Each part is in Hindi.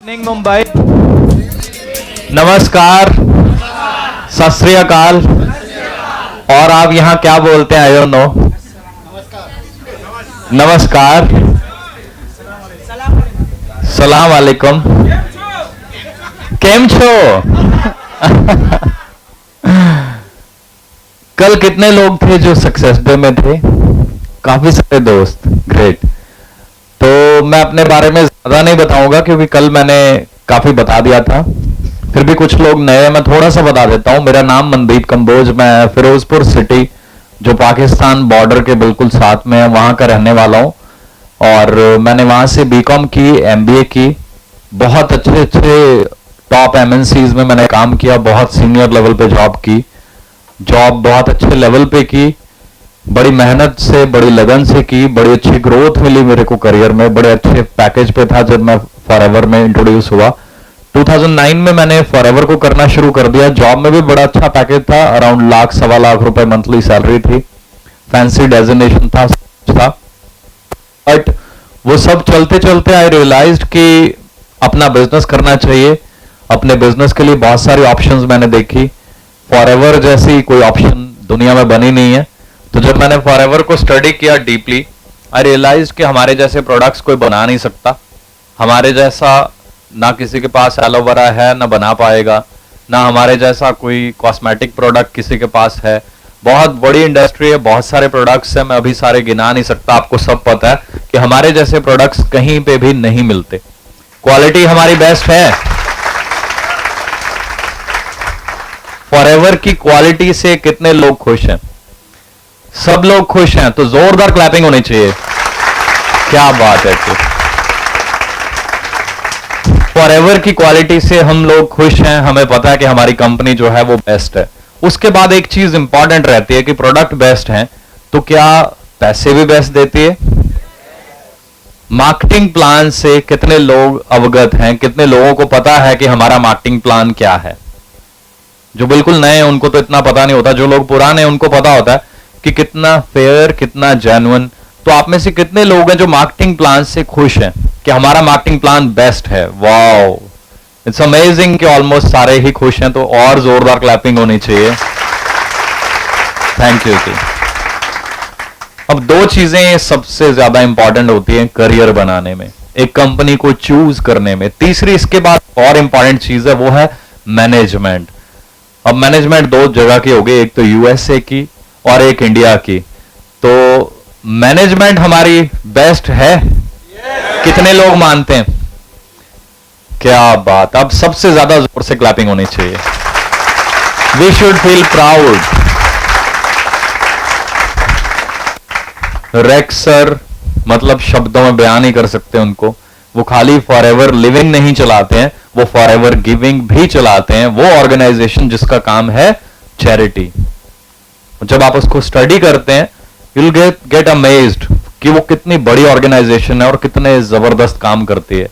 इवनिंग मुंबई, नमस्कार, सत श्री अकाल। और आप यहाँ क्या बोलते हैं? I don't know. नमस्कार, सलाम वालेकुम, केम छो? कल कितने लोग थे जो सक्सेस डे में थे? काफी सारे दोस्त, ग्रेट। तो मैं अपने बारे में ज्यादा नहीं बताऊंगा क्योंकि कल मैंने काफी बता दिया था। फिर भी कुछ लोग नए, मैं थोड़ा सा बता देता हूं। मेरा नाम मनदीप कंबोज, मैं फिरोजपुर सिटी जो पाकिस्तान बॉर्डर के बिल्कुल साथ में है वहां का रहने वाला हूं। और मैंने वहां से बीकॉम की, एमबीए की, बहुत अच्छे अच्छे टॉप एमएनसीज में मैंने काम किया, बहुत सीनियर लेवल पे जॉब की, जॉब बहुत अच्छे लेवल पे की, बड़ी मेहनत से, बड़ी लगन से की, बड़ी अच्छी ग्रोथ मिली मेरे को करियर में, बड़े अच्छे पैकेज पे था जब मैं फॉरएवर में इंट्रोड्यूस हुआ। 2009 में मैंने फॉरएवर को करना शुरू कर दिया। जॉब में भी बड़ा अच्छा पैकेज था, अराउंड लाख सवा लाख रुपए मंथली सैलरी थी, फैंसी डेजिग्नेशन था। बट वो सब चलते चलते आई रियलाइज्ड कि अपना बिजनेस करना चाहिए। अपने बिजनेस के लिए बहुत सारी ऑप्शंस मैंने देखी, फॉरएवर जैसी कोई ऑप्शन दुनिया में बनी नहीं है। तो जब मैंने फॉरएवर को स्टडी किया डीपली, आई रियलाइज कि हमारे जैसे प्रोडक्ट्स कोई बना नहीं सकता, हमारे जैसा ना किसी के पास एलोवेरा है ना बना पाएगा, ना हमारे जैसा कोई कॉस्मेटिक प्रोडक्ट किसी के पास है। बहुत बड़ी इंडस्ट्री है, बहुत सारे प्रोडक्ट्स हैं, मैं अभी सारे गिना नहीं सकता, आपको सब पता है कि हमारे जैसे प्रोडक्ट्स कहीं पे भी नहीं मिलते। क्वालिटी हमारी बेस्ट है। फॉरएवर की क्वालिटी से कितने लोग खुश हैं? सब लोग खुश हैं, तो जोरदार क्लैपिंग होनी चाहिए। क्या बात है कि फॉरएवर की क्वालिटी से हम लोग खुश हैं, हमें पता है कि हमारी कंपनी जो है वो बेस्ट है। उसके बाद एक चीज इंपॉर्टेंट रहती है कि प्रोडक्ट बेस्ट है तो क्या पैसे भी बेस्ट देती है? मार्केटिंग प्लान से कितने लोग अवगत हैं? कितने लोगों को पता है कि हमारा मार्केटिंग प्लान क्या है? जो बिल्कुल नए हैं उनको तो इतना पता नहीं होता, जो लोग पुराने हैं उनको पता होता है कि कितना फेयर, कितना जेन्युइन। तो आप में से कितने लोग हैं जो मार्केटिंग प्लान से खुश हैं कि हमारा मार्केटिंग प्लान बेस्ट है? वाओ, इट्स अमेजिंग कि ऑलमोस्ट सारे ही खुश हैं, तो और जोरदार क्लैपिंग होनी चाहिए। थैंक यू जी। अब दो चीजें सबसे ज्यादा इंपॉर्टेंट होती हैं करियर बनाने में, एक कंपनी को चूज करने में। तीसरी इसके बाद और इंपॉर्टेंट चीज है, वो है मैनेजमेंट। अब मैनेजमेंट दो जगह की होगी, एक तो यूएसए की और एक इंडिया की। तो मैनेजमेंट हमारी बेस्ट है, कितने लोग मानते हैं? क्या बात, अब सबसे ज्यादा जोर से क्लैपिंग होनी चाहिए। We should feel proud. Rex sir मतलब शब्दों में बयान नहीं कर सकते उनको। वो खाली फॉरएवर लिविंग नहीं चलाते हैं, वो फॉरएवर गिविंग भी चलाते हैं। वो ऑर्गेनाइजेशन जिसका काम है चैरिटी। जब आप उसको स्टडी करते हैं, you'll get amazed कि वो कितनी बड़ी ऑर्गेनाइजेशन है और कितने जबरदस्त काम करती है।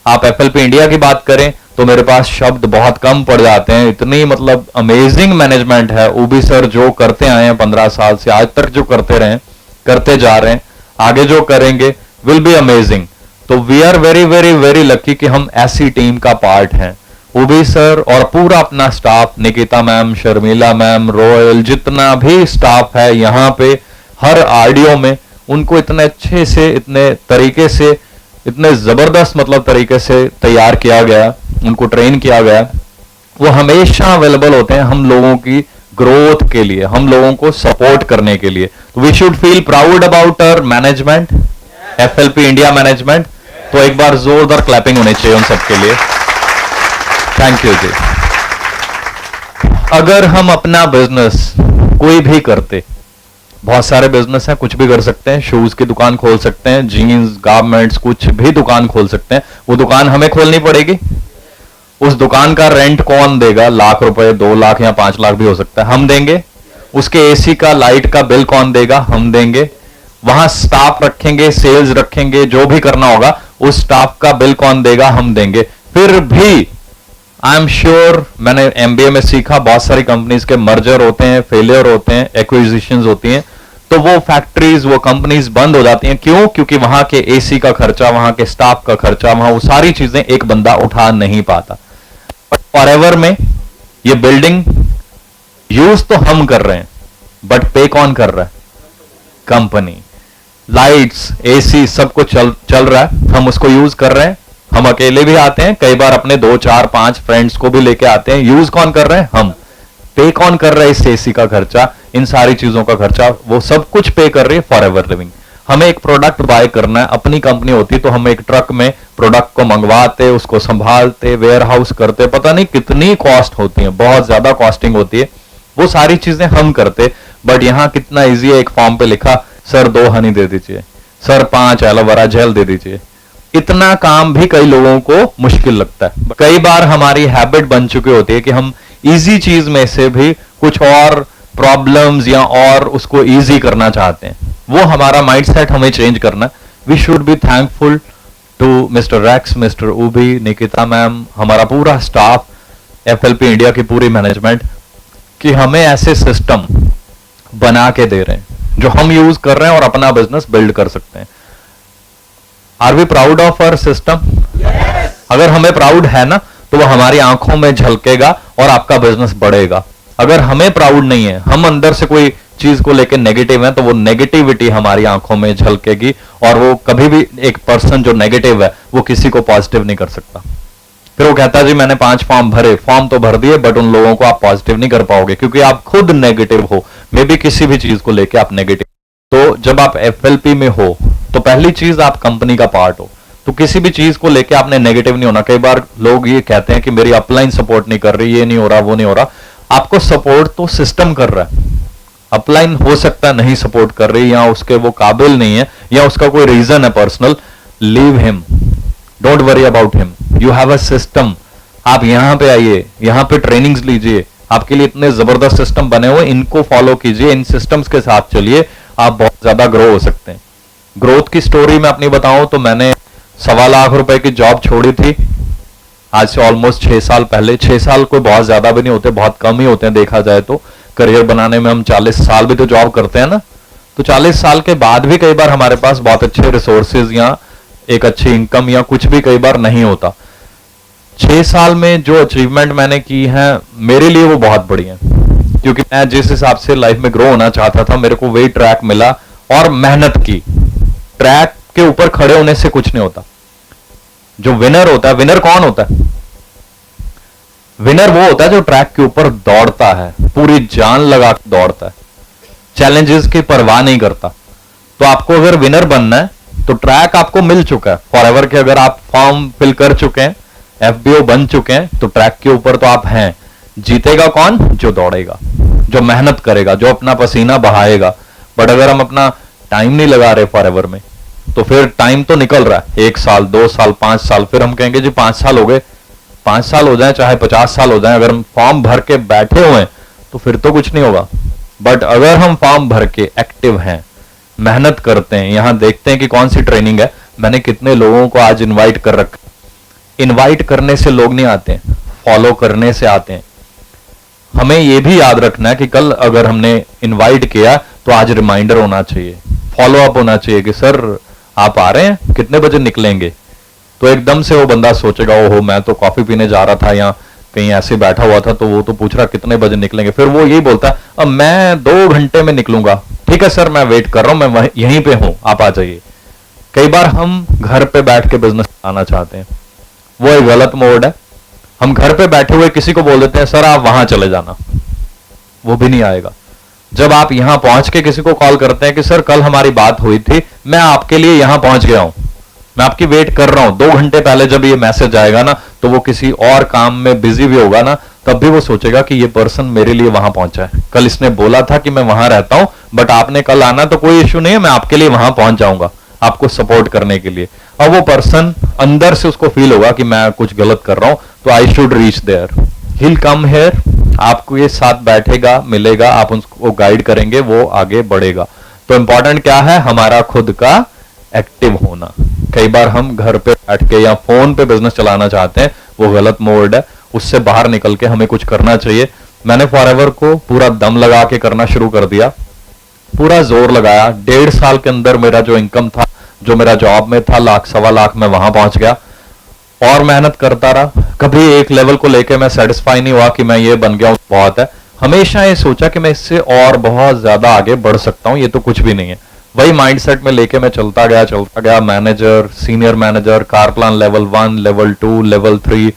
आप एफएलपी इंडिया की बात करें तो मेरे पास शब्द बहुत कम पड़ जाते हैं, इतनी मतलब अमेजिंग मैनेजमेंट है। ऊबी सर जो करते आए हैं 15 साल से आज तक, जो करते रहे, करते जा रहे हैं, आगे जो करेंगे विल बी अमेजिंग। तो we are very very very lucky कि हम ऐसी टीम का पार्ट हैं। ऊबी सर और पूरा अपना staff, Nikita ma'am, Sharmila ma'am, royal, जितना भी स्टाफ है यहाँ पे हर आरडीओ में, उनको इतने अच्छे से, इतने तरीके से, इतने जबरदस्त मतलब तरीके से तैयार किया गया, उनको ट्रेन किया गया। वो हमेशा अवेलेबल होते हैं हम लोगों की ग्रोथ के लिए, हम लोगों को सपोर्ट करने के लिए। तो we should feel proud about our management, FLP India management. तो एक बार जोरदार क्लैपिंग होनी चाहिए उन सबके लिए। थैंक यू जी। अगर हम अपना बिजनेस कोई भी करते, बहुत सारे बिजनेस हैं, कुछ भी कर सकते हैं, शूज की दुकान खोल सकते हैं, जीन्स, गारमेंट्स, कुछ भी दुकान खोल सकते हैं। वो दुकान हमें खोलनी पड़ेगी। उस दुकान का रेंट कौन देगा? लाख रुपए, 2 लाख या 5 लाख भी हो सकता है, हम देंगे। उसके एसी का, लाइट का बिल कौन देगा? हम देंगे। वहां स्टाफ रखेंगे, सेल्स रखेंगे, जो भी करना होगा उस स्टाफ का बिल कौन देगा? हम देंगे। फिर भी आई एम श्योर, मैंने एमबीए में सीखा, बहुत सारी कंपनीज के मर्जर होते हैं, फेलियर होते हैं, एक्विजिशंस होती हैं। तो वो फैक्ट्रीज, वो कंपनीज बंद हो जाती हैं। क्यों? क्योंकि वहां के एसी का खर्चा, वहां के स्टाफ का खर्चा, वहां वो सारी चीजें एक बंदा उठा नहीं पाता। बट फॉरएवर में ये बिल्डिंग यूज तो हम कर रहे हैं, बट पे कौन कर रहा है? कंपनी। लाइट्स, एसी सब कुछ चल रहा है, हम उसको यूज कर रहे हैं। हम अकेले भी आते हैं, कई बार अपने 2 4 5 फ्रेंड्स को भी लेके आते हैं। यूज कौन कर रहे हैं? हम। पे कौन कर रहा है इस एसी का खर्चा, इन सारी चीजों का खर्चा? वो सब कुछ पे कर रही है फॉरएवर लिविंग। हमें एक प्रोडक्ट बाय करना है, अपनी कंपनी होती तो हम एक ट्रक में प्रोडक्ट को मंगवाते, उसको संभालते, वेयर हाउस करते, पता नहीं कितनी कॉस्ट होती है, बहुत ज्यादा कॉस्टिंग होती है, वो सारी चीजें हम करते। बट यहां कितना इजी है, एक फॉर्म पे लिखा, सर 2 हनी दे दीजिए, सर 5 एलोवेरा जेल दे दीजिए। इतना काम भी कई लोगों को मुश्किल लगता है। कई बार हमारी हैबिट बन चुकी होती है कि हम इजी चीज में से भी कुछ और प्रॉब्लम्स या और उसको इजी करना चाहते हैं। वो हमारा माइंडसेट हमें चेंज करना है। We should be thankful to mister Rex, mister उबी, निकिता मैम, हमारा पूरा स्टाफ, एफएलपी इंडिया की पूरी मैनेजमेंट, कि हमें ऐसे सिस्टम बना के दे रहे हैं जो हम यूज कर रहे हैं और अपना बिजनेस बिल्ड कर सकते हैं। Are we proud of our system? अगर हमें प्राउड है ना, तो वो हमारी आंखों में झलकेगा और आपका बिजनेस बढ़ेगा। अगर हमें प्राउड नहीं है, हम अंदर से कोई चीज को लेकर नेगेटिव है, तो वो नेगेटिविटी हमारी आंखों में झलकेगी और वो कभी भी, एक पर्सन जो नेगेटिव है वो किसी को पॉजिटिव नहीं कर सकता। फिर वो कहता है जी मैंने 5 फॉर्म भरे, फॉर्म तो भर दिए, बट उन लोगों को आप पॉजिटिव नहीं कर पाओगे क्योंकि आप खुद नेगेटिव हो। मे बी किसी भी चीज को लेकर आप नेगेटिव। तो जब आप एफएलपी में हो तो पहली चीज आप कंपनी का पार्ट हो, तो किसी भी चीज को लेके आपने नेगेटिव नहीं होना। कई बार लोग ये कहते हैं कि मेरी अपलाइन सपोर्ट नहीं कर रही, ये नहीं हो रहा, वो नहीं हो रहा। आपको सपोर्ट तो सिस्टम कर रहा है। अपलाइन हो सकता है नहीं सपोर्ट कर रही, या उसके वो काबिल नहीं है, या उसका कोई रीजन है personal, leave him, don't worry about him, you have a system. आप यहां पे आइए, यहां पे ट्रेनिंग्स लीजिए, आपके लिए इतने जबरदस्त सिस्टम बने हुए, इनको फॉलो कीजिए, इन सिस्टम्स के साथ चलिए, आप बहुत ज्यादा ग्रो हो सकते हैं। ग्रोथ की स्टोरी मैं अपनी बताऊं तो मैंने 1.25 लाख रुपए की जॉब छोड़ी थी आज से ऑलमोस्ट 6 साल पहले। 6 साल कोई बहुत ज्यादा भी नहीं होते, बहुत कम ही होते हैं देखा जाए तो। करियर बनाने में हम 40 साल भी तो जॉब करते हैं ना, तो 40 साल के बाद भी कई बार हमारे पास बहुत अच्छे रिसोर्सेज या एक अच्छी इनकम या कुछ भी कई बार नहीं होता। 6 साल में जो अचीवमेंट मैंने की है मेरे लिए वो बहुत बड़ी है, क्योंकि मैं जिस हिसाब से लाइफ में ग्रो होना चाहता था, मेरे को वही ट्रैक मिला और मेहनत की। ट्रैक के ऊपर खड़े होने से कुछ नहीं होता। जो विनर होता है, विनर कौन होता है? विनर वो होता है जो ट्रैक के ऊपर दौड़ता है, पूरी जान लगा के दौड़ता है, चैलेंजेस की परवाह नहीं करता। तो आपको अगर विनर बनना है तो ट्रैक आपको मिल चुका है फॉरएवर के। अगर आप फॉर्म फिल कर चुके हैं, एफबीओ बन चुके हैं, तो ट्रैक के ऊपर तो आप हैं। जीतेगा कौन? जो दौड़ेगा, जो मेहनत करेगा, जो अपना पसीना बहाएगा। बट अगर हम अपना टाइम नहीं लगा रहे फॉरएवर में, तो फिर टाइम तो निकल रहा है, 1 साल 2 साल 5 साल, फिर हम कहेंगे जी 5 साल हो गए। 5 साल हो जाए चाहे 50 साल हो जाए, अगर हम फॉर्म भर के बैठे हुए हैं तो फिर तो कुछ नहीं होगा। बट अगर हम फॉर्म भर के एक्टिव हैं, मेहनत करते हैं, यहां देखते हैं कि कौन सी ट्रेनिंग है, मैंने कितने लोगों को आज इन्वाइट कर रखा। इन्वाइट करने से लोग नहीं आते, फॉलो करने से आते हैं। हमें यह भी याद रखना है कि कल अगर हमने इन्वाइट किया तो आज रिमाइंडर होना चाहिए, फॉलो अप होना चाहिए कि सर आप आ रहे हैं, कितने बजे निकलेंगे। तो एकदम से वो बंदा सोचेगा ओहो मैं तो कॉफी पीने जा रहा था या कहीं ऐसे बैठा हुआ था, तो वो तो पूछ रहा कितने बजे निकलेंगे। फिर वो यही बोलता है अब मैं 2 घंटे में निकलूंगा। ठीक है सर मैं वेट कर रहा हूं, मैं यहीं पे हूं, आप आ जाइए। कई बार हम घर पे बैठ के बिजनेस चलाना चाहते हैं, वो एक गलत मोड है। हम घर पे बैठे हुए किसी को बोल देते हैं सर आप वहां चले जाना, वो भी नहीं आएगा। जब आप यहां पहुंच के किसी को कॉल करते हैं कि सर कल हमारी बात हुई थी, मैं आपके लिए यहां पहुंच गया हूं, मैं आपकी वेट कर रहा हूं, 2 घंटे पहले जब ये मैसेज आएगा ना, तो वो किसी और काम में बिजी भी होगा ना, तब भी वो सोचेगा कि ये पर्सन मेरे लिए वहां पहुंचा है। कल इसने बोला था कि मैं वहां रहता हूं, बट आपने कल आना, तो कोई इश्यू नहीं है, मैं आपके लिए वहां पहुंच जाऊंगा आपको सपोर्ट करने के लिए। और वो पर्सन अंदर से उसको फील होगा कि मैं कुछ गलत कर रहा हूं, तो I should reach there, he will come here, आपको ये साथ बैठेगा, मिलेगा, आप उसको गाइड करेंगे, वो आगे बढ़ेगा। तो इंपॉर्टेंट क्या है? हमारा खुद का एक्टिव होना। कई बार हम घर पे बैठ के या फोन पे बिजनेस चलाना चाहते हैं, वो गलत मोड है, उससे बाहर निकल के हमें कुछ करना चाहिए। मैंने फॉरएवर को पूरा दम लगा के करना शुरू कर दिया। पूरा जोर लगाया, 1.5 साल के अंदर मेरा जो इनकम था, जो मेरा जॉब में था, लाख सवा लाख में वहां पहुंच गया। और मेहनत करता रहा, कभी एक लेवल को लेके मैं सेटिस्फाई नहीं हुआ कि मैं ये बन गया हूं बहुत है, हमेशा ये सोचा कि मैं इससे और बहुत ज्यादा आगे बढ़ सकता हूं, ये तो कुछ भी नहीं है। वही माइंडसेट में लेके मैं चलता गया, manager, senior manager, car plan level 1, level 2, level 3।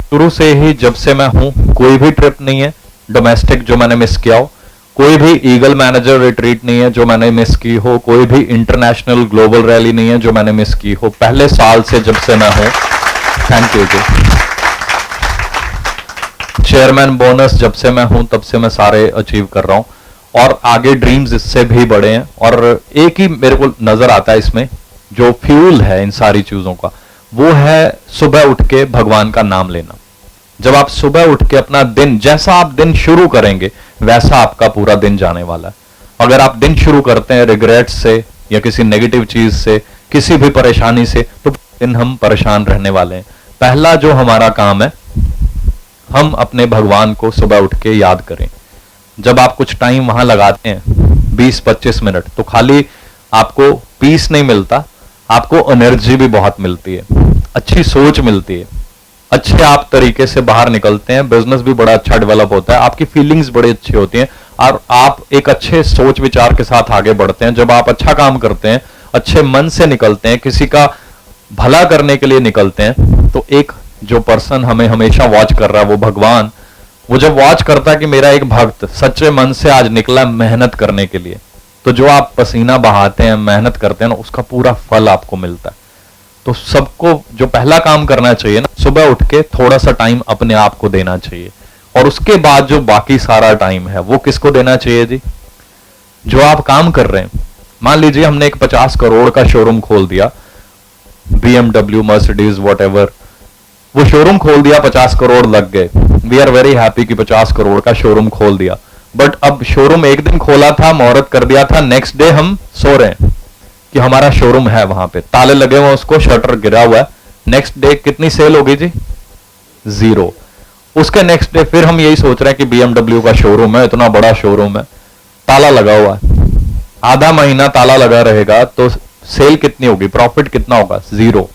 शुरू से ही जब से मैं हूं, कोई भी ट्रिप नहीं है डोमेस्टिक जो मैंने मिस किया हो, कोई भी ईगल मैनेजर रिट्रीट नहीं है जो मैंने मिस की हो, कोई भी इंटरनेशनल ग्लोबल रैली नहीं है जो मैंने मिस की हो, पहले साल से जब से मैं हूं। थैंक यू जी। चेयरमैन बोनस जब से मैं हूं तब से मैं सारे अचीव कर रहा हूं, और आगे ड्रीम्स इससे भी बड़े हैं। और एक ही मेरे को नजर आता है इसमें, जो फ्यूल है इन सारी चीजों का, वो है सुबह उठ के भगवान का नाम लेना। जब आप सुबह उठ के अपना दिन, जैसा आप दिन शुरू करेंगे वैसा आपका पूरा दिन जाने वाला है। अगर आप दिन शुरू करते हैं रिग्रेट से या किसी नेगेटिव चीज से, किसी भी परेशानी से, तो दिन हम परेशान रहने वाले हैं। पहला जो हमारा काम है, हम अपने भगवान को सुबह उठ के याद करें। जब आप कुछ टाइम वहां लगाते हैं 20-25 मिनट, तो खाली आपको पीस नहीं मिलता, आपको एनर्जी भी बहुत मिलती है, अच्छी सोच मिलती है, अच्छे आप तरीके से बाहर निकलते हैं, बिजनेस भी बड़ा अच्छा डेवलप होता है, आपकी फीलिंग्स बड़ी अच्छी होती हैं, और आप एक अच्छे सोच विचार के साथ आगे बढ़ते हैं। जब आप अच्छा काम करते हैं, अच्छे मन से निकलते हैं, किसी का भला करने के लिए निकलते हैं, तो एक जो पर्सन हमें हमेशा वॉच कर रहा है, वो भगवान, वो जब वॉच करता है कि मेरा एक भक्त सच्चे मन से आज निकला मेहनत करने के लिए, तो जो आप पसीना बहाते हैं, मेहनत करते हैं ना, उसका पूरा फल आपको मिलता है। तो सबको जो पहला काम करना चाहिए ना, सुबह उठ के थोड़ा सा टाइम अपने आप को देना चाहिए, और उसके बाद जो बाकी सारा टाइम है वो किसको देना चाहिए जी? जो आप काम कर रहे हैं। मान लीजिए हमने एक 50 करोड़ का शोरूम खोल दिया, BMW, मर्सिडीज, वॉट, वो शोरूम खोल दिया, 50 करोड़ लग गए, वी आर वेरी हैप्पी कि 50 करोड़ का शोरूम खोल दिया। बट अब शोरूम एक दिन खोला था, मुहूर्त कर दिया था, नेक्स्ट डे हम सो रहे हैं कि हमारा शोरूम है, वहां पे ताले लगे हुए, उसको शटर गिरा हुआ है, नेक्स्ट डे कितनी सेल होगी जी? 0। उसके नेक्स्ट डे फिर हम यही सोच रहे हैं कि BMW का शोरूम है, इतना बड़ा शोरूम है, ताला लगा हुआ है, आधा महीना ताला लगा रहेगा, तो सेल कितनी होगी, प्रॉफिट कितना होगा? 0।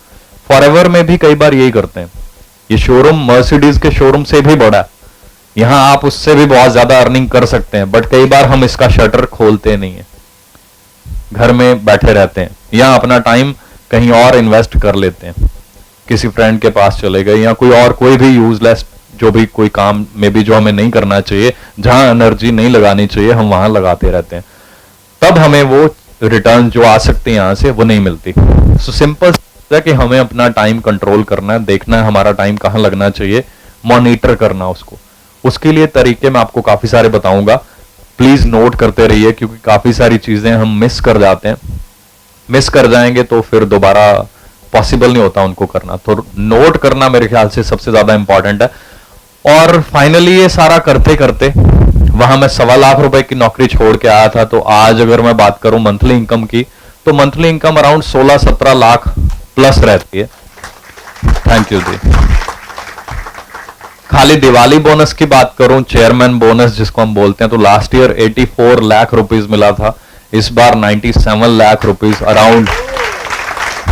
फॉरएवर में भी कई बार यही करते हैं, ये शोरूम मर्सिडीज के शोरूम से भी बड़ा है, यहां आप उससे भी बहुत ज्यादा अर्निंग कर सकते हैं, बट कई बार हम इसका शटर खोलते नहीं है, घर में बैठे रहते हैं, या अपना टाइम कहीं और इन्वेस्ट कर लेते हैं, किसी फ्रेंड के पास चले गए, या कोई और कोई भी यूजलेस जो भी कोई काम में भी जो हमें नहीं करना चाहिए, जहां एनर्जी नहीं लगानी चाहिए, हम वहां लगाते रहते हैं, तब हमें वो रिटर्न जो आ सकते हैं यहां से वो नहीं मिलती। सो सिंपल है कि हमें अपना टाइम कंट्रोल करना है, देखना है हमारा टाइम कहां लगना चाहिए, मॉनिटर करना उसको। उसके लिए तरीके मैं आपको काफी सारे बताऊंगा, प्लीज नोट करते रहिए, क्योंकि काफी सारी चीजें हम मिस कर जाते हैं, मिस कर जाएंगे तो फिर दोबारा पॉसिबल नहीं होता उनको करना, तो नोट करना मेरे ख्याल से सबसे ज्यादा इंपॉर्टेंट है। और फाइनली ये सारा करते करते वहां मैं 1.25 लाख रुपए की नौकरी छोड़ के आया था, तो आज अगर मैं बात करूं मंथली इनकम की, तो monthly income around 16-17 lakh plus रहती है। थैंक यू जी। खाली दिवाली बोनस की बात करूं, चेयरमैन बोनस जिसको हम बोलते हैं, तो लास्ट ईयर 84 लाख रुपीज मिला था, इस बार 97 lakh rupees around.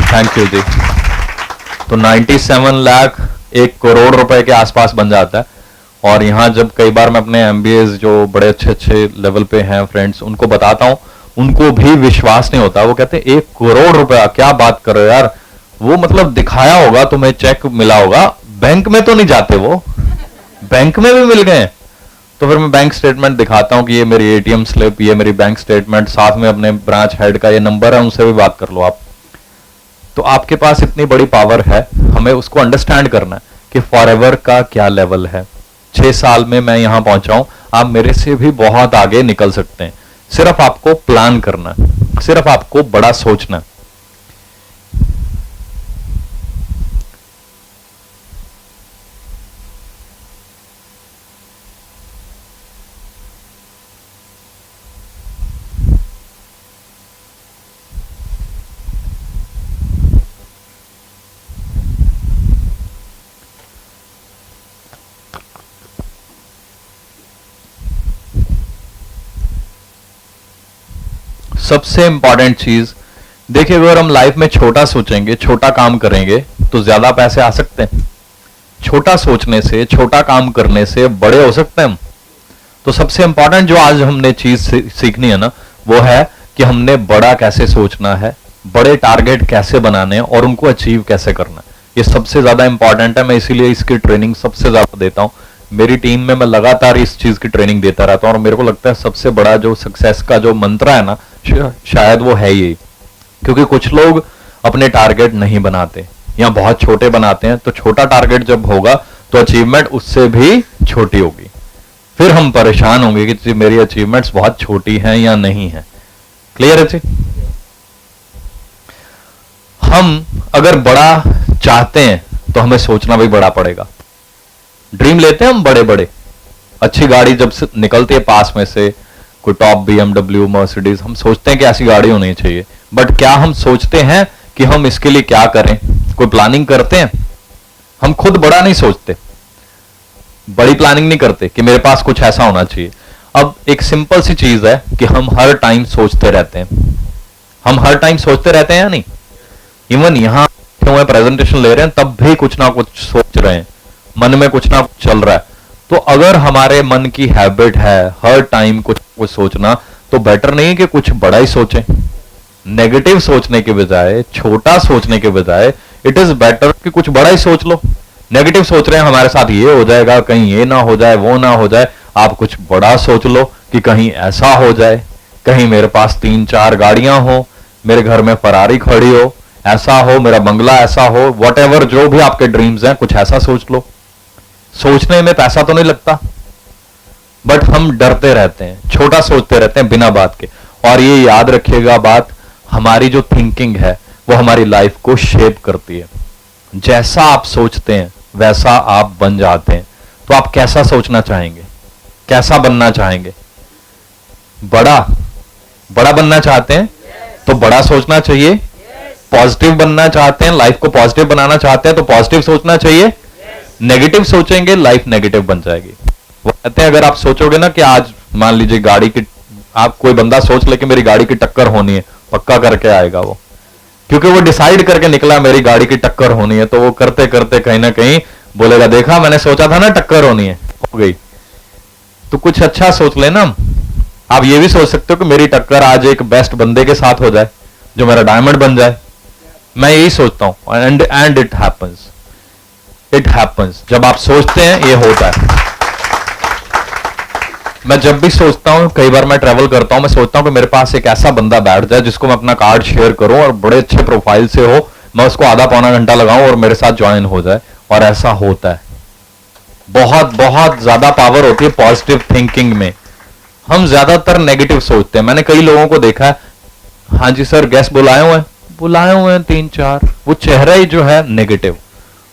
Thank you जी। तो 97 लाख 1 करोड़ रुपए के आसपास बन जाता है। और यहां जब कई बार मैं अपने MBAs जो बड़े अच्छे अच्छे लेवल पे हैं फ्रेंड्स, उनको बताता हूं, उनको भी विश्वास नहीं होता, वो कहते हैं 1 करोड़ रुपया, क्या बात कर रहे हो यार, वो मतलब दिखाया होगा तुम्हें, चेक मिला होगा, बैंक में तो नहीं जाते, वो बैंक में भी मिल गए। तो फिर मैं बैंक स्टेटमेंट दिखाता हूं कि ये मेरी ATM स्लिप, ये मेरी बैंक स्टेटमेंट, साथ में अपने ब्रांच हेड का ये नंबर है, उनसे भी बात कर लो आप। तो आपके पास इतनी बड़ी पावर है, हमें उसको अंडरस्टैंड करना है कि फॉरएवर का क्या लेवल है। 6 साल में मैं यहां पहुंचा हूं, आप मेरे से भी बहुत आगे निकल सकते हैं, सिर्फ आपको प्लान करना है, सिर्फ आपको बड़ा सोचना है। सबसे इंपॉर्टेंट चीज, देखिए अगर हम लाइफ में छोटा सोचेंगे, छोटा काम करेंगे तो ज्यादा पैसे आ सकते हैं। छोटा सोचने से, छोटा काम करने से बड़े हो सकते हैं हम। तो सबसे इंपॉर्टेंट जो आज हमने चीज सीखनी है ना, वो है कि हमने बड़ा कैसे सोचना है, बड़े टारगेट कैसे बनाने हैं और उनको अचीव कैसे करना है। ये सबसे ज्यादा इंपॉर्टेंट है। मैं इसीलिए इसकी ट्रेनिंग सबसे ज्यादा देता हूं। मेरी टीम में मैं लगातार इस चीज की ट्रेनिंग देता रहता हूं और मेरे को लगता है सबसे बड़ा जो सक्सेस का जो मंत्र है ना, शायद वो है ये। क्योंकि कुछ लोग अपने टारगेट नहीं बनाते या बहुत छोटे बनाते हैं, तो छोटा टारगेट जब होगा तो अचीवमेंट उससे भी छोटी होगी। फिर हम परेशान होंगे कि मेरी अचीवमेंट्स बहुत छोटी हैं या नहीं है। क्लियर है जी? हम अगर बड़ा चाहते हैं तो हमें सोचना भी बड़ा पड़ेगा। ड्रीम लेते हैं हम बड़े बड़े, अच्छी गाड़ी जब से निकलती है पास में से, कोई टॉप BMW, मर्सिडीज, हम सोचते हैं कि ऐसी गाड़ी होनी चाहिए। बट क्या हम सोचते हैं कि हम इसके लिए क्या करें? कोई प्लानिंग करते हैं? हम खुद बड़ा नहीं सोचते, बड़ी प्लानिंग नहीं करते कि मेरे पास कुछ ऐसा होना चाहिए। अब एक सिंपल सी चीज है कि हम हर टाइम सोचते रहते हैं। हम हर टाइम सोचते रहते हैं या नहीं? इवन यहां प्रेजेंटेशन ले रहे हैं तब भी कुछ ना कुछ सोच रहे हैं, मन में कुछ ना कुछ चल रहा है। तो अगर हमारे मन की हैबिट है हर टाइम कुछ कुछ सोचना, तो बेटर नहीं है कि कुछ बड़ा ही सोचें। नेगेटिव सोचने के बजाय, छोटा सोचने के बजाय, इट इज बेटर कि कुछ बड़ा ही सोच लो। नेगेटिव सोच रहे हैं हमारे साथ ये हो जाएगा, कहीं ये ना हो जाए, वो ना हो जाए। आप कुछ बड़ा सोच लो कि कहीं ऐसा हो जाए, कहीं मेरे पास 3-4 गाड़ियां हो, मेरे घर में फरारी खड़ी हो, ऐसा हो, मेरा बंगला ऐसा हो, व्हाटएवर जो भी आपके ड्रीम्स हैं, कुछ ऐसा सोच लो। सोचने में पैसा तो नहीं लगता, बट हम डरते रहते हैं, छोटा सोचते रहते हैं बिना बात के। और ये याद रखिएगा बात, हमारी जो थिंकिंग है वो हमारी लाइफ को शेप करती है। जैसा आप सोचते हैं वैसा आप बन जाते हैं। तो आप कैसा सोचना चाहेंगे, कैसा बनना चाहेंगे? बड़ा बनना चाहते हैं तो बड़ा सोचना चाहिए। पॉजिटिव बनना चाहते हैं, लाइफ को पॉजिटिव बनाना चाहते हैं तो पॉजिटिव सोचना चाहिए। नेगेटिव सोचेंगे लाइफ नेगेटिव बन जाएगी। वो कहते हैं अगर आप सोचोगे ना कि आज मान लीजिए गाड़ी की, आप कोई बंदा सोच ले कि मेरी गाड़ी की टक्कर होनी है, पक्का करके आएगा वो, क्योंकि वो डिसाइड करके निकला मेरी गाड़ी की टक्कर होनी है। तो वो करते करते कहीं ना कहीं बोलेगा देखा मैंने सोचा था ना टक्कर होनी है, हो गई। तो कुछ अच्छा सोच लेना। आप ये भी सोच सकते हो कि मेरी टक्कर आज एक बेस्ट बंदे के साथ हो जाए जो मेरा डायमंड बन जाए। मैं यही सोचता हूं एंड इट हैपन्स। जब आप सोचते हैं ये होता है। मैं जब भी सोचता हूं, कई बार मैं ट्रैवल करता हूं, मैं सोचता हूं कि मेरे पास एक ऐसा बंदा बैठ जाए जिसको मैं अपना कार्ड शेयर करूं और बड़े अच्छे प्रोफाइल से हो, मैं उसको आधा पौना घंटा लगाऊं और मेरे साथ ज्वाइन हो जाए। और ऐसा होता है। बहुत बहुत ज्यादा पावर होती है पॉजिटिव थिंकिंग में। हम ज्यादातर नेगेटिव सोचते हैं। मैंने कई लोगों को देखा है, हाँ जी सर गेस्ट बुलाए हुए हैं 3-4, वो चेहरा ही जो है नेगेटिव।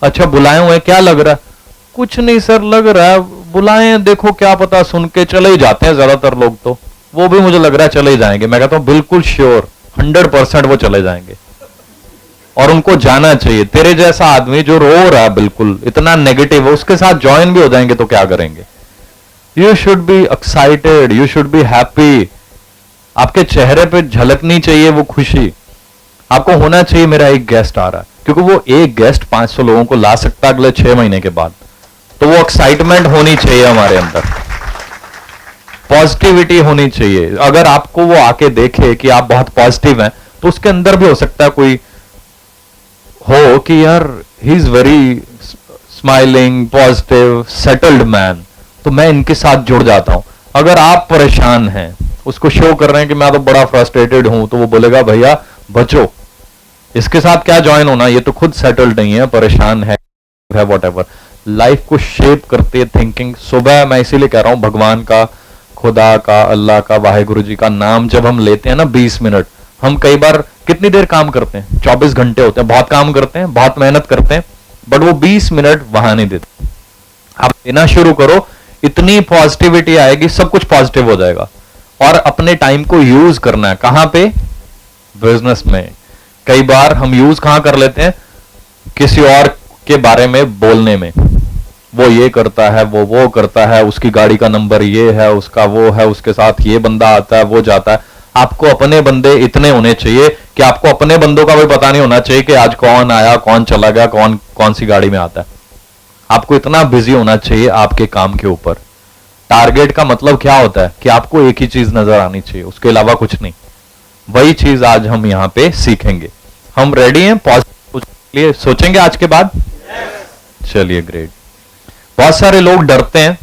अच्छा बुलाए हुए हैं, क्या लग रहा है? कुछ नहीं सर लग रहा है, बुलाए हैं, देखो क्या पता, सुन के चले ही जाते हैं ज्यादातर लोग। तो वो भी मुझे लग रहा है चले ही जाएंगे। मैं कहता हूं बिल्कुल श्योर 100% वो चले जाएंगे और उनको जाना चाहिए। तेरे जैसा आदमी जो रो रहा है बिल्कुल इतना नेगेटिव है, उसके साथ ज्वाइन भी हो जाएंगे तो क्या करेंगे? You should be excited, you should be happy. आपके चेहरे पे झलकनी चाहिए वो खुशी। आपको होना चाहिए मेरा एक गेस्ट आ रहा है, क्योंकि वो एक गेस्ट 500 लोगों को ला सकता है अगले 6 महीने के बाद। तो वो एक्साइटमेंट होनी चाहिए हमारे अंदर, पॉजिटिविटी होनी चाहिए। अगर आपको वो आके देखे कि आप बहुत पॉजिटिव हैं, तो उसके अंदर भी हो सकता है कोई हो कि यार he is very smiling, positive, settled man, तो मैं इनके साथ जुड़ जाता हूं। अगर आप परेशान हैं, उसको शो कर रहे हैं कि मैं तो बड़ा फ्रस्ट्रेटेड हूं, तो वो बोलेगा भैया बचो, इसके साथ क्या ज्वाइन होना, ये तो खुद सेटल्ड नहीं है, परेशान है व्हाटएवर। लाइफ को शेप करती है थिंकिंग। सुबह मैं इसीलिए कह रहा हूं भगवान का, खुदा का, अल्लाह का, वाहेगुरु जी का नाम जब हम लेते हैं ना 20 मिनट, हम कई बार कितनी देर काम करते हैं? 24 घंटे होते हैं, बहुत काम करते हैं, बहुत मेहनत करते हैं, बट वो 20 मिनट वहां नहीं देते। आप लेना शुरू करो, इतनी पॉजिटिविटी आएगी, सब कुछ पॉजिटिव हो जाएगा। और अपने टाइम को यूज करना है। कहां पे? बिजनेस में। कई बार हम यूज कहां कर लेते हैं? किसी और के बारे में बोलने में। वो ये करता है, वो करता है, उसकी गाड़ी का नंबर ये है, उसका वो है, उसके साथ ये बंदा आता है, वो जाता है। आपको अपने बंदे इतने होने चाहिए कि आपको अपने बंदों का भी पता नहीं होना चाहिए कि आज कौन आया, कौन चला गया, कौन कौन सी गाड़ी में आता है। आपको इतना बिजी होना चाहिए आपके काम के ऊपर। टारगेट का मतलब क्या होता है कि आपको एक ही चीज नजर आनी चाहिए, उसके अलावा कुछ नहीं। वही चीज आज हम यहां पे सीखेंगे। हम रेडी हैं पॉजिटिव के लिए सोचेंगे आज के बाद? चलिए ग्रेट। बहुत सारे लोग डरते हैं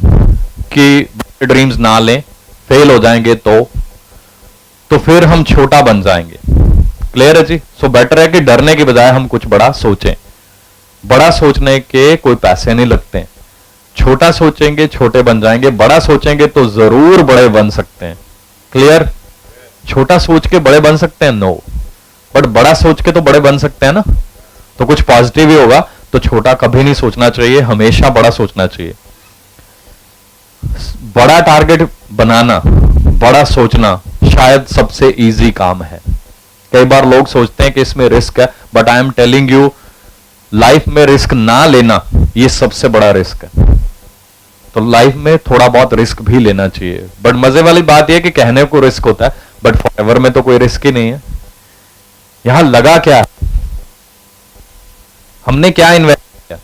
कि ड्रीम्स ना लें, फेल हो जाएंगे तो फिर हम छोटा बन जाएंगे। क्लियर है जी? सो बेटर है कि डरने की बजाय हम कुछ बड़ा सोचें। बड़ा सोचने के कोई पैसे नहीं लगते हैं। छोटा सोचेंगे छोटे बन जाएंगे, बड़ा सोचेंगे तो जरूर बड़े बन सकते हैं। क्लियर? छोटा सोच के बड़े बन सकते हैं? नो। बट बड़ा सोच के तो बड़े बन सकते हैं ना। तो कुछ पॉजिटिव ही होगा। तो छोटा कभी नहीं सोचना चाहिए, हमेशा बड़ा सोचना चाहिए। बड़ा टारगेट बनाना, बड़ा सोचना शायद सबसे इजी काम है। कई बार लोग सोचते हैं कि इसमें रिस्क है, but I am telling you, life में रिस्क ना लेना ये सबसे बड़ा रिस्क है। तो लाइफ में थोड़ा बहुत रिस्क भी लेना चाहिए। बट मजे वाली बात यह कि कहने को रिस्क होता है, बट फॉरएवर में तो कोई रिस्क ही नहीं है। यहां लगा क्या, हमने क्या इन्वेस्ट किया?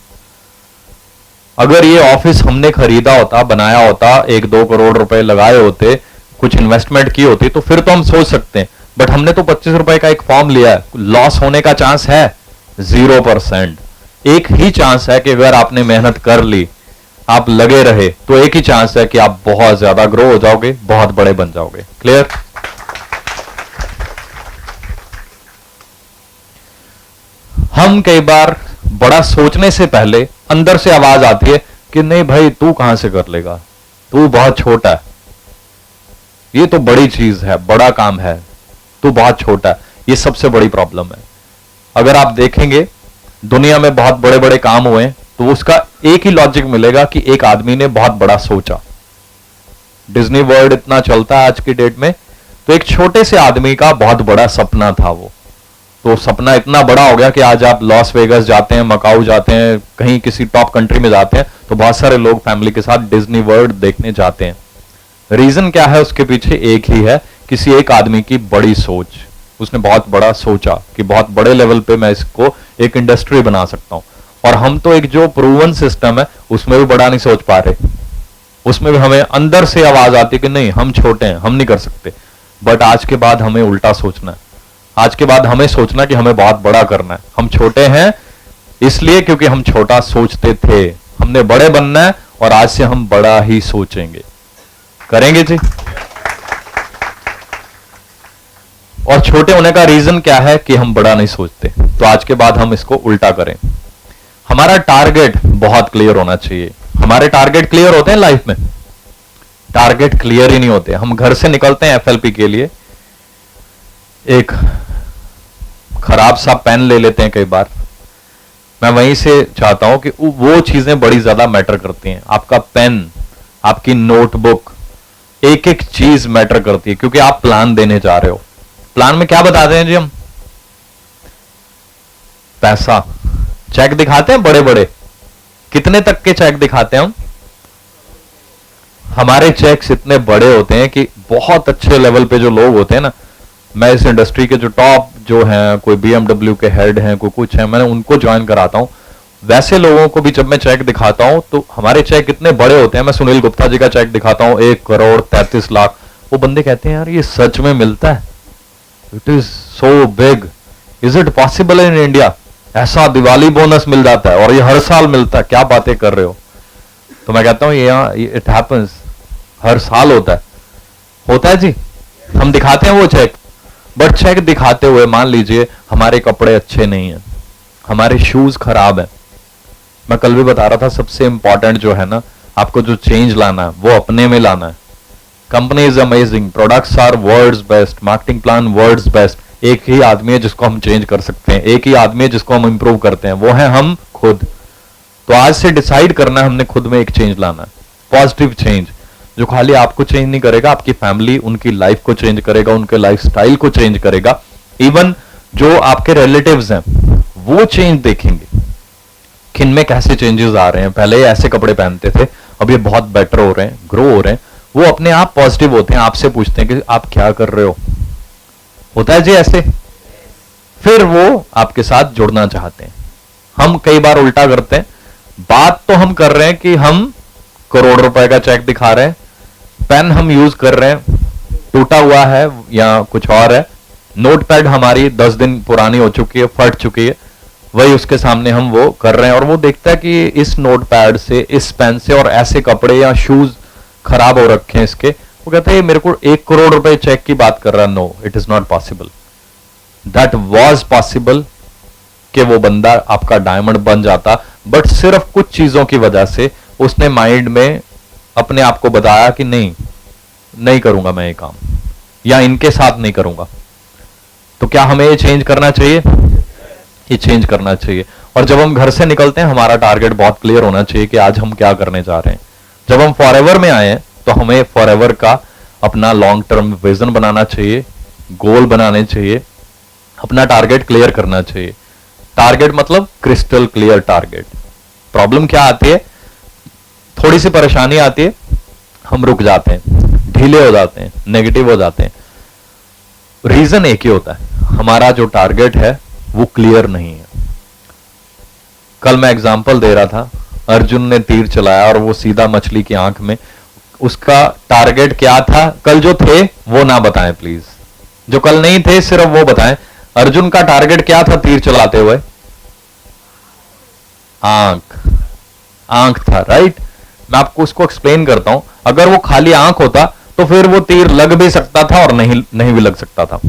अगर ये ऑफिस हमने खरीदा होता, बनाया होता, 1-2 करोड़ रुपए लगाए होते, कुछ इन्वेस्टमेंट की होती, तो फिर तो हम सोच सकते हैं। बट हमने तो 25 रुपए का एक फॉर्म लिया है, लॉस होने का चांस है 0%। एक ही चांस है कि अगर आपने मेहनत कर ली, आप लगे रहे, तो एक ही चांस है कि आप बहुत ज्यादा ग्रो हो जाओगे, बहुत बड़े बन जाओगे। क्लियर? हम कई बार बड़ा सोचने से पहले अंदर से आवाज आती है कि नहीं भाई, तू कहां से कर लेगा, तू बहुत छोटा है, ये तो बड़ी चीज है, बड़ा काम है, तू बहुत छोटा है। ये सबसे बड़ी प्रॉब्लम है। अगर आप देखेंगे दुनिया में बहुत बड़े बड़े काम हुए तो उसका एक ही लॉजिक मिलेगा कि एक आदमी ने बहुत बड़ा सोचा। डिज्नी वर्ल्ड इतना चलता है आज की डेट में, तो एक छोटे से आदमी का बहुत बड़ा सपना था वो। तो सपना इतना बड़ा हो गया कि आज आप लॉस वेगस जाते हैं, मकाऊ जाते हैं, कहीं किसी टॉप कंट्री में जाते हैं, तो बहुत सारे लोग फैमिली के साथ डिज्नी वर्ल्ड देखने जाते हैं। रीजन क्या है उसके पीछे? एक ही है, किसी एक आदमी की बड़ी सोच। उसने बहुत बड़ा सोचा कि बहुत बड़े लेवल पे मैं इसको एक इंडस्ट्री बना सकता हूं। और हम तो एक जो प्रूवन सिस्टम है उसमें भी बड़ा नहीं सोच पा रहे। उसमें भी हमें अंदर से आवाज आती है कि नहीं, हम छोटे हैं, हम नहीं कर सकते। बट आज के बाद हमें उल्टा सोचना है। आज के बाद हमें सोचना कि हमें बहुत बड़ा करना है। हम छोटे हैं इसलिए क्योंकि हम छोटा सोचते थे, हमने बड़े बनना है और आज से हम बड़ा ही सोचेंगे। करेंगे जी? और छोटे होने का रीजन क्या है कि हम बड़ा नहीं सोचते। तो आज के बाद हम इसको उल्टा करें। हमारा टारगेट बहुत क्लियर होना चाहिए। हमारे टारगेट क्लियर होते हैं लाइफ में? टारगेट क्लियर ही नहीं होते। हम घर से निकलते हैं एफएलपी के लिए, एक खराब सा पेन ले लेते हैं कई बार। मैं वहीं से चाहता हूं कि वो चीजें बड़ी ज्यादा मैटर करती हैं। आपका पेन, आपकी नोटबुक, एक एक चीज मैटर करती है, क्योंकि आप प्लान देने जा रहे हो। प्लान में क्या बताते हैं जी हम? पैसा। चेक दिखाते हैं बड़े बड़े, कितने तक के चेक दिखाते हैं हम? हमारे चेक्स इतने बड़े होते हैं कि बहुत अच्छे लेवल पे जो लोग होते हैं ना, मैं इस इंडस्ट्री के जो टॉप जो हैं, कोई BMW के हेड हैं, कोई कुछ है, मैंने उनको ज्वाइन कराता हूं। वैसे लोगों को भी जब मैं चेक दिखाता हूं तो हमारे चेक इतने बड़े होते हैं। मैं सुनील गुप्ता जी का चेक दिखाता हूं 1 करोड़ 33 लाख। वो बंदे कहते हैं यार ये सच में मिलता है? It is so big, is it possible in India? ऐसा दिवाली बोनस मिल जाता है और ये हर साल मिलता है, क्या बातें कर रहे हो? तो मैं कहता हूं ये इट हैपेंस, हर साल होता है जी। हम दिखाते हैं वो चेक, बट चेक दिखाते हुए मान लीजिए हमारे कपड़े अच्छे नहीं हैं, हमारे शूज खराब हैं। मैं कल भी बता रहा था, सबसे इंपॉर्टेंट जो है ना, आपको जो चेंज लाना है वो अपने में लाना है। Company is amazing, products are world's best, marketing plan world's best. एक ही आदमी है जिसको हम चेंज कर सकते हैं, एक ही आदमी है जिसको हम इंप्रूव करते हैं, वो है हम खुद। तो आज से डिसाइड करना है हमने खुद में एक चेंज लाना है, पॉजिटिव चेंज, जो खाली आपको चेंज नहीं करेगा, आपकी फैमिली, उनकी लाइफ को चेंज करेगा, उनके लाइफस्टाइल को चेंज करेगा। इवन जो आपके रिलेटिव्स हैं वो चेंज देखेंगे, किन में कैसे चेंजेस आ रहे हैं। पहले ऐसे कपड़े पहनते थे, अब ये बहुत बेटर हो रहे हैं, ग्रो हो रहे हैं। वो अपने आप पॉजिटिव होते हैं, आपसे पूछते हैं कि आप क्या कर रहे हो, होता है जी ऐसे, फिर वो आपके साथ जुड़ना चाहते हैं। हम कई बार उल्टा करते हैं, बात तो हम कर रहे हैं कि हम करोड़ रुपए का चेक दिखा रहे हैं, पेन हम यूज कर रहे हैं टूटा हुआ है या कुछ और है, नोटपैड हमारी 10 दिन पुरानी हो चुकी है, फट चुकी है, वही उसके सामने हम वो कर रहे हैं और वो देखता है कि इस नोटपैड से, इस पेन से, और ऐसे कपड़े या शूज खराब हो रखे हैं इसके, वो कहता है मेरे को 1 करोड़ रुपए चेक की बात कर रहा है। No, it is not possible. That was possible कि वो बंदा आपका डायमंड बन जाता, बट सिर्फ कुछ चीजों की वजह से उसने माइंड में अपने आप को बताया कि नहीं करूंगा मैं ये काम, या इनके साथ नहीं करूंगा। तो क्या हमें ये चेंज करना चाहिए? ये चेंज करना चाहिए। और जब हम घर से निकलते हैं, हमारा टारगेट बहुत क्लियर होना चाहिए कि आज हम क्या करने जा रहे हैं। जब हम फॉरएवर में आए हैं तो हमें फॉरएवर का अपना लॉन्ग टर्म विजन बनाना चाहिए, गोल बनाने चाहिए, अपना टारगेट क्लियर करना चाहिए। टारगेट मतलब क्रिस्टल क्लियर टारगेट। प्रॉब्लम क्या आती है? थोड़ी सी परेशानी आती है, हम रुक जाते हैं, ढीले हो जाते हैं, नेगेटिव हो जाते हैं। रीजन एक ही होता है, हमारा जो टारगेट है वो क्लियर नहीं है। कल मैं एग्जांपल दे रहा था, अर्जुन ने तीर चलाया और वो सीधा मछली की आंख में। उसका टारगेट क्या था? कल जो थे वो ना बताएं प्लीज, जो कल नहीं थे सिर्फ वो बताएं। अर्जुन का टारगेट क्या था तीर चलाते हुए? आंख था, राइट। मैं आपको उसको एक्सप्लेन करता हूं। अगर वो खाली आंख होता तो फिर वो तीर लग भी सकता था और नहीं भी लग सकता था,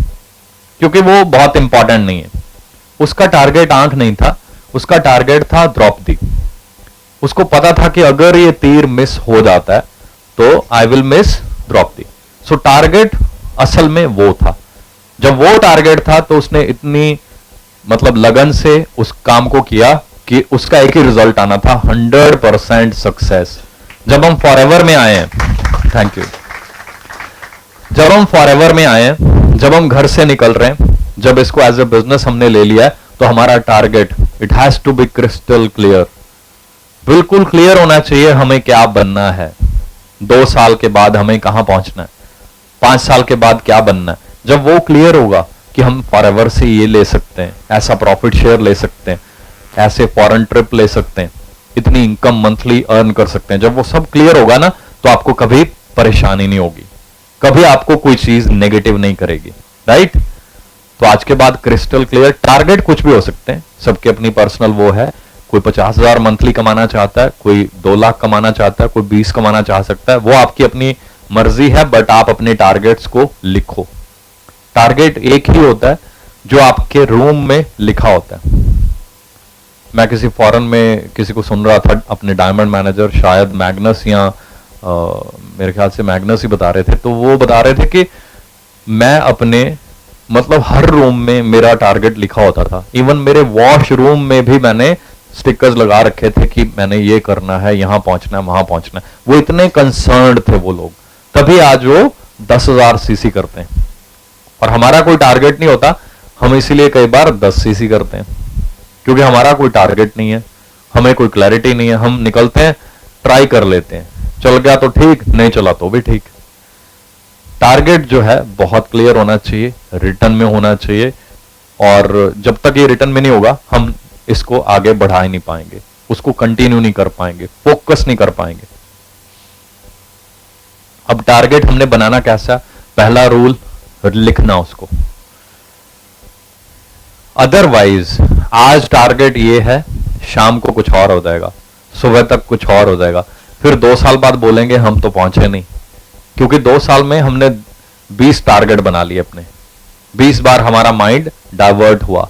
क्योंकि वो बहुत इंपॉर्टेंट नहीं है। उसका टारगेट आंख नहीं था, उसका टारगेट था द्रौपदी। उसको पता था कि अगर ये तीर मिस हो जाता है तो I will miss Draupadi. So target असल में वो था। जब वो टारगेट था तो उसने इतनी मतलब लगन से उस काम को किया कि उसका एक ही रिजल्ट आना था, 100% सक्सेस। जब हम फॉरएवर में आए हैं, थैंक यू, जब हम फॉरएवर में आए हैं, जब हम घर से निकल रहे हैं, जब इसको एज ए बिजनेस हमने ले लिया है, तो हमारा target it has to be crystal clear. बिल्कुल क्लियर होना चाहिए हमें क्या बनना है, 2 साल के बाद हमें कहां पहुंचना है, 5 साल के बाद क्या बनना है। जब वो क्लियर होगा कि हम फॉरएवर से ये ले सकते हैं, ऐसा प्रॉफिट शेयर ले सकते हैं, ऐसे फॉरेन ट्रिप ले सकते हैं, इतनी इनकम मंथली अर्न कर सकते हैं, जब वो सब क्लियर होगा ना, तो आपको कभी परेशानी नहीं होगी, कभी आपको कोई चीज नेगेटिव नहीं करेगी, राइट। तो आज के बाद क्रिस्टल क्लियर टारगेट कुछ भी हो सकते हैं, सबके अपनी पर्सनल वो है। कोई 50,000 मंथली कमाना चाहता है, कोई 2 लाख कमाना चाहता है, कोई 20 कमाना चाह सकता है, वो आपकी अपनी मर्जी है। बट आप अपने टारगेट्स को लिखो। टारगेट एक ही होता है जो आपके रूम में लिखा होता है। मैं किसी फॉरेन में किसी को सुन रहा था, अपने डायमंड मैनेजर, शायद मैग्नस या मेरे ख्याल से मैग्नस ही बता रहे थे। तो वो बता रहे थे कि मैं अपने मतलब हर रूम में मेरा टारगेट लिखा होता था। इवन मेरे वॉशरूम में भी मैंने स्टिकर्स लगा रखे थे कि मैंने ये करना है, यहां पहुंचना है, वहां पहुंचना है। वो इतने कंसर्न्ड थे वो लोग, तभी आज वो 10,000 सीसी करते हैं। और हमारा कोई टारगेट नहीं होता, हम इसीलिए कई बार 10 सीसी करते हैं, क्योंकि हमारा कोई टारगेट नहीं है, हमें कोई क्लैरिटी नहीं है। हम निकलते हैं, ट्राई कर लेते हैं, चल गया तो ठीक, नहीं चला तो भी ठीक। टारगेट जो है बहुत क्लियर होना चाहिए, रिटर्न में होना चाहिए। और जब तक ये रिटर्न में नहीं होगा, हम इसको आगे बढ़ा ही नहीं पाएंगे, उसको कंटिन्यू नहीं कर पाएंगे, फोकस नहीं कर पाएंगे। अब टारगेट हमने बनाना कैसा? पहला रूल, लिखना उसको। अदरवाइज आज टारगेट ये है, शाम को कुछ और हो जाएगा, सुबह तक कुछ और हो जाएगा, फिर 2 साल बाद बोलेंगे हम तो पहुंचे नहीं, क्योंकि 2 साल में हमने 20 टारगेट बना लिए अपने। 20 बार हमारा माइंड डाइवर्ट हुआ।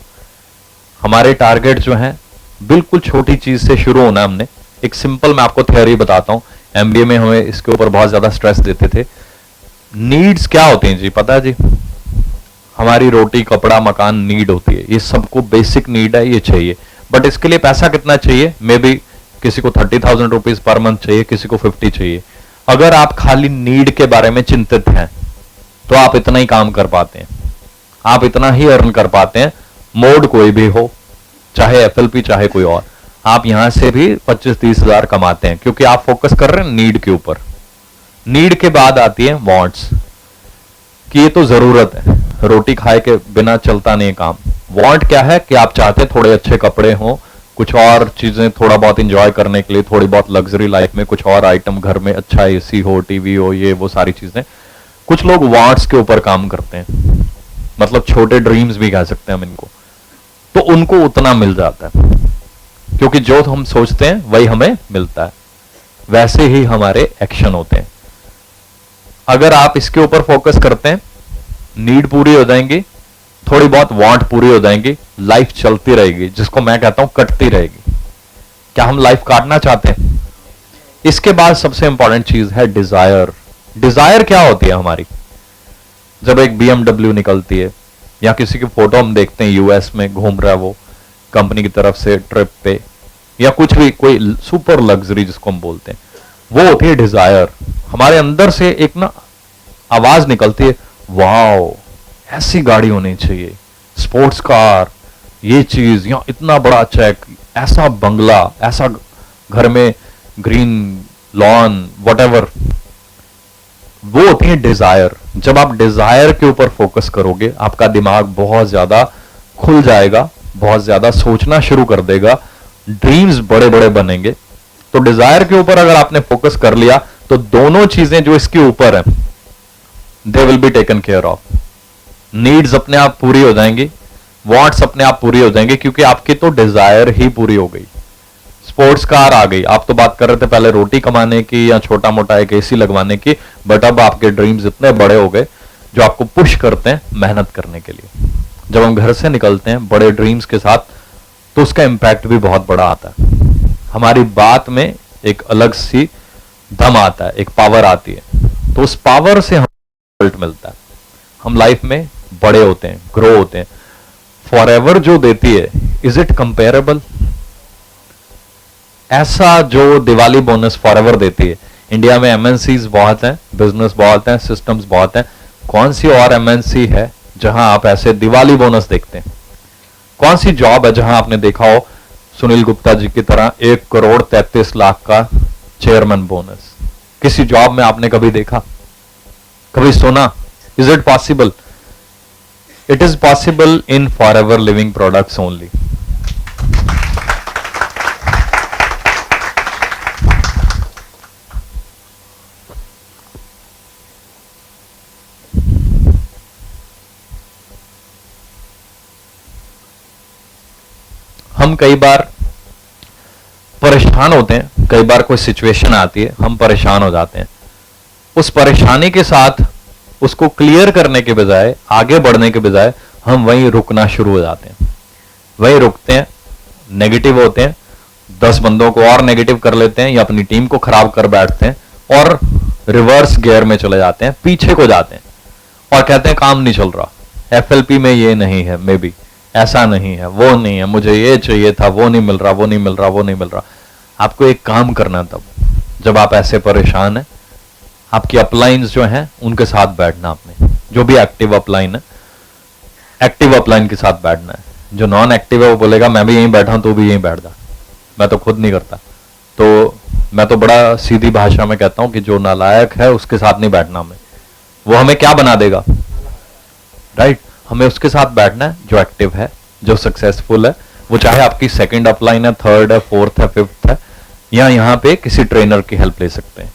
हमारे टारगेट जो हैं बिल्कुल छोटी चीज से शुरू होना। हमने एक सिंपल, मैं आपको थ्योरी बताता हूं, एमबीए में हमें इसके ऊपर बहुत ज्यादा स्ट्रेस देते थे। नीड्स क्या होती हैं जी, पता है जी? हमारी रोटी, कपड़ा, मकान नीड होती है, ये सबको बेसिक नीड है, ये चाहिए। बट इसके लिए पैसा कितना चाहिए? मे बी किसी को 30,000 रुपीज पर मंथ चाहिए, किसी को 50 चाहिए। अगर आप खाली नीड के बारे में चिंतित हैं तो आप इतना ही काम कर पाते हैं, आप इतना ही अर्न कर पाते हैं। मोड कोई भी हो, चाहे एफएलपी चाहे कोई और, आप यहां से भी 25-30 हजार कमाते हैं, क्योंकि आप फोकस कर रहे हैं नीड के ऊपर। नीड के बाद आती है वांट्स, कि ये तो जरूरत है, रोटी खाए के बिना चलता नहीं है काम। वांट क्या है कि आप चाहते हैं थोड़े अच्छे कपड़े हों, कुछ और चीजें थोड़ा बहुत इंजॉय करने के लिए, थोड़ी बहुत लग्जरी लाइफ में कुछ और आइटम घर में, अच्छा एसी हो, टीवी हो, ये वो सारी चीजें। कुछ लोग वांट्स के ऊपर काम करते हैं, मतलब छोटे ड्रीम्स भी कह सकते हैं हम इनको, तो उनको उतना मिल जाता है, क्योंकि जो हम सोचते हैं वही हमें मिलता है। वैसे ही हमारे एक्शन होते हैं। अगर आप इसके ऊपर फोकस करते हैं, नीड पूरी हो जाएंगी, थोड़ी बहुत वांट पूरी हो जाएंगी, लाइफ चलती रहेगी, जिसको मैं कहता हूं कटती रहेगी। क्या हम लाइफ काटना चाहते हैं? इसके बाद सबसे इंपॉर्टेंट चीज है डिजायर। डिजायर क्या होती है हमारी? जब एक BMW निकलती है, या किसी की फोटो हम देखते हैं यूएस में घूम रहा है वो कंपनी की तरफ से ट्रिप पे, या कुछ भी कोई सुपर लग्जरी जिसको हम बोलते हैं, वो होती है डिजायर। हमारे अंदर से एक ना आवाज निकलती है, वाओ ऐसी गाड़ी होनी चाहिए, स्पोर्ट्स कार, ये चीज, या इतना बड़ा चेक, ऐसा बंगला, ऐसा घर में ग्रीन लॉन, वॉटेवर। वो होती है डिजायर। जब आप डिजायर के ऊपर फोकस करोगे, आपका दिमाग बहुत ज्यादा खुल जाएगा, बहुत ज्यादा सोचना शुरू कर देगा, ड्रीम्स बड़े बड़े बनेंगे। तो डिजायर के ऊपर अगर आपने फोकस कर लिया, तो दोनों चीजें जो इसके ऊपर है, they will be taken care of. Needs अपने आप पूरी हो जाएंगी, वांट्स अपने आप पूरी हो जाएंगे, क्योंकि आपकी तो डिजायर ही पूरी हो गई। स्पोर्ट्स कार आ गई, आप तो बात कर रहे थे पहले रोटी कमाने की या छोटा मोटा एक एसी लगवाने की, बट अब आपके ड्रीम्स इतने बड़े हो गए जो आपको पुश करते हैं मेहनत करने के लिए। जब हम घर से निकलते हैं बड़े ड्रीम्स के साथ, तो उसका इंपैक्ट भी बहुत बड़ा आता है। हमारी बात में एक अलग सी दम आता है, एक पावर आती है, तो उस पावर से हमें रिजल्ट मिलता है। हम लाइफ में बड़े होते हैं, ग्रो होते हैं। फॉरएवर जो देती है, इज इट कंपेरेबल? ऐसा जो दिवाली बोनस फॉरएवर देती है, इंडिया में एमएनसीज बहुत हैं, बिजनेस बहुत हैं, सिस्टम्स बहुत हैं, कौन सी और एमएनसी है जहां आप ऐसे दिवाली बोनस देखते हैं? कौन सी जॉब है जहां आपने देखा हो सुनील गुप्ता जी की तरह 1,33,00,000 का चेयरमैन बोनस? किसी जॉब में आपने कभी देखा, कभी सुना? Is it possible? It is possible in forever living products only. हम कई बार परेशान होते हैं, कई बार कोई सिचुएशन आती है, हम परेशान हो जाते हैं। उस परेशानी के साथ उसको क्लियर करने के बजाय, आगे बढ़ने के बजाय, हम वहीं रुकना शुरू हो जाते हैं। वहीं रुकते हैं, नेगेटिव होते हैं, 10 बंदों को और नेगेटिव कर लेते हैं, या अपनी टीम को खराब कर बैठते हैं, और रिवर्स गियर में चले जाते हैं, पीछे को जाते हैं, और कहते हैं काम नहीं चल रहा, एफएलपी में ये नहीं है, मे बी ऐसा नहीं है, वो नहीं है, मुझे ये चाहिए था, वो नहीं मिल रहा, वो नहीं मिल रहा, वो नहीं मिल रहा। आपको एक काम करना, तब जब आप ऐसे परेशान हैं, आपकी अपलाइंस जो हैं उनके साथ बैठना। आपने जो भी एक्टिव अपलाइन है, एक्टिव अपलाइन के साथ बैठना है। जो नॉन एक्टिव है वो बोलेगा मैं भी यहीं बैठा हूं, तू भी यहीं बैठ जा, मैं तो खुद नहीं करता। तो मैं तो बड़ा सीधी भाषा में कहता हूं कि जो नालायक है उसके साथ नहीं बैठना हमें, वो हमें क्या बना देगा, राइट? हमें उसके साथ बैठना है जो एक्टिव है, जो सक्सेसफुल है। वो चाहे आपकी सेकंड अपलाइन है, थर्ड है, फोर्थ है, फिफ्थ है, या यहाँ पे किसी ट्रेनर की हेल्प ले सकते हैं,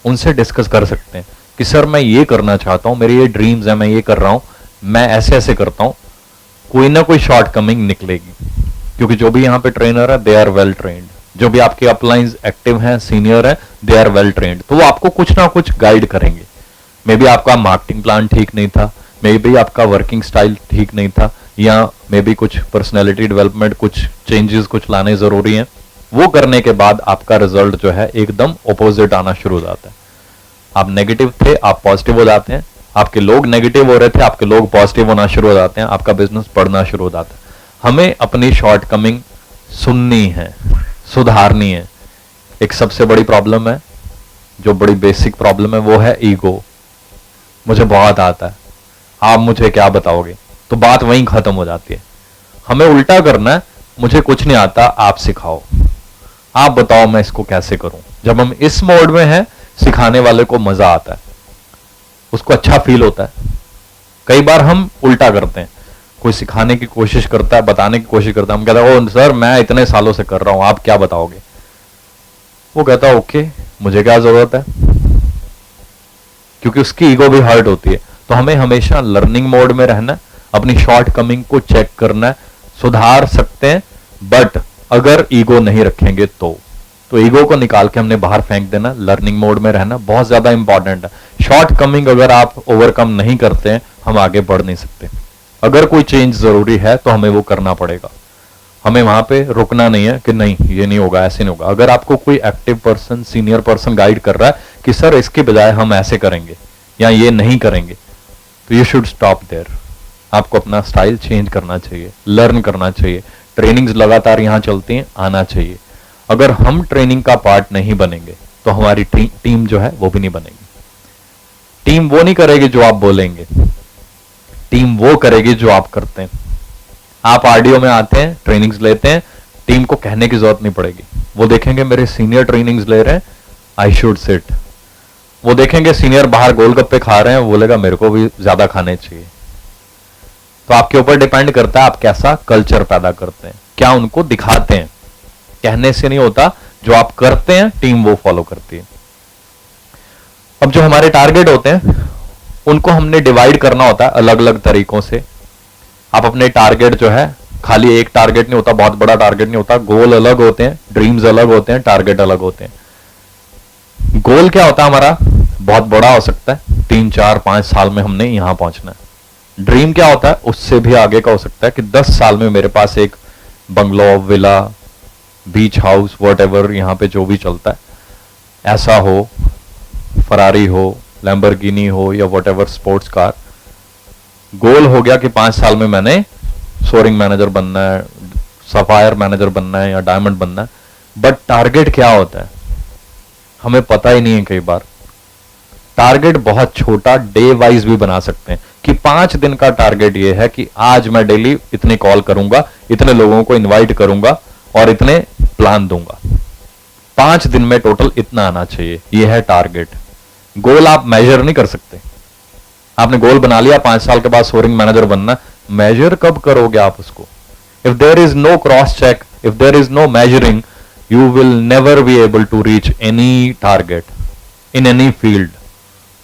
उनसे डिस्कस कर सकते हैं कि सर मैं ये करना चाहता हूं, मेरी ये ड्रीम्स है, मैं ये कर रहा हूं, मैं ऐसे ऐसे करता हूं। कोई ना कोई शॉर्टकमिंग निकलेगी, क्योंकि जो भी यहाँ पे ट्रेनर है दे आर वेल ट्रेन्ड। जो भी आपके अपलाइंस एक्टिव हैं, सीनियर है, दे आर वेल ट्रेन्ड, तो वो आपको कुछ ना कुछ गाइड करेंगे। मे बी आपका मार्केटिंग प्लान ठीक नहीं था, मे बी आपका वर्किंग स्टाइल ठीक नहीं था, या मे बी कुछ पर्सनैलिटी डेवलपमेंट, कुछ चेंजेस कुछ लाने जरूरी हैं। वो करने के बाद आपका रिजल्ट जो है एकदम ऑपोजिट आना शुरू हो जाता है। आप नेगेटिव थे, आप पॉजिटिव हो जाते हैं, आपके लोग नेगेटिव हो रहे थे, आपके लोग पॉजिटिव होना शुरू हो जाते हैं, आपका बिजनेस बढ़ना शुरू हो जाता है। हमें अपनी शॉर्टकमिंग सुननी है, सुधारनी है। एक सबसे बड़ी प्रॉब्लम है, जो बड़ी बेसिक प्रॉब्लम है, वो है ईगो। मुझे बहुत आता है, आप मुझे क्या बताओगे, तो बात वहीं खत्म हो जाती है। हमें उल्टा करना है, मुझे कुछ नहीं आता, आप सिखाओ, आप बताओ मैं इसको कैसे करूं। जब हम इस मोड में हैं, सिखाने वाले को मजा आता है, उसको अच्छा फील होता है। कई बार हम उल्टा करते हैं, कोई सिखाने की कोशिश करता है, बताने की कोशिश करता है, हम कहते हैं ओ सर मैं इतने सालों से कर रहा हूं, आप क्या बताओगे। वो कहता है ओके मुझे क्या जरूरत है, क्योंकि उसकी ईगो भी हर्ट होती है। तो हमें हमेशा लर्निंग मोड में रहना है, अपनी शॉर्ट कमिंग को चेक करना है, सुधार सकते हैं, बट अगर ईगो नहीं रखेंगे तो ईगो को निकाल के हमने बाहर फेंक देना, लर्निंग मोड में रहना बहुत ज्यादा इंपॉर्टेंट है। शॉर्ट कमिंग अगर आप ओवरकम नहीं करते हैं, हम आगे बढ़ नहीं सकते। अगर कोई चेंज जरूरी है तो हमें वो करना पड़ेगा, हमें वहां पे रुकना नहीं है कि नहीं ये नहीं होगा, ऐसे नहीं होगा। अगर आपको कोई active person, senior person guide कर रहा है कि सर इसके बजाय हम ऐसे करेंगे या ये नहीं करेंगे, तो यू शुड स्टॉप देयर। आपको अपना स्टाइल चेंज करना चाहिए, लर्न करना चाहिए, ट्रेनिंग्स लगातार यहां चलती हैं, आना चाहिए। अगर हम ट्रेनिंग का पार्ट नहीं बनेंगे तो हमारी टीम जो है वो भी नहीं बनेगी। टीम वो नहीं करेगी जो आप बोलेंगे, टीम वो करेगी जो आप करते हैं। आप आरडीओ में आते हैं, ट्रेनिंग्स लेते हैं, टीम को कहने की जरूरत नहीं पड़ेगी। वो देखेंगे मेरे सीनियर ट्रेनिंग्स ले रहे हैं, आई शुड सिट। वो देखेंगे सीनियर बाहर गोलगप्पे खा रहे हैं, वो बोलेगा मेरे को भी ज्यादा खाने चाहिए। तो आपके ऊपर डिपेंड करता है आप कैसा कल्चर पैदा करते हैं, क्या उनको दिखाते हैं। कहने से नहीं होता, जो आप करते हैं टीम वो फॉलो करती है। अब जो हमारे टारगेट होते हैं उनको हमने डिवाइड करना होता है अलग अलग तरीकों से। आप अपने टारगेट जो है, खाली एक टारगेट नहीं होता, बहुत बड़ा टारगेट नहीं होता, गोल अलग होते हैं, ड्रीम्स अलग होते हैं, टारगेट अलग होते हैं। गोल क्या होता है हमारा, बहुत बड़ा हो सकता है, 3 4 5 साल में हमने यहां पहुंचना है। ड्रीम क्या होता है, उससे भी आगे का हो सकता है कि 10 साल में मेरे पास एक bungalow, villa, beach house, what यहां पे जो भी चलता है ऐसा हो, फरारी हो, लैम्बोर्गिनी हो या वॉट स्पोर्ट्स कार। गोल हो गया कि 5 साल में मैंने सोरिंग मैनेजर बनना है, सफायर मैनेजर बनना है या डायमंड बनना है। बट टारगेट क्या होता है हमें पता ही नहीं है। कई बार टारगेट बहुत छोटा, डे वाइज भी बना सकते हैं कि 5 दिन का टारगेट ये है कि आज मैं डेली इतने कॉल करूंगा, इतने लोगों को इनवाइट करूंगा और इतने प्लान दूंगा। 5 दिन में टोटल इतना आना चाहिए, ये है टारगेट। गोल आप मेजर नहीं कर सकते। आपने गोल बना लिया 5 साल के बाद सोरिंग मैनेजर बनना, मेजर कब करोगे आप उसको? If there is no cross check, if there is no measuring, you will never be able to reach any target in any field,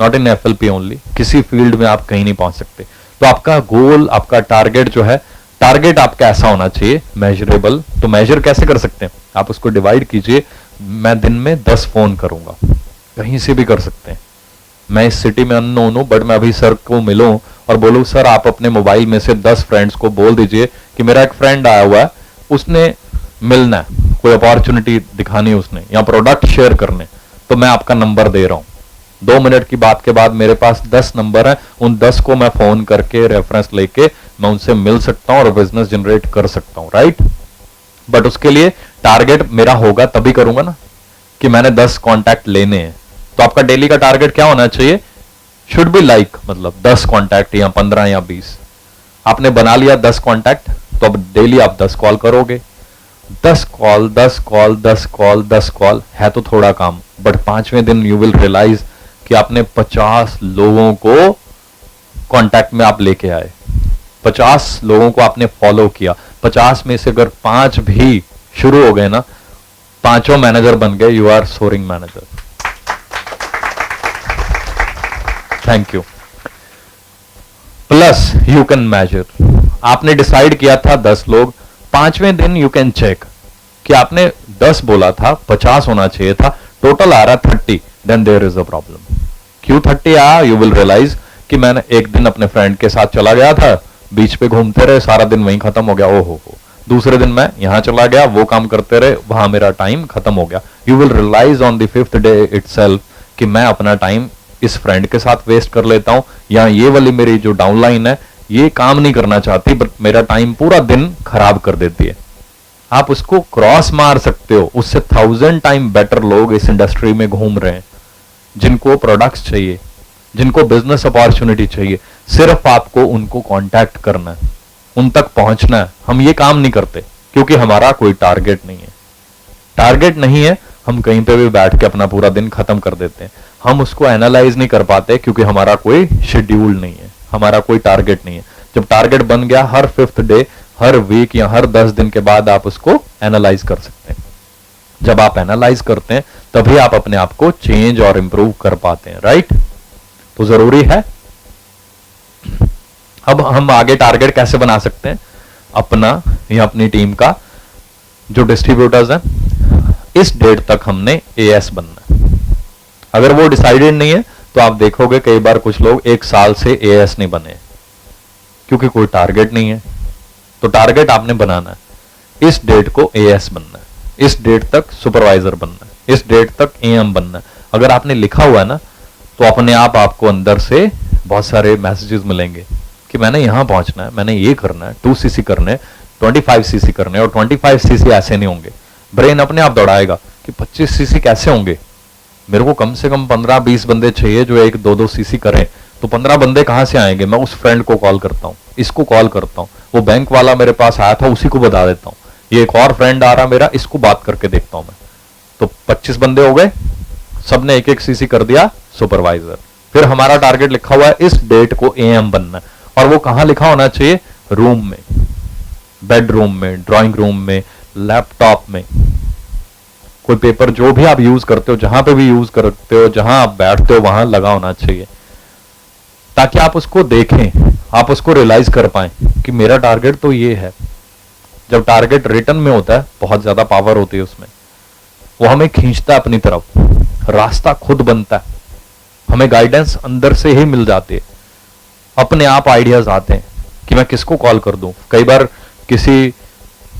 not in FLP only. किसी फील्ड में आप कहीं नहीं पहुंच सकते। तो आपका गोल, आपका टारगेट जो है, टारगेट आपका ऐसा होना चाहिए मेजरेबल। तो मेजर कैसे कर सकते हैं, आप उसको डिवाइड कीजिए। मैं दिन में 10 फोन करूंगा, कहीं से भी कर सकते हैं। मैं इस सिटी में अननोन हूं, बट मैं अभी सर को मिलूं और बोलूं सर आप अपने मोबाइल में से 10 फ्रेंड्स को बोल दीजिए कि मेरा एक फ्रेंड आया हुआ है, उसने मिलना है, कोई अपॉर्चुनिटी दिखानी है उसने, या प्रोडक्ट शेयर करने, तो मैं आपका नंबर दे रहा हूं। 2 मिनट की बात के बाद मेरे पास 10 नंबर है, उन 10 को मैं फोन करके रेफरेंस लेके मैं उनसे मिल सकता हूं और बिजनेस जनरेट कर सकता हूं, राइट। बट उसके लिए टारगेट मेरा होगा तभी करूंगा ना कि मैंने 10 कॉन्टैक्ट लेने हैं। तो आपका डेली का टारगेट क्या होना चाहिए, शुड बी लाइक, मतलब 10 कॉन्टैक्ट या 15 या 20। आपने बना लिया 10 कॉन्टैक्ट, तो अब डेली आप 10 कॉल करोगे। 10 कॉल 10 कॉल 10 कॉल 10 कॉल है तो थोड़ा काम, बट 5वें दिन यू विल रियलाइज कि आपने 50 लोगों को कॉन्टैक्ट में आप लेके आए, 50 लोगों को आपने फॉलो किया। 50 में से अगर 5 भी शुरू हो गए ना, 5 मैनेजर बन गए, you are soaring manager. Thank you. Plus you can measure, आपने डिसाइड किया था 10 लोग, 5वें दिन यू कैन चेक कि आपने 10 बोला था, 50 होना चाहिए था, टोटल आ रहा 30, then there is a problem. क्यों 30 आया, यू विल रियलाइज कि मैंने एक दिन अपने फ्रेंड के साथ चला गया था, बीच पे घूमते रहे, सारा दिन वहीं खत्म हो गया, ओहो हो। दूसरे दिन मैं यहां चला गया, वो काम करते रहे, वहां मेरा टाइम खत्म हो गया। You will realise on the 5th day itself कि मैं अपना टाइम इस फ्रेंड के साथ वेस्ट कर लेता हूं, या ये वाली मेरी जो डाउनलाइन है ये काम नहीं करना चाहती, बट मेरा टाइम पूरा दिन खराब कर देती है। आप उसको क्रॉस मार सकते हो, उससे 1000 टाइम बेटर लोग इस इंडस्ट्री में घूम रहे हैं, जिनको प्रोडक्ट्स चाहिए, जिनको बिजनेस अपॉर्चुनिटी चाहिए। सिर्फ आपको उनको कांटेक्ट करना है, उन तक पहुंचना है। हम ये काम नहीं करते क्योंकि हमारा कोई टारगेट नहीं है। टारगेट नहीं है, हम कहीं पे भी बैठ के अपना पूरा दिन खत्म कर देते हैं। हम उसको एनालाइज नहीं कर पाते क्योंकि हमारा कोई शेड्यूल नहीं है, हमारा कोई टारगेट नहीं है। जब टारगेट बन गया, हर 5th डे, हर वीक या हर 10 दिन के बाद आप उसको एनालाइज कर सकते हैं। जब आप एनालाइज करते हैं तभी आप अपने आप को चेंज और इंप्रूव कर पाते हैं, राइट? तो जरूरी है। अब हम आगे टारगेट कैसे बना सकते हैं अपना या अपनी टीम का? जो डिस्ट्रीब्यूटर्स हैं, इस डेट तक हमने एएस बनना है। अगर वो डिसाइडेड नहीं है तो आप देखोगे कई बार कुछ लोग 1 साल से एएस नहीं बने, क्योंकि कोई टारगेट नहीं है। तो टारगेट आपने बनाना है, इस डेट को एएस बनना है, इस डेट तक सुपरवाइजर बनना है, इस डेट तक एएम बनना है। अगर आपने लिखा हुआ है ना, तो अपने आप आपको अंदर से बहुत सारे मैसेजेस मिलेंगे कि मैंने यहां पहुंचना है, मैंने ये करना है, 2cc करने, 25cc करने, और 25cc ऐसे नहीं होंगे। ब्रेन अपने आप दौड़ाएगा कि 25cc कैसे होंगे, मेरे को कम से कम 15-20 बंदे चाहिए जो 1-2 cc करें। तो 15 बंदे कहां से आएंगे? मैं उस फ्रेंड को कॉल करता हूं, इसको कॉल करता हूं, वो बैंक वाला मेरे पास आया था उसी को बता देता हूं, ये एक और फ्रेंड आ रहा मेरा, इसको बात करके देखता हूं मैं। तो 25 बंदे हो गए, सबने 1-1 cc कर दिया सुपरवाइजर। फिर हमारा टारगेट लिखा हुआ है, इस डेट को एएम बनना है। और वो कहां लिखा होना चाहिए? रूम में, बेडरूम में, ड्राइंग रूम में, लैपटॉप में, कोई पेपर जो भी आप यूज करते हो, जहां पे भी यूज करते हो, जहां आप बैठते हो वहां लगा होना चाहिए, ताकि आप उसको देखें, आप उसको रियलाइज कर पाएं कि मेरा टारगेट तो ये है। जब टारगेट रिटर्न में होता है, बहुत ज्यादा पावर होती है उसमें, वो हमें खींचता है अपनी तरफ, रास्ता खुद बनता है, हमें गाइडेंस अंदर से ही मिल जाती है, अपने आप आइडियाज आते हैं कि मैं किसको कॉल कर दूं। कई बार किसी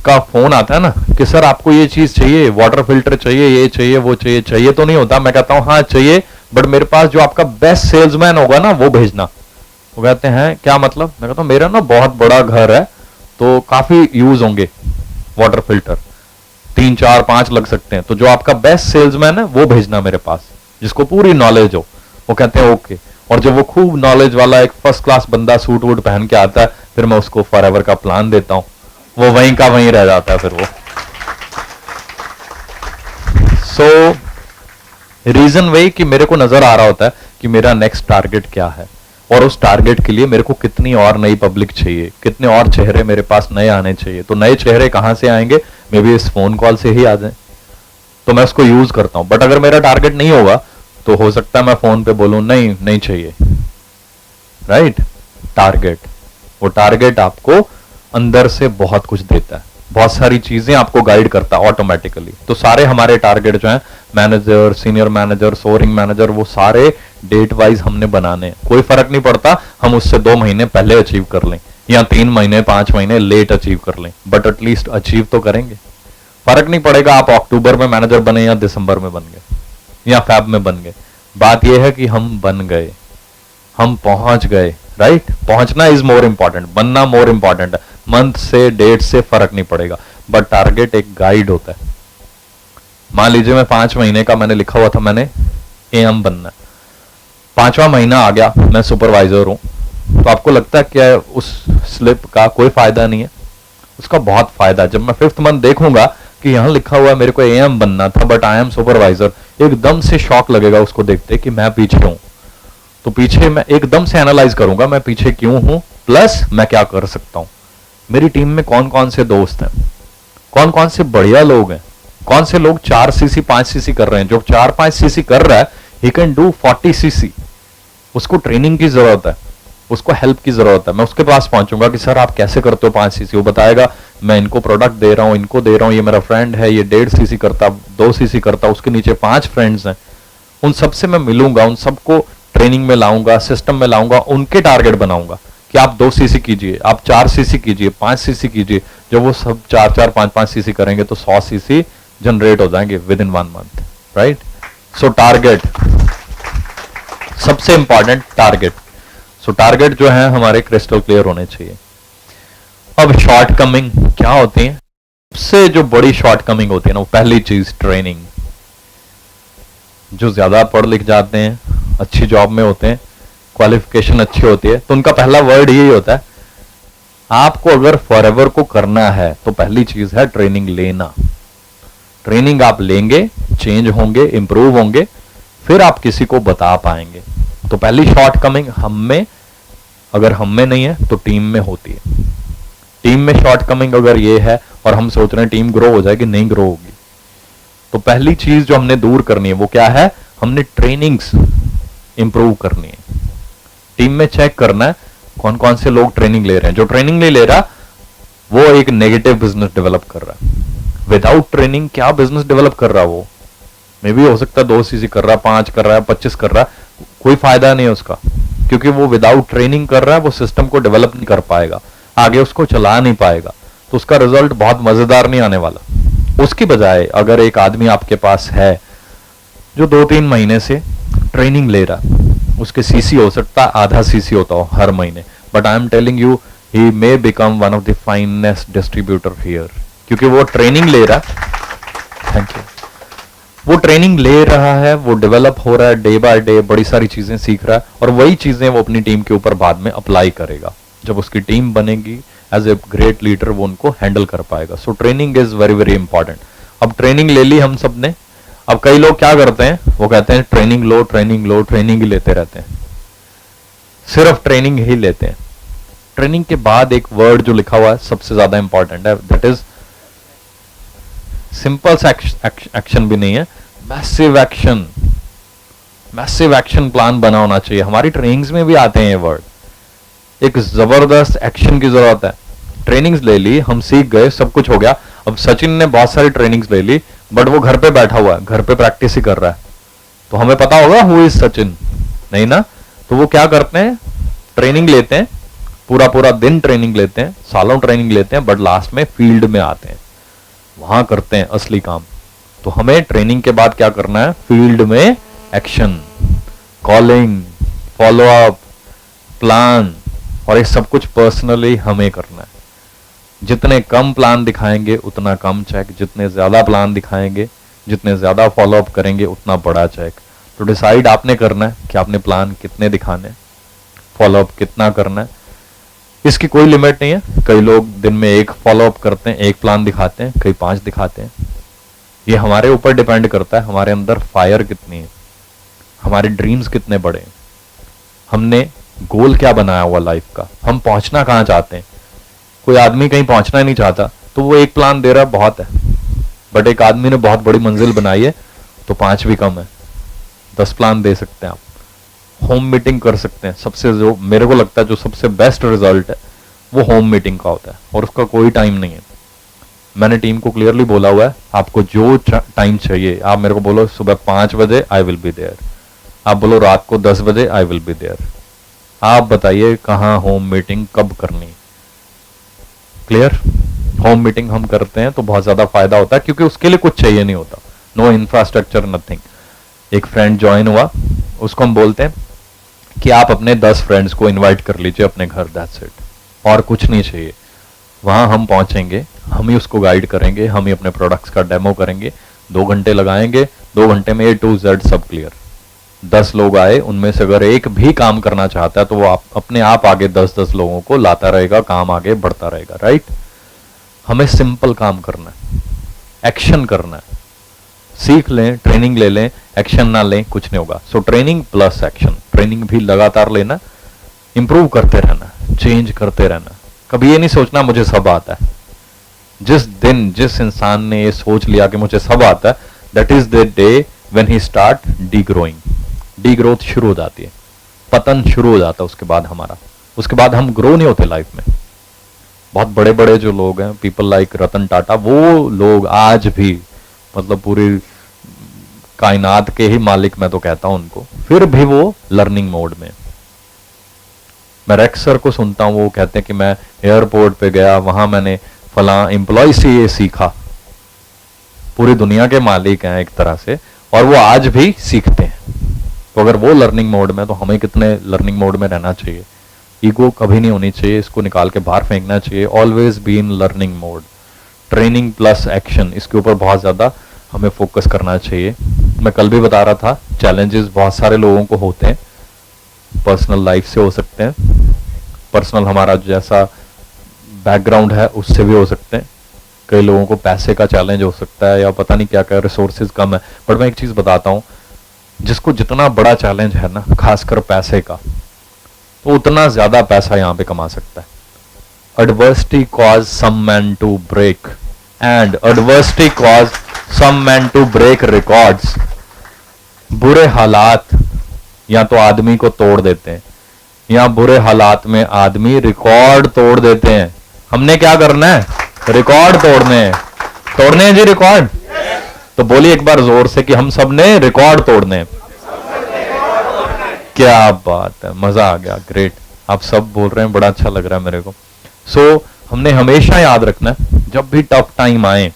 का फोन आता है ना कि सर आपको ये चीज चाहिए, वाटर फिल्टर चाहिए, ये चाहिए, वो चाहिए। चाहिए तो नहीं होता, मैं कहता हूं हाँ चाहिए, बट मेरे पास जो आपका बेस्ट सेल्समैन होगा ना वो भेजना। वो कहते हैं क्या मतलब? मैं कहता हूं मेरा ना बहुत बड़ा घर है तो काफी यूज होंगे वाटर फिल्टर, 3, 4, 5 लग सकते हैं, तो जो आपका बेस्ट सेल्समैन है वो भेजना मेरे पास, जिसको पूरी नॉलेज हो। वो कहते हैं ओके। और जब वो खूब नॉलेज वाला एक फर्स्ट क्लास बंदा सूट वूट पहन के आता है, फिर मैं उसको फॉरएवर का प्लान देता हूं, वो वहीं का वहीं रह जाता है फिर वो। सो रीजन वही कि मेरे को नजर आ रहा होता है कि मेरा नेक्स्ट टारगेट क्या है, और उस टारगेट के लिए मेरे को कितनी और नई पब्लिक चाहिए, कितने और चेहरे मेरे पास नए आने चाहिए। तो नए चेहरे कहां से आएंगे? मे बी इस फोन कॉल से ही आ जाए, तो मैं उसको यूज करता हूं। बट अगर मेरा टारगेट नहीं होगा तो हो सकता है मैं फोन पे बोलूं नहीं नहीं चाहिए, राइट? टारगेट, वो टारगेट आपको अंदर से बहुत कुछ देता है, बहुत सारी चीजें आपको गाइड करता है ऑटोमेटिकली। तो सारे हमारे टारगेट जो हैं, मैनेजर, सीनियर मैनेजर, सोअरिंग मैनेजर, वो सारे डेट वाइज हमने बनाने हैं। कोई फर्क नहीं पड़ता हम उससे 2 महीने पहले अचीव कर लें या 3 महीने 5 महीने लेट अचीव कर लें, बट एटलीस्ट अचीव तो करेंगे। फर्क नहीं पड़ेगा आप अक्टूबर में मैनेजर बने या दिसंबर में बन गए या फैब में बन गए, बात यह है कि हम बन गए, हम पहुंच गए, राइट? पहुंचना इज मोर इंपॉर्टेंट, बनना मोर इंपॉर्टेंट है। मंथ से, डेट से फर्क नहीं पड़ेगा, बट टारगेट एक गाइड होता है। मान लीजिए मैं 5 महीने का मैंने लिखा हुआ था, मैंने एएम बनना है, 5वां महीना आ गया, मैं सुपरवाइजर हूं, तो आपको लगता है क्या उस स्लिप का कोई फायदा नहीं है? उसका बहुत फायदा है। जब मैं 5th मंथ देखूंगा कि यहां लिखा हुआ है मेरे को एएम बनना था बट आई एम सुपरवाइजर, एकदम से शॉक लगेगा उसको देखते कि मैं पीछे हूं। तो पीछे मैं एकदम से एनालाइज करूंगा मैं पीछे क्यों हूं, प्लस मैं क्या कर सकता हूं। मेरी टीम में कौन कौन से दोस्त हैं, कौन कौन से बढ़िया लोग हैं, कौन से लोग 4cc 5cc कर रहे हैं। जो 4-5cc कर रहा है ही कैन डू 40cc। उसको ट्रेनिंग की जरूरत है, उसको हेल्प की जरूरत है। मैं उसके पास पहुंचूंगा कि सर आप कैसे करते हो 5cc, वो बताएगा मैं इनको प्रोडक्ट दे रहा हूं, इनको दे रहा हूं, ये मेरा फ्रेंड है, ये 1.5cc करता, 2cc करता, उसके नीचे 5 फ्रेंड्स हैं। उन सबसे मैं मिलूंगा, उन सबको ट्रेनिंग में लाऊंगा, सिस्टम में लाऊंगा, उनके टारगेट बनाऊंगा कि आप 2cc कीजिए, आप 4cc कीजिए, 5cc कीजिए। जब वो सब 4-4, 5-5 cc करेंगे तो 100cc जनरेट हो जाएंगे with in 1 month, right? So target सबसे इंपॉर्टेंट, टारगेट। सो टारगेट जो है हमारे क्रिस्टल क्लियर होने चाहिए। अब शॉर्टकमिंग क्या होती है? सबसे जो बड़ी शॉर्टकमिंग होती है ना, वो पहली चीज ट्रेनिंग। जो ज्यादा पढ़ लिख जाते हैं, अच्छी जॉब में होते हैं, क्वालिफिकेशन अच्छी होती है, तो उनका पहला वर्ड यही होता है, आपको अगर फॉरएवर को करना है तो पहली चीज है ट्रेनिंग लेना। ट्रेनिंग आप लेंगे, चेंज होंगे, इंप्रूव होंगे, फिर आप किसी को बता पाएंगे। तो पहली शॉर्टकमिंग हम में अगर हम में नहीं है तो टीम में होती है। टीम में शॉर्टकमिंग अगर ये है और हम सोच रहे हैं टीम ग्रो हो जाएगी, नहीं ग्रो होगी। तो पहली चीज जो हमने दूर करनी है वो क्या है, हमने ट्रेनिंग्स इंप्रूव करनी है। टीम में चेक करना है कौन कौन से लोग ट्रेनिंग ले रहे हैं। जो ट्रेनिंग नहीं ले रहा वो एक नेगेटिव बिजनेस डेवलप कर रहा है। विदाउट ट्रेनिंग क्या बिजनेस डेवलप कर रहा है वो, मे भी हो सकता है 2 सीसी कर रहा है, 5 कर रहा है, 25 कर रहा है, कोई फायदा नहीं है उसका, क्योंकि वो विदाउट ट्रेनिंग कर रहा है, वो सिस्टम को डेवलप नहीं कर पाएगा, आगे उसको चला नहीं पाएगा, तो उसका रिजल्ट बहुत मजेदार नहीं आने वाला। उसकी बजाय अगर एक आदमी आपके पास है जो 2-3 महीने से ट्रेनिंग ले रहा, उसके सीसी हो सकता है आधा सीसी होता हो हर महीने, but I am telling you he may become one of the finest distributor here, क्योंकि वो ट्रेनिंग ले रहा है। Thank you. वो ट्रेनिंग ले रहा है, वो डेवलप हो रहा है डे बाय डे, बड़ी सारी चीजें सीख रहा है, और वही चीजें वो अपनी टीम के ऊपर बाद में अप्लाई करेगा। जब उसकी टीम बनेगी एज ए ग्रेट लीडर, वो उनको हैंडल कर पाएगा। So training is very very important. अब ट्रेनिंग ले ली हम सब ने, अब कई लोग क्या करते हैं, वो कहते हैं ट्रेनिंग लो ट्रेनिंग लो, ट्रेनिंग ही लेते रहते हैं, सिर्फ ट्रेनिंग ही लेते हैं। ट्रेनिंग के बाद एक वर्ड जो लिखा हुआ है सबसे ज्यादा इंपॉर्टेंट है, दैट इज सिंपल एक्शन भी नहीं है, massive action. Massive action plan बना होना चाहिए। हमारी ट्रेनिंग्स में भी आते हैं ये वर्ड। एक जबरदस्त एक्शन की जरूरत है। ट्रेनिंग्स ले ली, हम सीख गए, सब कुछ हो गया। अब सचिन ने बहुत सारी ट्रेनिंग्स ले ली, बट वो घर पे बैठा हुआ है, घर पे प्रैक्टिस ही कर रहा है, तो हमें पता होगा हु इज सचिन? नहीं ना। तो वो क्या करते हैं, ट्रेनिंग लेते हैं, पूरा पूरा दिन ट्रेनिंग लेते हैं, सालों ट्रेनिंग लेते हैं, बट लास्ट में फील्ड में आते हैं, वहां करते हैं असली काम। तो हमें ट्रेनिंग के बाद क्या करना है, फील्ड में एक्शन, कॉलिंग, फॉलोअप, प्लान, और ये सब कुछ पर्सनली हमें करना है। जितने कम प्लान दिखाएंगे उतना कम चेक, जितने ज्यादा प्लान दिखाएंगे, जितने ज्यादा फॉलोअप करेंगे उतना बड़ा चेक। तो डिसाइड आपने करना है कि आपने प्लान कितने दिखाने, फॉलोअप कितना करना है। इसकी कोई लिमिट नहीं है। कई लोग दिन में 1 फॉलोअप करते हैं, 1 प्लान दिखाते हैं, कई 5 दिखाते हैं। ये हमारे ऊपर डिपेंड करता है, हमारे अंदर फायर कितनी है, हमारे ड्रीम्स कितने बड़े हैं, हमने गोल क्या बनाया हुआ लाइफ का, हम पहुंचना कहां चाहते हैं। कोई आदमी कहीं पहुंचना ही नहीं चाहता तो वो 1 प्लान दे रहा है, बहुत है। बट एक आदमी ने बहुत बड़ी मंजिल बनाई है तो 5 भी कम है, 10 प्लान दे सकते हैं आप। होम मीटिंग कर सकते हैं। सबसे जो मेरे को लगता है जो सबसे बेस्ट रिजल्ट है वो होम मीटिंग का होता है, और उसका कोई टाइम नहीं है। मैंने टीम को क्लियरली बोला हुआ है, आपको जो टाइम चाहिए, आप मेरे को बोलो सुबह 5 बजे आई विल बी देयर, आप बोलो रात को 10 बजे आई विल बी देयर, आप बताइए कहाँ होम मीटिंग कब करनी। क्लियर? होम मीटिंग हम करते हैं तो बहुत ज्यादा फायदा होता है, क्योंकि उसके लिए कुछ चाहिए नहीं होता, नो इंफ्रास्ट्रक्चर, नथिंग। एक फ्रेंड ज्वाइन हुआ, उसको हम बोलते हैं कि आप अपने 10 फ्रेंड्स को इनवाइट कर लीजिए अपने घर, दैट्स इट, और कुछ नहीं चाहिए। वहां हम पहुंचेंगे, हम ही उसको गाइड करेंगे, हम ही अपने प्रोडक्ट्स का डेमो करेंगे, 2 घंटे लगाएंगे, 2 घंटे में A to Z सब क्लियर। 10 लोग आए, उनमें से अगर एक भी काम करना चाहता है तो वो अपने आप आगे 10-10 लोगों को लाता रहेगा, काम आगे बढ़ता रहेगा, राइट? हमें सिंपल काम करना है, एक्शन करना है। सीख लें, ट्रेनिंग ले लें, एक्शन ना लें, कुछ नहीं होगा। So training plus action, training भी लगातार लेना, इंप्रूव करते रहना, चेंज करते रहना। कभी ये नहीं सोचना मुझे सब आता है। जिस दिन जिस इंसान ने ये सोच लिया कि मुझे सब आता है, that is the day when he start degrowing. Degrowth शुरू हो जाती है, पतन शुरू हो जाता है उसके बाद हमारा। उसके बाद हम ग्रो नहीं होते लाइफ में। बहुत बड़े बड़े जो लोग हैं, पीपल लाइक रतन टाटा, वो लोग आज भी मतलब पूरी कायनात के ही मालिक मैं तो कहता हूं उनको, फिर भी वो लर्निंग मोड में। मैं रेक्स सर को सुनता हूं, वो कहते हैं कि मैं एयरपोर्ट पे गया, वहां मैंने फला एम्प्लॉय से ये सीखा। पूरी दुनिया के मालिक हैं एक तरह से, और वो आज भी सीखते हैं। तो अगर वो लर्निंग मोड में, तो हमें कितने लर्निंग मोड में रहना चाहिए। ईगो कभी नहीं होनी चाहिए, इसको निकाल के बाहर फेंकना चाहिए। Always be in learning mode. Training plus action, इसके ऊपर बहुत ज्यादा हमें फोकस करना चाहिए। मैं कल भी बता रहा था, चैलेंजेस बहुत सारे लोगों को होते हैं, पर्सनल लाइफ से हो सकते हैं, पर्सनल हमारा जैसा बैकग्राउंड है उससे भी हो सकते हैं। कई लोगों को पैसे का चैलेंज हो सकता है, या पता नहीं क्या क्या, रिसोर्सेज कम है। बट मैं एक चीज बताता हूं, जिसको जितना बड़ा चैलेंज है ना, खासकर पैसे का, तो उतना ज्यादा पैसा यहां पे कमा सकता है। Adversity caused some men to break and adversity caused some men to break records। बुरे हालात या तो आदमी को तोड़ देते हैं या बुरे हालात में आदमी रिकॉर्ड तोड़ देते हैं। हमने क्या करना है? रिकॉर्ड तोड़ने हैं जी रिकॉर्ड। तो बोलिए एक बार जोर से कि हम सब ने रिकॉर्ड तोड़ने हैं। क्या बात है, मजा आ गया, ग्रेट। आप सब बोल रहे हैं, बड़ा अच्छा लग रहा है मेरे को। सो हमने हमेशा याद रखना है, जब भी टफ टाइम आए,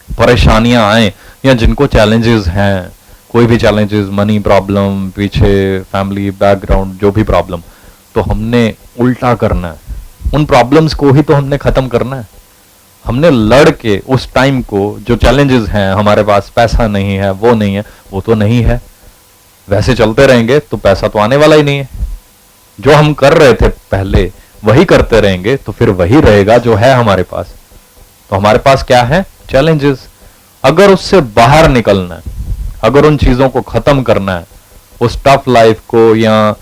परेशानियां आए या जिनको चैलेंजेस हैं, कोई भी चैलेंजेस, मनी प्रॉब्लम, पीछे फैमिली बैकग्राउंड, जो भी प्रॉब्लम, तो हमने उल्टा करना है। उन प्रॉब्लम्स को ही तो हमने खत्म करना है। हमने लड़ के उस टाइम को, जो चैलेंजेस हैं, हमारे पास पैसा नहीं है, वो नहीं है, वो तो नहीं है, वैसे चलते रहेंगे तो पैसा तो आने वाला ही नहीं है। जो हम कर रहे थे पहले वही करते रहेंगे तो फिर वही रहेगा जो है हमारे पास। तो हमारे पास क्या है? चैलेंजेस। अगर उससे बाहर निकलना है, अगर उन चीजों को खत्म करना है, उस टफ लाइफ को या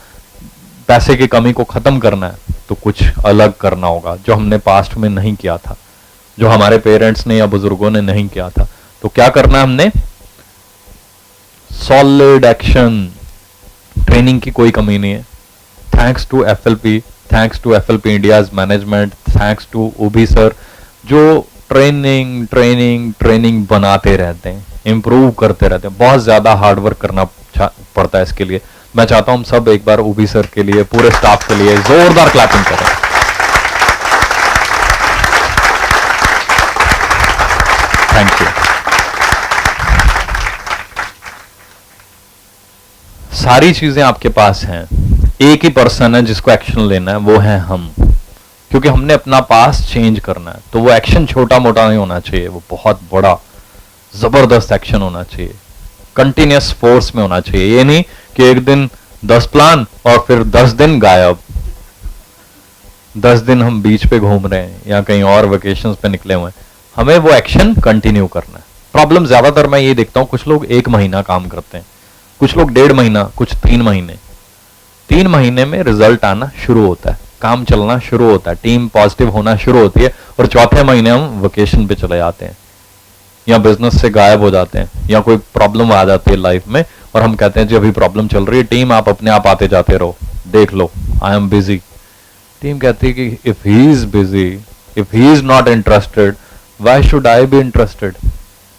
पैसे की कमी को खत्म करना है, तो कुछ अलग करना होगा जो हमने पास्ट में नहीं किया था, जो हमारे पेरेंट्स ने या बुजुर्गों ने नहीं किया था। तो क्या करना है हमने? Solid action. ट्रेनिंग की कोई कमी नहीं है। Thanks to FLP, thanks to FLP India's management, thanks to OB sir, जो ट्रेनिंग बनाते रहते हैं, इंप्रूव करते रहते हैं। बहुत ज्यादा हार्डवर्क करना पड़ता है इसके लिए। मैं चाहता हूं हम सब एक बार ओबी सर के लिए, पूरे स्टाफ के लिए जोरदार क्लैपिंग करें। Thank you. सारी चीजें आपके पास हैं, एक ही पर्सन है जिसको एक्शन लेना है, वो है हम। क्योंकि हमने अपना पास चेंज करना है। तो वो एक्शन छोटा मोटा नहीं होना चाहिए, वो बहुत बड़ा जबरदस्त एक्शन होना चाहिए, कंटिन्यूस फोर्स में होना चाहिए। ये नहीं कि एक दिन 10 प्लान और फिर 10 दिन गायब, 10 दिन हम बीच पे घूम रहे हैं या कहीं और वेकेशंस पे निकले हुए हैं। हमें वो एक्शन कंटिन्यू करना है। प्रॉब्लम ज्यादातर मैं ये देखता हूं, कुछ लोग 1 महीना काम करते हैं, कुछ लोग 1.5 महीना, कुछ 3 महीने। 3 महीने में रिजल्ट आना शुरू होता है, काम चलना शुरू होता है, टीम पॉजिटिव होना शुरू होती है, और चौथे महीने हम वेकेशन पे चले जाते हैं या बिजनेस से गायब हो जाते हैं, या कोई प्रॉब्लम आ जाती है लाइफ में और हम कहते हैं जी अभी प्रॉब्लम चल रही है, टीम आप अपने आप आते जाते रहो, देख लो, आई एम बिजी। टीम कहती है कि if he is busy, if he is not interested, why should I be interested,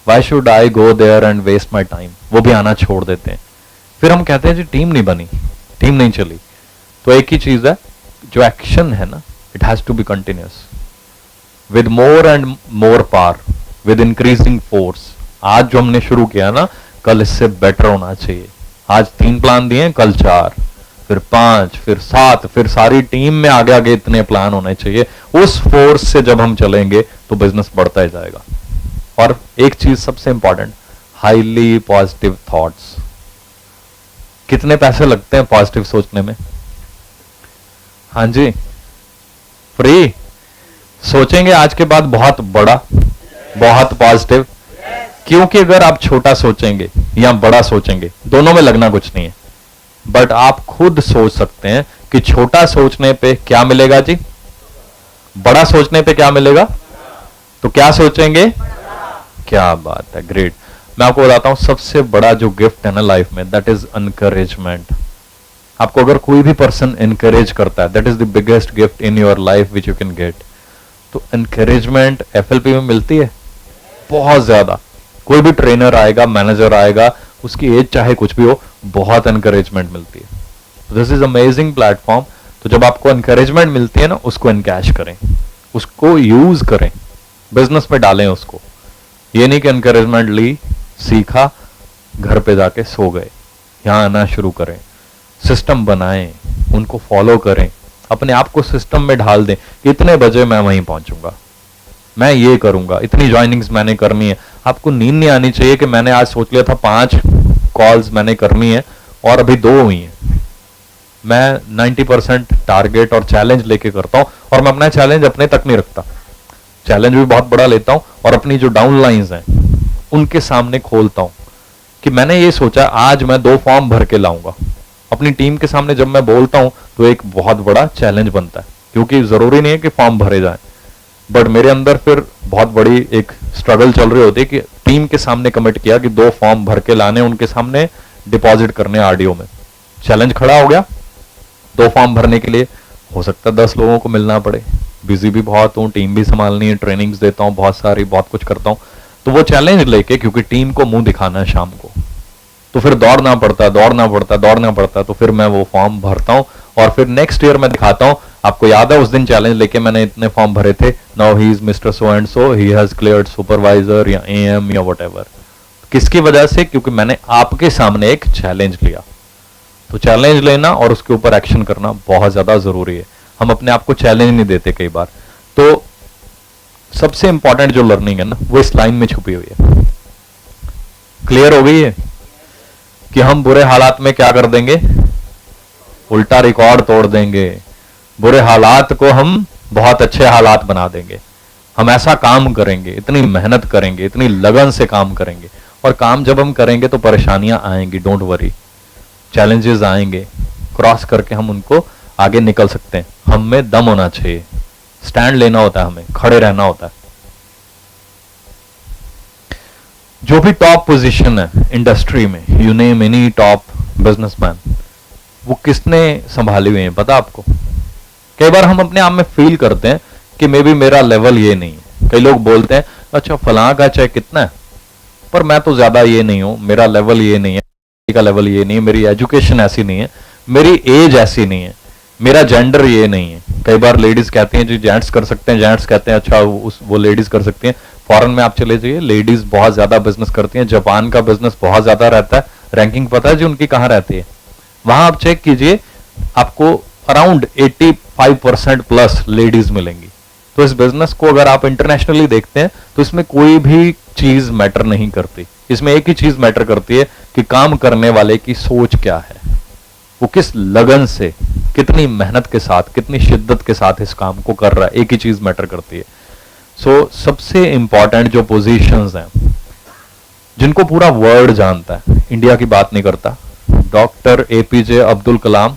why should I go there and waste my time. वो भी आना छोड़ देते हैं। फिर हम कहते हैं जी टीम नहीं बनी, टीम नहीं चली। तो एक ही चीज है, जो एक्शन है ना, it has to be continuous with more and more power, with increasing force. आज जो हमने शुरू किया ना, कल इससे बेटर होना चाहिए। आज 3 प्लान दिए, कल 4, फिर 5, फिर 7, फिर सारी टीम में आगे आगे इतने प्लान होने चाहिए। उस फोर्स से जब हम चलेंगे तो बिजनेस बढ़ता ही जाएगा। और एक चीज सबसे इंपॉर्टेंट, हाईली पॉजिटिव थॉट्स। कितने पैसे लगते हैं पॉजिटिव सोचने में? हाँ जी, फ्री। सोचेंगे आज के बाद बहुत बड़ा, बहुत पॉजिटिव। क्योंकि अगर आप छोटा सोचेंगे या बड़ा सोचेंगे, दोनों में लगना कुछ नहीं है। बट आप खुद सोच सकते हैं कि छोटा सोचने पे क्या मिलेगा जी, बड़ा सोचने पे क्या मिलेगा। तो क्या सोचेंगे? क्या बात है, ग्रेट। मैं आपको बताता हूं, सबसे बड़ा जो गिफ्ट है ना लाइफ में, दैट इज एनकरेजमेंट। आपको अगर कोई भी पर्सन एनकरेज करता है, that is the biggest gift in your life which you can get. तो एनकरेजमेंट एफएलपी में मिलती है बहुत ज्यादा। कोई भी ट्रेनर आएगा, मैनेजर आएगा, उसकी एज चाहे कुछ भी हो, बहुत एनकरेजमेंट मिलती है। This is amazing platform. तो जब आपको एनकरेजमेंट मिलती है ना, उसको एनकैश करें, उसको यूज करें, बिजनेस में डालें उसको। ये नहीं कि एनकरेजमेंट ली, सीखा, घर पे जाके सो गए। यहां आना शुरू करें, सिस्टम बनाएं, उनको फॉलो करें, अपने आप को सिस्टम में ढाल दें। इतने बजे मैं वहीं पहुंचूंगा, मैं ये करूंगा, इतनी ज्वाइनिंग्स मैंने करनी है। आपको नींद नहीं आनी चाहिए कि मैंने आज सोच लिया था 5 कॉल्स मैंने करनी है और अभी 2 हुई हैं। मैं 90% टारगेट और चैलेंज लेके करता हूं, और मैं अपना चैलेंज अपने तक नहीं रखता, चैलेंज भी बहुत बड़ा लेता हूं, और अपनी जो डाउन लाइंस हैं उनके सामने खोलता हूं कि मैंने ये सोचा आज मैं 2 फॉर्म भर के लाऊंगा। अपनी टीम के सामने जब मैं बोलता हूं तो एक बहुत बड़ा चैलेंज बनता है, क्योंकि जरूरी नहीं है कि फॉर्म भरे जाए, बट मेरे अंदर फिर बहुत बड़ी एक स्ट्रगल चल रही होती है कि टीम के सामने कमिट किया कि 2 फॉर्म भर के लाने, उनके सामने डिपॉजिट करने आरडीओ में। चैलेंज खड़ा हो गया, 2 फॉर्म भरने के लिए हो सकता है 10 लोगों को मिलना पड़े, बिजी भी बहुत हूँ, टीम भी संभालनी है, ट्रेनिंग्स देता हूँ बहुत सारी, बहुत कुछ करता हूँ, तो वो चैलेंज लेके, क्योंकि टीम को मुंह दिखाना है शाम को, तो फिर दौड़ना पड़ता, तो फिर मैं वो फॉर्म भरता हूँ और फिर नेक्स्ट ईयर मैं दिखाता हूँ। आपको याद है उस दिन चैलेंज लेके मैंने इतने फॉर्म भरे थे, now he is mister so and so, he has cleared supervisor या एएम या व्हाटएवर। किसकी वजह से? क्योंकि मैंने आपके सामने एक चैलेंज लिया। तो चैलेंज लेना और उसके ऊपर एक्शन करना बहुत ज्यादा जरूरी है। हम अपने आप को चैलेंज नहीं देते कई बार। तो सबसे इंपॉर्टेंट जो लर्निंग है ना, वो इस लाइन में छुपी हुई है। क्लियर हो गई है कि हम बुरे हालात में क्या कर देंगे? उल्टा रिकॉर्ड तोड़ देंगे। बुरे हालात को हम बहुत अच्छे हालात बना देंगे। हम ऐसा काम करेंगे, इतनी मेहनत करेंगे, इतनी लगन से काम करेंगे, और काम जब हम करेंगे तो परेशानियां आएंगी, डोंट वरी, चैलेंजेस आएंगे, क्रॉस करके हम उनको आगे निकल सकते हैं। हम में दम होना चाहिए, स्टैंड लेना होता है, हमें खड़े रहना होता है। जो भी टॉप पोजीशन है इंडस्ट्री में, you name any top businessman, वो किसने संभाली हुई है पता आपको? कई बार हम अपने आप में फील करते हैं कि मे बी मेरा लेवल ये नहीं है। कई लोग बोलते हैं अच्छा फलां का चाहे कितना है, पर मैं तो ज्यादा ये नहीं हूं, मेरा लेवल ये नहीं है, का लेवल ये नहीं है, मेरी एजुकेशन ऐसी नहीं है, मेरी एज ऐसी नहीं है, मेरा जेंडर ये नहीं है। कई बार लेडीज कहती हैं जी जेंट्स कर सकते हैं, जेंट्स कहते हैं अच्छा वो लेडीज कर सकती हैं। फॉरेन में आप चले जाइए, लेडीज बहुत ज्यादा बिजनेस करती हैं। जापान का बिजनेस बहुत ज्यादा रहता है, रैंकिंग पता है जी उनकी कहां रहती है? वहां आप चेक कीजिए, आपको अराउंड 85% प्लस लेडीज मिलेंगी। तो इस बिजनेस को अगर आप इंटरनेशनली देखते हैं तो इसमें कोई भी चीज मैटर नहीं करती, इसमें एक ही चीज मैटर करती है कि काम करने वाले की सोच क्या है, वो किस लगन से, कितनी मेहनत के साथ, कितनी शिद्दत के साथ इस काम को कर रहा है, एक ही चीज मैटर करती है। सो सबसे इंपॉर्टेंट जो पोजीशंस हैं, जिनको पूरा वर्ल्ड जानता है, इंडिया की बात नहीं करता, डॉक्टर एपीजे अब्दुल कलाम,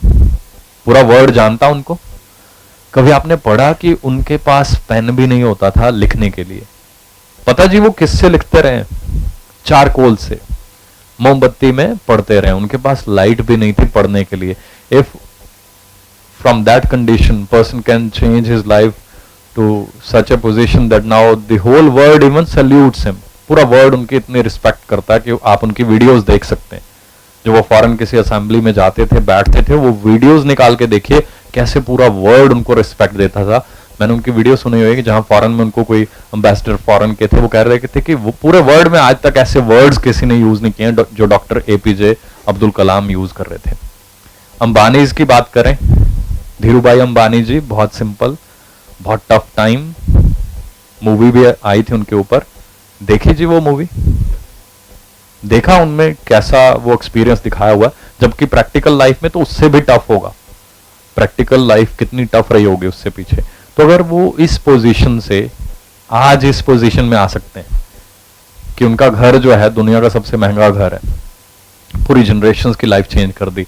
पूरा वर्ल्ड जानता उनको। कभी आपने पढ़ा कि उनके पास पेन भी नहीं होता था लिखने के लिए? पता जी वो किससे लिखते रहे? चारकोल से, मोमबत्ती में पढ़ते रहे। उनके पास लाइट भी नहीं थी पढ़ने के लिए। If from that condition person can change his life to such a position that now the whole world even salutes him. पूरा वर्ल्ड उनकी इतनी रिस्पेक्ट करता है कि आप उनकी वीडियोस देख सकते हैं। जो वो फॉरेन किसी असेंबली में जाते थे, बैठते थे, वो वीडियोस निकाल के देखिए कैसे पूरा वर्ल्ड उनको रिस्पेक्ट देता था। मैंने उनकी वीडियो सुनी हुई है कि जहां फॉरेन में उनको कोई एम्बेसडर फॉरेन के थे, वो कह रहे थे कि वो पूरे वर्ल्ड में आज तक ऐसे वर्ड्स किसी ने यूज नहीं किए जो doctor APJ Abdul Kalam use कर रहे थे। अंबानी की बात करें, धीरू भाई अंबानी जी, बहुत सिंपल, बहुत टफ टाइम, मूवी भी आई थी उनके ऊपर, देखी जी वो मूवी, देखा उनमें कैसा वो एक्सपीरियंस दिखाया हुआ, जबकि प्रैक्टिकल लाइफ में तो उससे भी टफ होगा। प्रैक्टिकल लाइफ कितनी टफ रही होगी उससे पीछे। तो अगर वो इस पोजीशन से आज इस पोजीशन में आ सकते हैं कि उनका घर जो है दुनिया का सबसे महंगा घर है, पूरी जनरेशंस की लाइफ चेंज कर दी।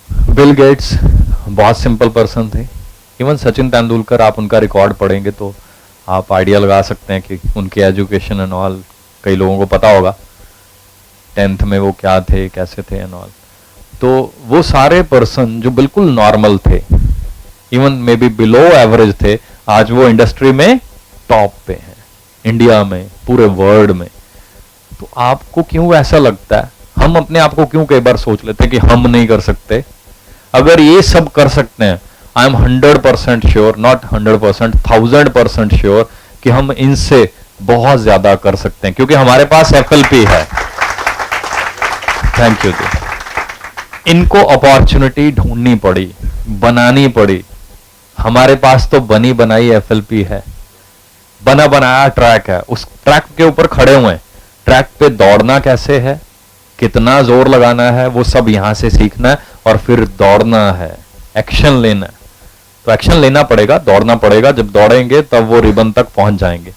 बिल गेट्स बहुत सिंपल पर्सन थे। इवन सचिन तेंदुलकर, आप उनका रिकॉर्ड पढ़ेंगे तो आप आइडिया लगा सकते हैं कि उनकी एजुकेशन एंड ऑल, कई लोगों को पता होगा 10th में वो क्या थे, कैसे थे एंड ऑल। तो वो सारे पर्सन जो बिल्कुल नॉर्मल थे, even may be below average थे, आज वो इंडस्ट्री में टॉप पे हैं, इंडिया में, पूरे वर्ल्ड में। तो आपको क्यों ऐसा लगता है? हम अपने आप को क्यों कई बार सोच लेते हैं कि हम नहीं कर सकते? अगर ये सब कर सकते हैं, I am 100% sure, not 100%, 1000% sure कि हम इनसे बहुत ज्यादा कर सकते हैं, क्योंकि हमारे पास FLP है। थैंक यू जी। इनको अपॉर्चुनिटी ढूंढनी पड़ी, बनानी पड़ी। हमारे पास तो बनी बनाई FLP है, बना बनाया ट्रैक है, उस ट्रैक के ऊपर खड़े हुए हैं। ट्रैक पे दौड़ना कैसे है, कितना जोर लगाना है, वो सब यहां से सीखना है और फिर दौड़ना है, एक्शन लेना है। तो एक्शन लेना पड़ेगा, दौड़ना पड़ेगा। जब दौड़ेंगे तब वो रिबन तक पहुंच जाएंगे।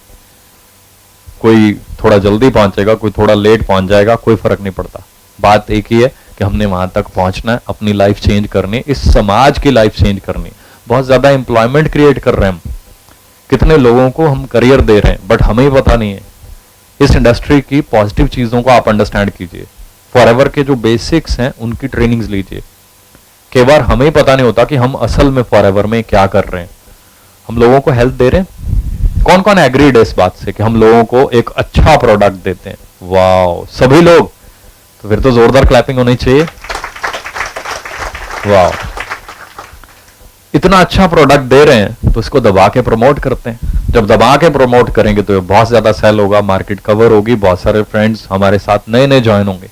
कोई थोड़ा जल्दी पहुंचेगा, कोई थोड़ा लेट पहुंच जाएगा, कोई फर्क नहीं पड़ता। बात एक ही है कि हमने वहां तक पहुंचना है, अपनी लाइफ चेंज करनी, इस समाज की लाइफ चेंज करनी। बहुत ज्यादा एम्प्लॉयमेंट क्रिएट कर रहे हैं हम, कितने लोगों को हम करियर दे रहे हैं, बट हमें ही पता नहीं है। इस इंडस्ट्री की पॉजिटिव चीजों को आप अंडरस्टैंड कीजिए। फॉरएवर के जो बेसिक्स हैं उनकी ट्रेनिंग्स लीजिए। कई बार हमें ही पता नहीं होता कि हम असल में फॉरएवर में क्या कर रहे हैं। हम लोगों को हेल्प दे रहे हैं। कौन कौन एग्रीड है इस बात से कि हम लोगों को एक अच्छा प्रोडक्ट देते हैं? वाओ, सभी लोग। तो फिर तो जोरदार क्लैपिंग होनी चाहिए। वाओ, इतना अच्छा प्रोडक्ट दे रहे हैं तो इसको दबा के प्रमोट करते हैं। जब दबा के प्रमोट करेंगे तो ये बहुत ज्यादा सेल होगा, मार्केट कवर होगी, बहुत सारे फ्रेंड्स हमारे साथ नए नए ज्वाइन होंगे,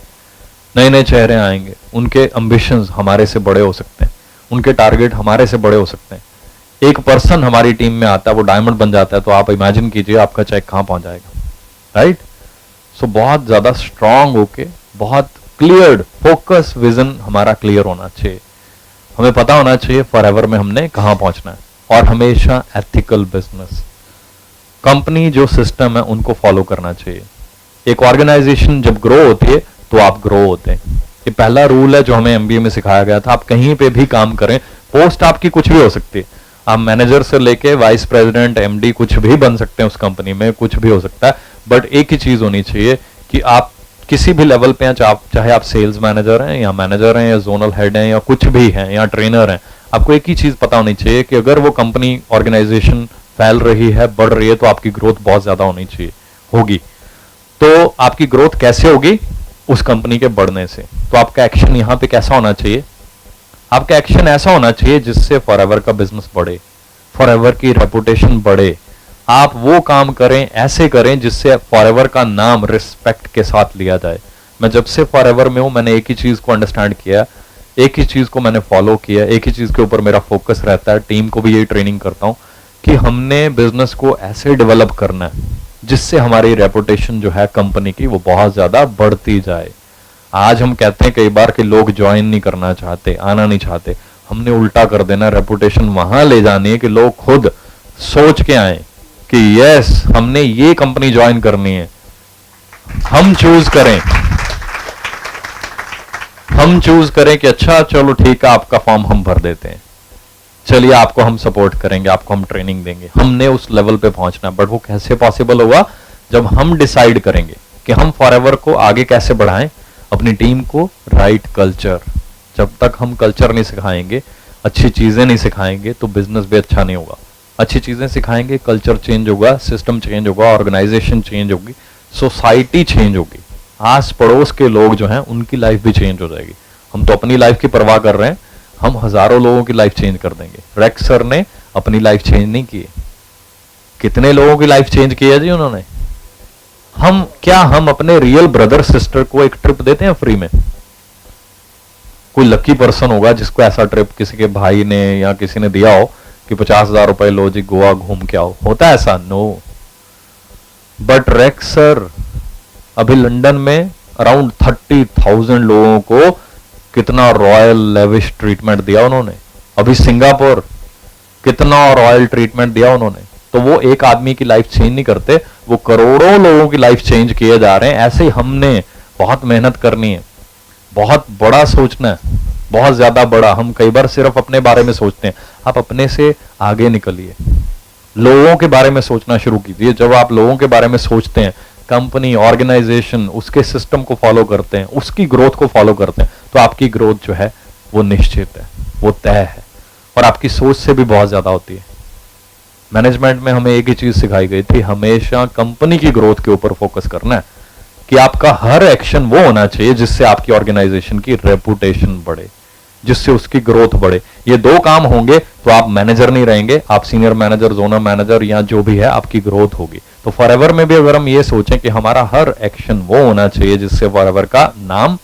नए नए चेहरे आएंगे, उनके एम्बिशंस हमारे से बड़े हो सकते हैं, उनके टारगेट हमारे से बड़े हो सकते हैं। एक पर्सन हमारी टीम में आता है, वो डायमंड बन जाता है, तो आप इमेजिन कीजिए आपका चेक कहां पहुंच जाएगा, राइट? सो बहुत ज्यादा स्ट्रांग होके, बहुत क्लियर्ड फोकस विजन हमारा क्लियर होना चाहिए। हमें पता होना चाहिए फॉरएवर में हमने कहां पहुंचना है, और हमेशा एथिकल बिजनेस, कंपनी जो सिस्टम है उनको फॉलो करना चाहिए। एक ऑर्गेनाइजेशन जब ग्रो होती है तो आप ग्रो होते हैं। ये पहला रूल है जो हमें एमबीए में सिखाया गया था। आप कहीं पे भी काम करें, पोस्ट आपकी कुछ भी हो सकती है, आप मैनेजर से लेके वाइस प्रेसिडेंट, एमडी कुछ भी बन सकते हैं उस कंपनी में, कुछ भी हो सकता है, बट एक ही चीज होनी चाहिए कि आप किसी भी लेवल पे हैं, चाहे आप सेल्स मैनेजर हैं या मैनेजर हैं या जोनल हेड हैं या कुछ भी हैं या ट्रेनर हैं, आपको एक ही चीज पता होनी चाहिए कि अगर वो कंपनी ऑर्गेनाइजेशन फैल रही है, बढ़ रही है, तो आपकी ग्रोथ बहुत ज्यादा होनी चाहिए, होगी। तो आपकी ग्रोथ कैसे होगी? उस कंपनी के बढ़ने से। तो आपका एक्शन यहां पे कैसा होना चाहिए? आपका एक्शन ऐसा होना चाहिए जिससे फॉरएवर का बिजनेस बढ़े, फॉरएवर की रेपुटेशन बढ़े। आप वो काम करें, ऐसे करें जिससे फॉरएवर का नाम रिस्पेक्ट के साथ लिया जाए। मैं जब से फॉरएवर में हूं, मैंने एक ही चीज को अंडरस्टैंड किया, एक ही चीज को मैंने फॉलो किया, एक ही चीज के ऊपर मेरा फोकस रहता है। टीम को भी यही ट्रेनिंग करता हूं कि हमने बिजनेस को ऐसे डेवलप करना है जिससे हमारी रेपुटेशन जो है कंपनी की, वो बहुत ज्यादा बढ़ती जाए। आज हम कहते हैं कई बार कि लोग ज्वाइन नहीं करना चाहते, आना नहीं चाहते। हमने उल्टा कर देना, रेपुटेशन वहां ले जानी है कि लोग खुद सोच के आए कि यस, हमने ये कंपनी ज्वाइन करनी है, हम चूज करें, हम चूज करें कि अच्छा चलो ठीक है, आपका फॉर्म हम भर देते हैं, चलिए आपको हम सपोर्ट करेंगे, आपको हम ट्रेनिंग देंगे। हमने उस लेवल पे पहुंचना, बट वो कैसे पॉसिबल होगा? जब हम डिसाइड करेंगे कि हम फॉरएवर को आगे कैसे बढ़ाएं, अपनी टीम को राइट कल्चर। जब तक हम कल्चर नहीं सिखाएंगे, अच्छी चीजें नहीं सिखाएंगे, तो बिजनेस भी अच्छा नहीं होगा। अच्छी चीजें सिखाएंगे, कल्चर चेंज होगा, सिस्टम चेंज होगा, ऑर्गेनाइजेशन चेंज होगी, सोसाइटी चेंज होगी, आस पड़ोस के लोग जो हैं उनकी लाइफ भी चेंज हो जाएगी। हम तो अपनी लाइफ की परवाह कर रहे हैं, हम हजारों लोगों की लाइफ चेंज कर देंगे। रेक्स सर ने अपनी लाइफ चेंज नहीं की, कितने लोगों की लाइफ चेंज की है जी उन्होंने। हम अपने रियल ब्रदर सिस्टर को एक ट्रिप देते हैं फ्री में? कोई लकी पर्सन होगा जिसको ऐसा ट्रिप किसी के भाई ने या किसी ने दिया हो कि 50,000 रुपए लो जी, गोवा घूम के आओ। होता है ऐसा? नो। बट रेक्स सर अभी लंदन में अराउंड 30,000 लोगों को कितना रॉयल लेविश ट्रीटमेंट दिया उन्होंने। अभी सिंगापुर कितना रॉयल ट्रीटमेंट दिया उन्होंने। तो वो एक आदमी की लाइफ चेंज नहीं करते, वो करोड़ों लोगों की लाइफ चेंज किए जा रहे हैं। ऐसे ही हमने बहुत मेहनत करनी है, बहुत बड़ा सोचना है, बहुत ज्यादा बड़ा। हम कई बार सिर्फ अपने बारे में सोचते हैं, आप अपने से आगे निकलिए, लोगों के बारे में सोचना शुरू कीजिए। जब आप लोगों के बारे में सोचते हैं, कंपनी, ऑर्गेनाइजेशन, उसके सिस्टम को फॉलो करते हैं, उसकी ग्रोथ को फॉलो करते हैं, तो आपकी ग्रोथ जो है वो निश्चित है, वो तय है, और आपकी सोच से भी बहुत ज्यादा होती है। मैनेजमेंट में हमें एक ही चीज सिखाई गई थी, हमेशा कंपनी की ग्रोथ के ऊपर फोकस करना है, कि आपका हर एक्शन वो होना चाहिए जिससे आपकी ऑर्गेनाइजेशन की रेपुटेशन बढ़े, जिससे उसकी ग्रोथ बढ़े। ये दो काम होंगे तो आप मैनेजर नहीं रहेंगे, आप सीनियर मैनेजर, जोनल मैनेजर या जो भी है, आपकी ग्रोथ होगी। तो फॉरएवर में भी अगर हम ये सोचें कि हमारा हर एक्शन वो होना चाहिए जिससे फॉरएवर का नाम,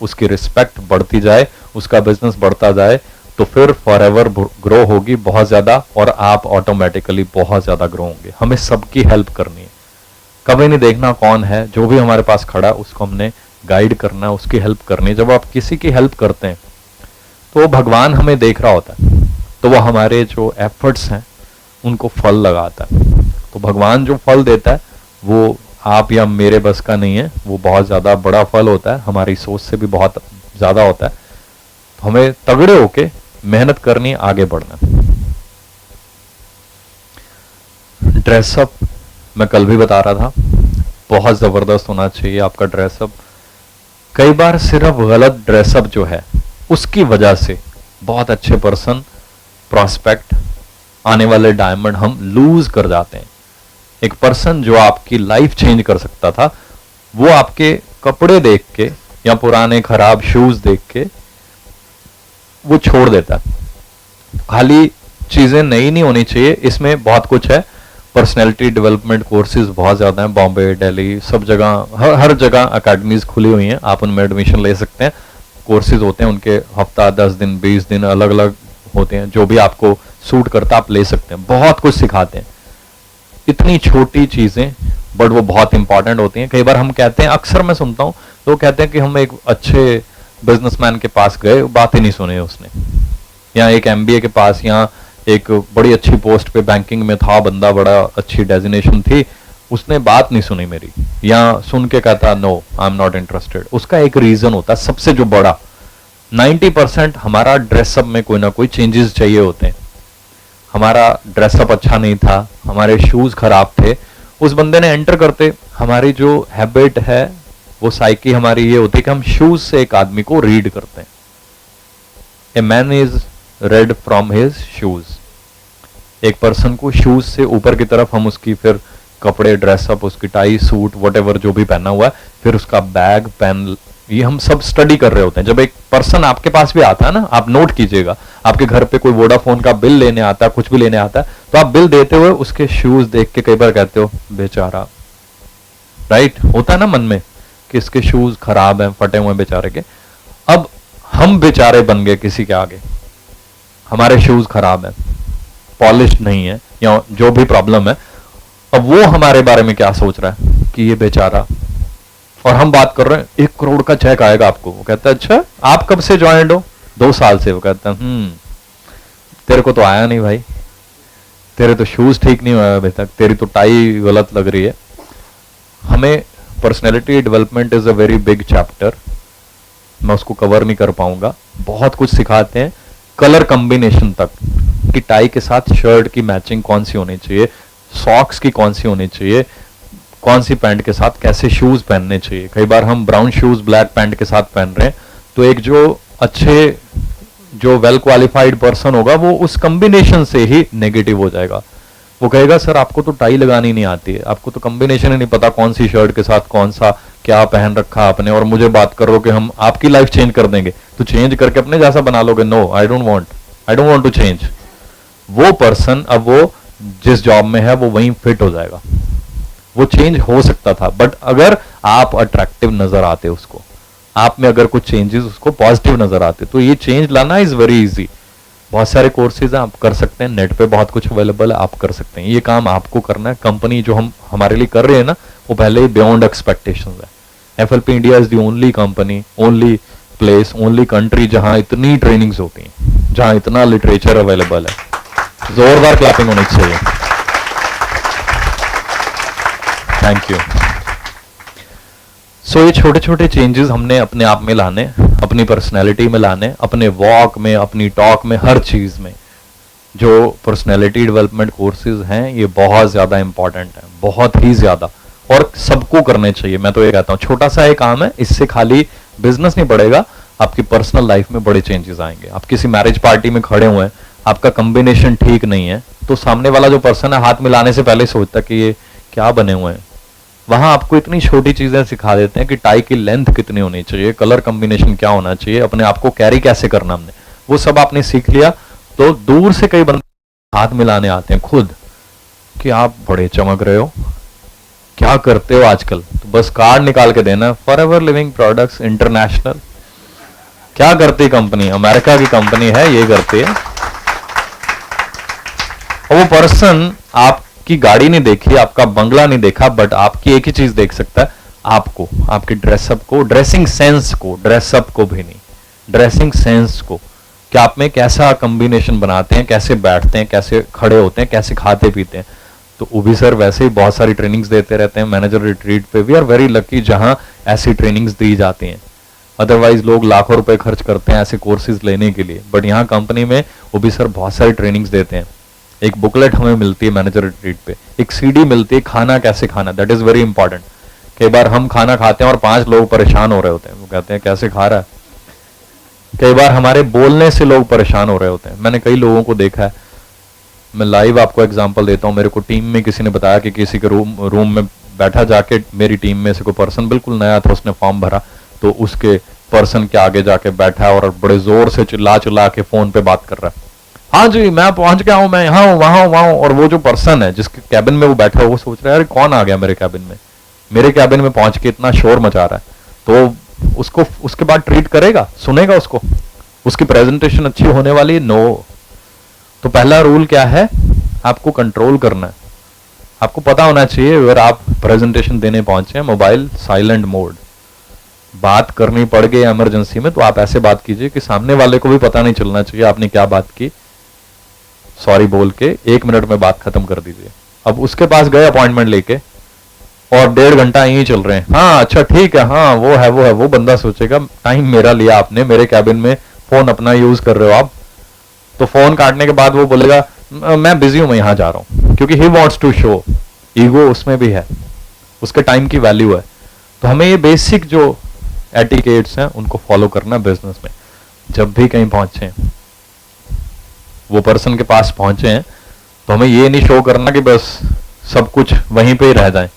उसकी रिस्पेक्ट बढ़ती जाए, उसका बिजनेस बढ़ता जाए, तो फिर फॉरएवर ग्रो होगी बहुत ज्यादा, और आप ऑटोमेटिकली बहुत ज्यादा ग्रो होंगे। हमें सबकी हेल्प करनी है, कभी नहीं देखना कौन है, जो भी हमारे पास खड़ा उसको हमने गाइड करना है, उसकी हेल्प करनी है। जब आप किसी की हेल्प करते हैं तो भगवान हमें देख रहा होता है, तो वो हमारे जो एफर्ट्स हैं उनको फल लगाता है। तो भगवान जो फल देता है वो आप या मेरे बस का नहीं है, वो बहुत ज्यादा बड़ा फल होता है, हमारी सोच से भी बहुत ज्यादा होता है, तो हमें तगड़े होके मेहनत करनी, आगे बढ़ना। ड्रेसअप मैं कल भी बता रहा था, बहुत जबरदस्त होना चाहिए आपका ड्रेसअप। कई बार सिर्फ गलत ड्रेसअप जो है उसकी वजह से बहुत अच्छे पर्सन, प्रॉस्पेक्ट, आने वाले डायमंड हम लूज कर जाते हैं। एक पर्सन जो आपकी लाइफ चेंज कर सकता था, वो आपके कपड़े देख के या पुराने खराब शूज देख के वो छोड़ देता है। खाली चीजें नई नहीं होनी चाहिए, इसमें बहुत कुछ है। पर्सनैलिटी डेवलपमेंट कोर्सेज बहुत ज्यादा हैं, बॉम्बे, दिल्ली, सब जगह, हर जगह अकेडमीज खुली हुई हैं, आप उनमें एडमिशन ले सकते हैं। कोर्सेज होते हैं उनके, हफ्ता 10 दिन 20 दिन अलग अलग होते हैं, जो भी आपको सूट करता आप ले सकते हैं। बहुत कुछ सिखाते हैं, इतनी छोटी चीजें बट वो बहुत इंपॉर्टेंट होती हैं। कई बार हम कहते हैं, अक्सर मैं सुनता हूं तो कहते हैं कि हम एक अच्छे बिजनेसमैन के पास गए, बात ही नहीं सुनी उसने, या एक MBA के पास, या एक बड़ी अच्छी पोस्ट पे बैंकिंग में था बंदा, बड़ा अच्छी डेजिग्नेशन थी, उसने बात नहीं सुनी मेरी, या सुन के कहता no I am not interested. उसका एक रीजन होता है सबसे जो बड़ा, 90% हमारा ड्रेसअप में कोई ना कोई चेंजेस चाहिए होते हैं। हमारा ड्रेसअप अच्छा नहीं था, हमारे शूज खराब थे, उस बंदे ने एंटर करते, हमारी जो हैबिट है, वो साइकी हमारी ये होती है कि हम शूज से एक आदमी को रीड करते हैं। A man is red from his shoes. एक पर्सन को शूज से ऊपर की तरफ हम उसकी फिर कपड़े, ड्रेसअप, उसकी टाई, सूट, वटेवर जो भी पहना हुआ है, फिर उसका बैग, पेन, ये हम सब स्टडी कर रहे होते हैं। जब एक पर्सन आपके पास भी आता है ना, आप नोट कीजिएगा, आपके घर पे कोई वोडाफोन का बिल लेने आता है, कुछ भी लेने आता है, तो आप बिल देते हुए उसके शूज देख के कई बार कहते हो बेचारा, राइट? होता है ना मन में कि इसके शूज खराब हैं, फटे हुए बेचारे के। अब हम बेचारे बन गए किसी के आगे, हमारे शूज खराब हैं, पॉलिश नहीं है, या जो भी प्रॉब्लम है, अब वो हमारे बारे में क्या सोच रहा है कि ये बेचारा, और हम बात कर रहे हैं 1 करोड़ का चेक आएगा आपको। वो कहता है अच्छा आप कब से ज्वाइंट हो? 2 साल से। वो कहता है तेरे को तो आया नहीं भाई, तेरे तो शूज ठीक नहीं हुआ अभी तक, तेरी तो टाई गलत लग रही है। हमें personality development is a very big chapter, मैं उसको कवर नहीं कर पाऊंगा। बहुत कुछ सिखाते हैं, कलर कॉम्बिनेशन तक कि टाई के साथ शर्ट की मैचिंग कौन सी होनी चाहिए, सॉक्स की कौन सी होनी चाहिए, कौन सी पैंट के साथ कैसे शूज पहनने चाहिए। कई बार हम ब्राउन शूज ब्लैक पैंट के साथ पहन रहे हैं, तो एक जो वेल क्वालिफाइड पर्सन होगा वो उस कॉम्बिनेशन से ही नेगेटिव हो जाएगा। वो कहेगा सर आपको तो टाई लगानी नहीं आती है, आपको तो कॉम्बिनेशन ही नहीं पता कौन सी शर्ट के साथ कौन सा क्या पहन रखा आपने, और मुझे बात करो कि हम आपकी लाइफ चेंज कर देंगे, तो चेंज करके अपने जैसा बना लोगे। No, I don't want to change. वो पर्सन अब वो जिस जॉब में है वो वहीं फिट हो जाएगा। वो चेंज हो सकता था, बट अगर आप अट्रैक्टिव नजर आते उसको, आप में अगर कुछ चेंजेस उसको पॉजिटिव नजर आते, तो ये चेंज लाना इज वेरी इजी। बहुत सारे कोर्सेज हैं, आप कर सकते हैं, नेट पे बहुत कुछ अवेलेबल है, आप कर सकते हैं। ये काम आपको करना है। कंपनी जो हम हमारे लिए कर रहे हैं ना, वो पहले ही बियॉन्ड एक्सपेक्टेशंस है। FLP India is the only company, only place, only country जहां इतनी ट्रेनिंग्स होती हैं, जहां इतना लिटरेचर अवेलेबल है। जोरदार क्लैपिंग होनी चाहिए। Thank you. सो ये छोटे छोटे चेंजेस हमने अपने आप में लाने, अपनी पर्सनैलिटी में लाने, अपने वॉक में, अपनी टॉक में, हर चीज में। जो पर्सनैलिटी डेवलपमेंट कोर्सेज हैं ये बहुत ज्यादा इंपॉर्टेंट है, बहुत ही ज्यादा, और सबको करने चाहिए। मैं तो ये कहता हूँ छोटा सा एक काम है, इससे खाली बिजनेस नहीं बढ़ेगा, आपकी पर्सनल लाइफ में बड़े चेंजेस आएंगे। आप किसी मैरिज पार्टी में खड़े हुए हैं, आपका कॉम्बिनेशन ठीक नहीं है, तो सामने वाला जो पर्सन है हाथ मिलाने से पहले सोचता कि ये क्या बने हुए हैं। वहां आपको इतनी छोटी चीजें सिखा देते हैं कि टाई की लेंथ कितनी होनी चाहिए, कलर कॉम्बिनेशन क्या होना चाहिए, अपने आप को कैरी कैसे करना, हमने वो सब आपने सीख लिया। तो दूर से कई बंदे हाथ मिलाने आते हैं खुद कि आप बड़े चमक रहे हो, क्या करते हो आजकल, तो बस कार्ड निकाल के देना, फॉरएवर लिविंग प्रोडक्ट्स इंटरनेशनल। क्या करती कंपनी? अमेरिका की कंपनी है, ये करती है। और वो पर्सन आपकी गाड़ी नहीं देखी, आपका बंगला नहीं देखा, बट आपकी एक ही चीज देख सकता है, आपको, आपके ड्रेसअप को, ड्रेसिंग सेंस को, ड्रेसअप को भी नहीं, ड्रेसिंग सेंस को, कि आप में कैसा कॉम्बिनेशन बनाते हैं, कैसे बैठते हैं, कैसे खड़े होते हैं, कैसे खाते पीते हैं। तो उभी सर वैसे ही बहुत सारी ट्रेनिंग्स देते रहते हैं, मैनेजर रिट्रीट पे वी आर वेरी लकी जहां ऐसी ट्रेनिंग्स दी जाती हैं। अदरवाइज लोग लाखों रुपए खर्च करते हैं ऐसे कोर्सेज लेने के लिए, बट यहाँ कंपनी में वो भी सर बहुत सारी ट्रेनिंग्स देते हैं। एक बुकलेट हमें मिलती है मैनेजर रिट्रीट पे, एक सीडी मिलती है खाना कैसे खाना, दैट इज वेरी इंपॉर्टेंट। कई बार हम खाना खाते हैं और 5 लोग परेशान हो रहे होते हैं, वो कहते हैं कैसे खा रहा है। कई बार हमारे बोलने से लोग परेशान हो रहे होते हैं। मैंने कई लोगों को देखा है, मैं लाइव आपको एग्जांपल देता हूं। मेरे को टीम में किसी ने बताया कि किसी के रूम में बैठा जाके, मेरी टीम में से कोई पर्सन बिल्कुल नया था, उसने फॉर्म भरा तो उसके पर्सन के आगे जाके बैठा और बड़े जोर से चिल्ला चिल्ला के फोन पे बात कर रहा है, हाँ जी मैं पहुंच गया हूं, मैं यहाँ हूं वहां हूं। और वो जो पर्सन है जिसके कैबिन में वो बैठा है वो सोच रहा है अरे कौन आ गया मेरे कैबिन में, मेरे कैबिन में पहुंच के इतना शोर मचा रहा है। तो उसको उसके बाद ट्रीट करेगा, सुनेगा उसको, उसकी प्रेजेंटेशन अच्छी होने वाली? नो। तो पहला रूल क्या है, आपको कंट्रोल करना है। आपको पता होना चाहिए अगर आप प्रेजेंटेशन देने पहुंचे, मोबाइल साइलेंट मोड, बात करनी पड़ गई इमरजेंसी में तो आप ऐसे बात कीजिए कि सामने वाले को भी पता नहीं चलना चाहिए आपने क्या बात की, सॉरी बोल के 1 मिनट में बात खत्म कर दीजिए। अब उसके पास गए अपॉइंटमेंट लेके और 1.5 घंटा यहीं चल रहे हैं, हाँ अच्छा ठीक है, हाँ वो है, वो बंदा सोचेगा टाइम मेरा लिया आपने, मेरे कैबिन में फोन अपना यूज कर रहे हो आप। तो फोन काटने के बाद वो बोलेगा मैं बिजी हूं, मैं यहां जा रहा हूं, क्योंकि he wants to show, ego उसमें भी है, उसके टाइम की वैल्यू है। तो हमें ये बेसिक जो एटिकेट्स हैं उनको फॉलो करना बिजनेस में। जब भी कहीं पहुंचे, वो पर्सन के पास पहुंचे हैं तो हमें ये नहीं शो करना कि बस सब कुछ वहीं पे ही रह जाए।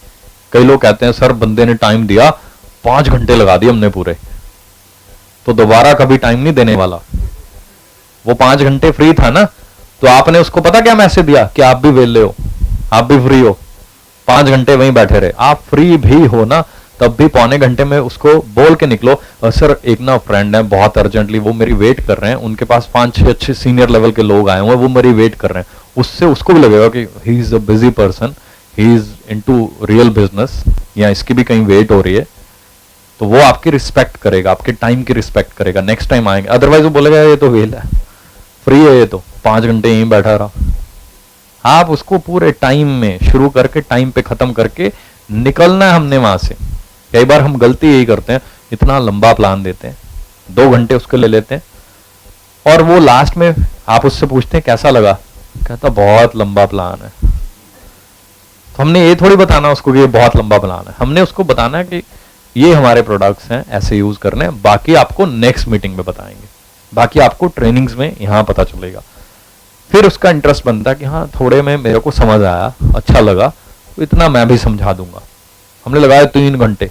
कई लोग कहते हैं सर बंदे ने टाइम दिया, 5 घंटे लगा दिए हमने पूरे, तो दोबारा कभी टाइम नहीं देने वाला। वो 5 घंटे फ्री था ना, तो आपने उसको पता क्या मैसेज दिया कि आप भी वेले हो, आप भी फ्री हो, 5 घंटे वहीं बैठे रहे। आप फ्री भी हो ना, तब भी पौने घंटे में उसको बोल के निकलो सर एक ना फ्रेंड है बहुत अर्जेंटली, वो मेरी वेट कर रहे हैं, उनके पास 5-6 अच्छे सीनियर लेवल के लोग आए हुए हैं, वो मेरी वेट कर रहे हैं। उससे उसको भी लगेगा कि he is a busy person, he is into real business, या इसकी भी कहीं वेट हो रही है, तो वो आपकी रिस्पेक्ट करेगा, आपके टाइम की रिस्पेक्ट करेगा, नेक्स्ट टाइम आएंगे। अदरवाइज वो बोलेगा ये तो वेल है, फ्री है, ये तो 5 घंटे यहीं बैठा रहा। आप उसको पूरे टाइम में शुरू करके टाइम पे खत्म करके निकलना है हमने वहां से। कई बार हम गलती यही करते हैं, इतना लंबा प्लान देते हैं, 2 घंटे उसके ले लेते हैं, और वो लास्ट में आप उससे पूछते हैं कैसा लगा, कहता बहुत लंबा प्लान है। तो हमने ये थोड़ी बताना उसको कि ये बहुत लंबा प्लान है, हमने उसको बताना है कि ये हमारे प्रोडक्ट्स हैं, ऐसे यूज करने हैं, बाकी आपको नेक्स्ट मीटिंग में बताएंगे, बाकी आपको ट्रेनिंग्स में यहां पता चलेगा। फिर उसका इंटरेस्ट बनता है कि हाँ थोड़े में मेरे को समझ आया, अच्छा लगा, तो इतना मैं भी समझा दूंगा। हमने लगाया 3 घंटे,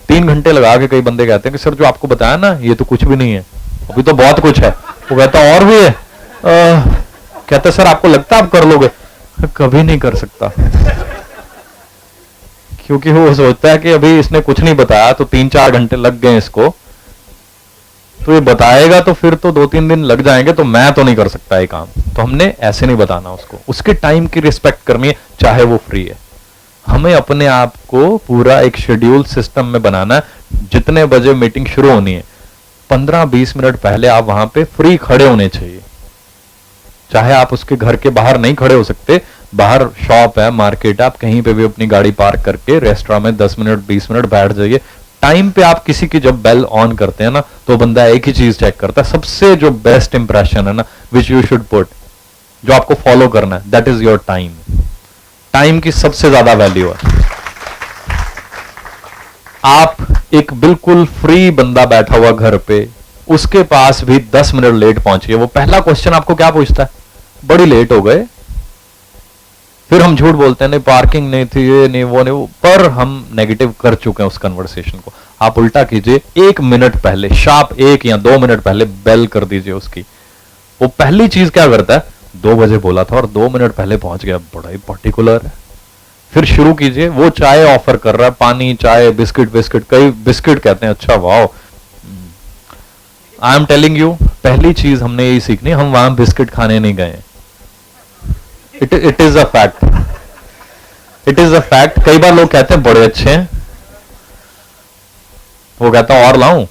3 घंटे लगा के कई बंदे कहते हैं कि सर जो आपको बताया ना ये तो कुछ भी नहीं है, अभी तो बहुत कुछ है। वो कहता और भी है, कहते सर आपको लगता है आप कर लोगे? कभी नहीं कर सकता, क्योंकि वो सोचता है कि अभी इसने कुछ नहीं बताया तो 3-4 घंटे लग गए इसको, तो ये बताएगा तो फिर तो 2-3 दिन लग जाएंगे, तो मैं तो नहीं कर सकता ये काम। तो हमने ऐसे नहीं बताना उसको, उसके टाइम की रिस्पेक्ट करनी है, चाहे वो फ्री है। हमें अपने आप को पूरा एक शेड्यूल सिस्टम में बनाना है। जितने बजे मीटिंग शुरू होनी है 15-20 मिनट पहले आप वहां पे फ्री खड़े होने चाहिए। चाहे आप उसके घर के बाहर नहीं खड़े हो सकते, बाहर शॉप है, मार्केट है, आप कहीं पे भी अपनी गाड़ी पार्क करके रेस्टोरेंट में 10 मिनट 20 मिनट बैठ जाइए। टाइम पे आप किसी की जब बेल ऑन करते हैं ना, तो बंदा एक ही चीज चेक करता है, सबसे जो बेस्ट इंप्रेशन है ना, विच यू शुड पुट, जो आपको फॉलो करना है, that is your time. Time की सबसे ज्यादा वैल्यू है। आप एक बिल्कुल फ्री बंदा बैठा हुआ घर पे, उसके पास भी 10 मिनट लेट पहुंचिए, वो पहला क्वेश्चन आपको क्या पूछता है, बड़ी लेट हो गए। फिर हम झूठ बोलते हैं नहीं पार्किंग नहीं थी, ये नहीं वो नहीं वो, पर हम नेगेटिव कर चुके हैं उस कन्वर्सेशन को। आप उल्टा कीजिए, 1 मिनट पहले, शार्प 1 या 2 मिनट पहले बेल कर दीजिए उसकी। वो पहली चीज क्या करता है, 2 बजे बोला था और 2 मिनट पहले पहुंच गया, बड़ा ही पर्टिकुलर है। फिर शुरू कीजिए, वो चाय ऑफर कर रहा है, पानी, चाय, बिस्किट, कई बिस्किट कहते हैं, अच्छा वाह। आई एम टेलिंग यू, पहली चीज हमने यही सीखनी, हम वहां बिस्किट खाने नहीं गए। It is a fact, it is a fact. कई बार लोग कहते हैं बड़े अच्छे हैं, वो कहता और लाऊं।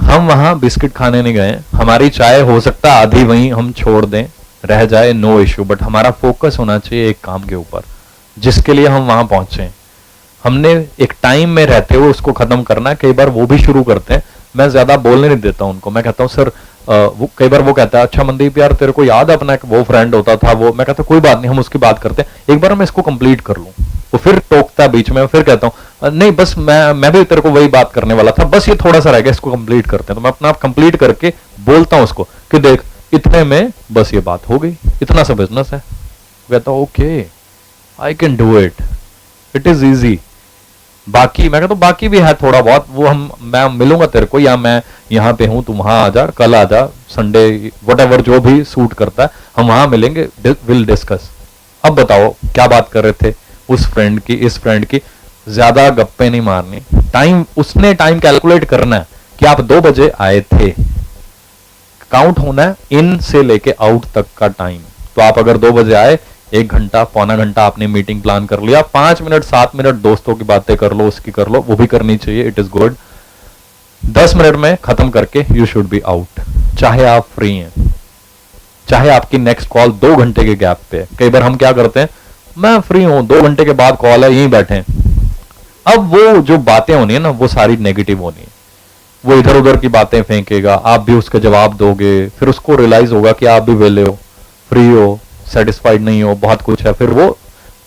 हम वहां बिस्किट खाने नहीं गए, हमारी चाय हो सकता है आधी वहीं हम छोड़ दें, रह जाए, नो इश्यू, बट हमारा फोकस होना चाहिए एक काम के ऊपर जिसके लिए हम वहां पहुंचे। हमने एक टाइम में रहते हुए उसको खत्म करना है। कई बार वो भी शुरू करते हैं, मैं ज्यादा बोलने नहीं देता उनको। मैं कहता हूँ सर वो कई बार वो कहता है अच्छा मनदीप यार तेरे को याद है अपना एक वो फ्रेंड होता था वो, मैं कहता हूँ कोई बात नहीं हम उसकी बात करते हैं, एक बार मैं इसको कंप्लीट कर लूं। वो फिर टोकता है बीच में, फिर कहता हूँ नहीं बस मैं भी तेरे को वही बात करने वाला था, बस ये थोड़ा सा रह गया इसको कंप्लीट करते हैं। तो मैं अपना आप कंप्लीट करके बोलता हूँ उसको कि देख इतने में बस ये बात हो गई, इतना सा बिजनेस है। कहता हूँ okay I can do it, it is easy. बाकी मैं कहता हूँ बाकी भी है थोड़ा बहुत, वो मैं मिलूंगा तेरे को, या मैं यहाँ पे हूँ तू वहां आ जा, कल आ जा, संडे वट जो भी सूट करता है हम वहां मिलेंगे, विल डिस्कस। अब बताओ क्या बात कर रहे थे, उस फ्रेंड की इस फ्रेंड की, ज्यादा गप्पे नहीं मारनी। टाइम उसने टाइम कैलकुलेट करना है कि आप 2 बजे आए थे, काउंट होना है इन से लेके आउट तक का टाइम। तो आप अगर 2 बजे आए, 1 घंटा पौना घंटा आपने मीटिंग प्लान कर लिया, 5 मिनट 7 मिनट दोस्तों की बातें कर लो, उसकी कर लो, वो भी करनी चाहिए, इट इज गुड। 10 मिनट में खत्म करके यू शुड बी आउट, चाहे आप फ्री हैं, चाहे आपकी नेक्स्ट कॉल 2 घंटे के गैप पे है। कई बार हम क्या करते हैं, मैं फ्री हूं 2 घंटे के बाद कॉल है यहीं बैठे हैं। अब वो जो बातें होनी है ना वो सारी नेगेटिव होनी है, वो इधर उधर की बातें फेंकेगा, आप भी उसका जवाब दोगे, फिर उसको रियलाइज होगा कि आप भी वेले हो, फ्री हो, सेटिस्फाइड नहीं हो, बहुत कुछ है, फिर वो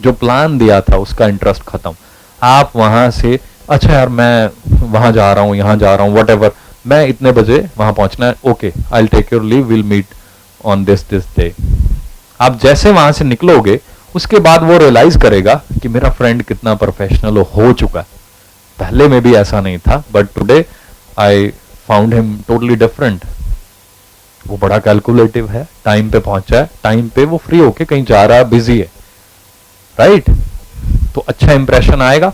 जो प्लान दिया था उसका इंटरेस्ट खत्म। आप वहां से अच्छा यार मैं वहां जा रहा हूं, यहां जा रहा हूं, वट मैं इतने बजे वहां पहुंचना है, okay I will take your leave, will meet on this day. आप जैसे वहां से निकलोगे उसके बाद वो रियलाइज करेगा कि मेरा फ्रेंड कितना प्रोफेशनल हो चुका है। पहले में भी ऐसा नहीं था, but today I found him totally different. वो बड़ा कैलकुलेटिव है, टाइम पे पहुंचा है, टाइम पे वो फ्री होके कहीं जा रहा है, बिजी है, राइट? तो अच्छा इंप्रेशन आएगा।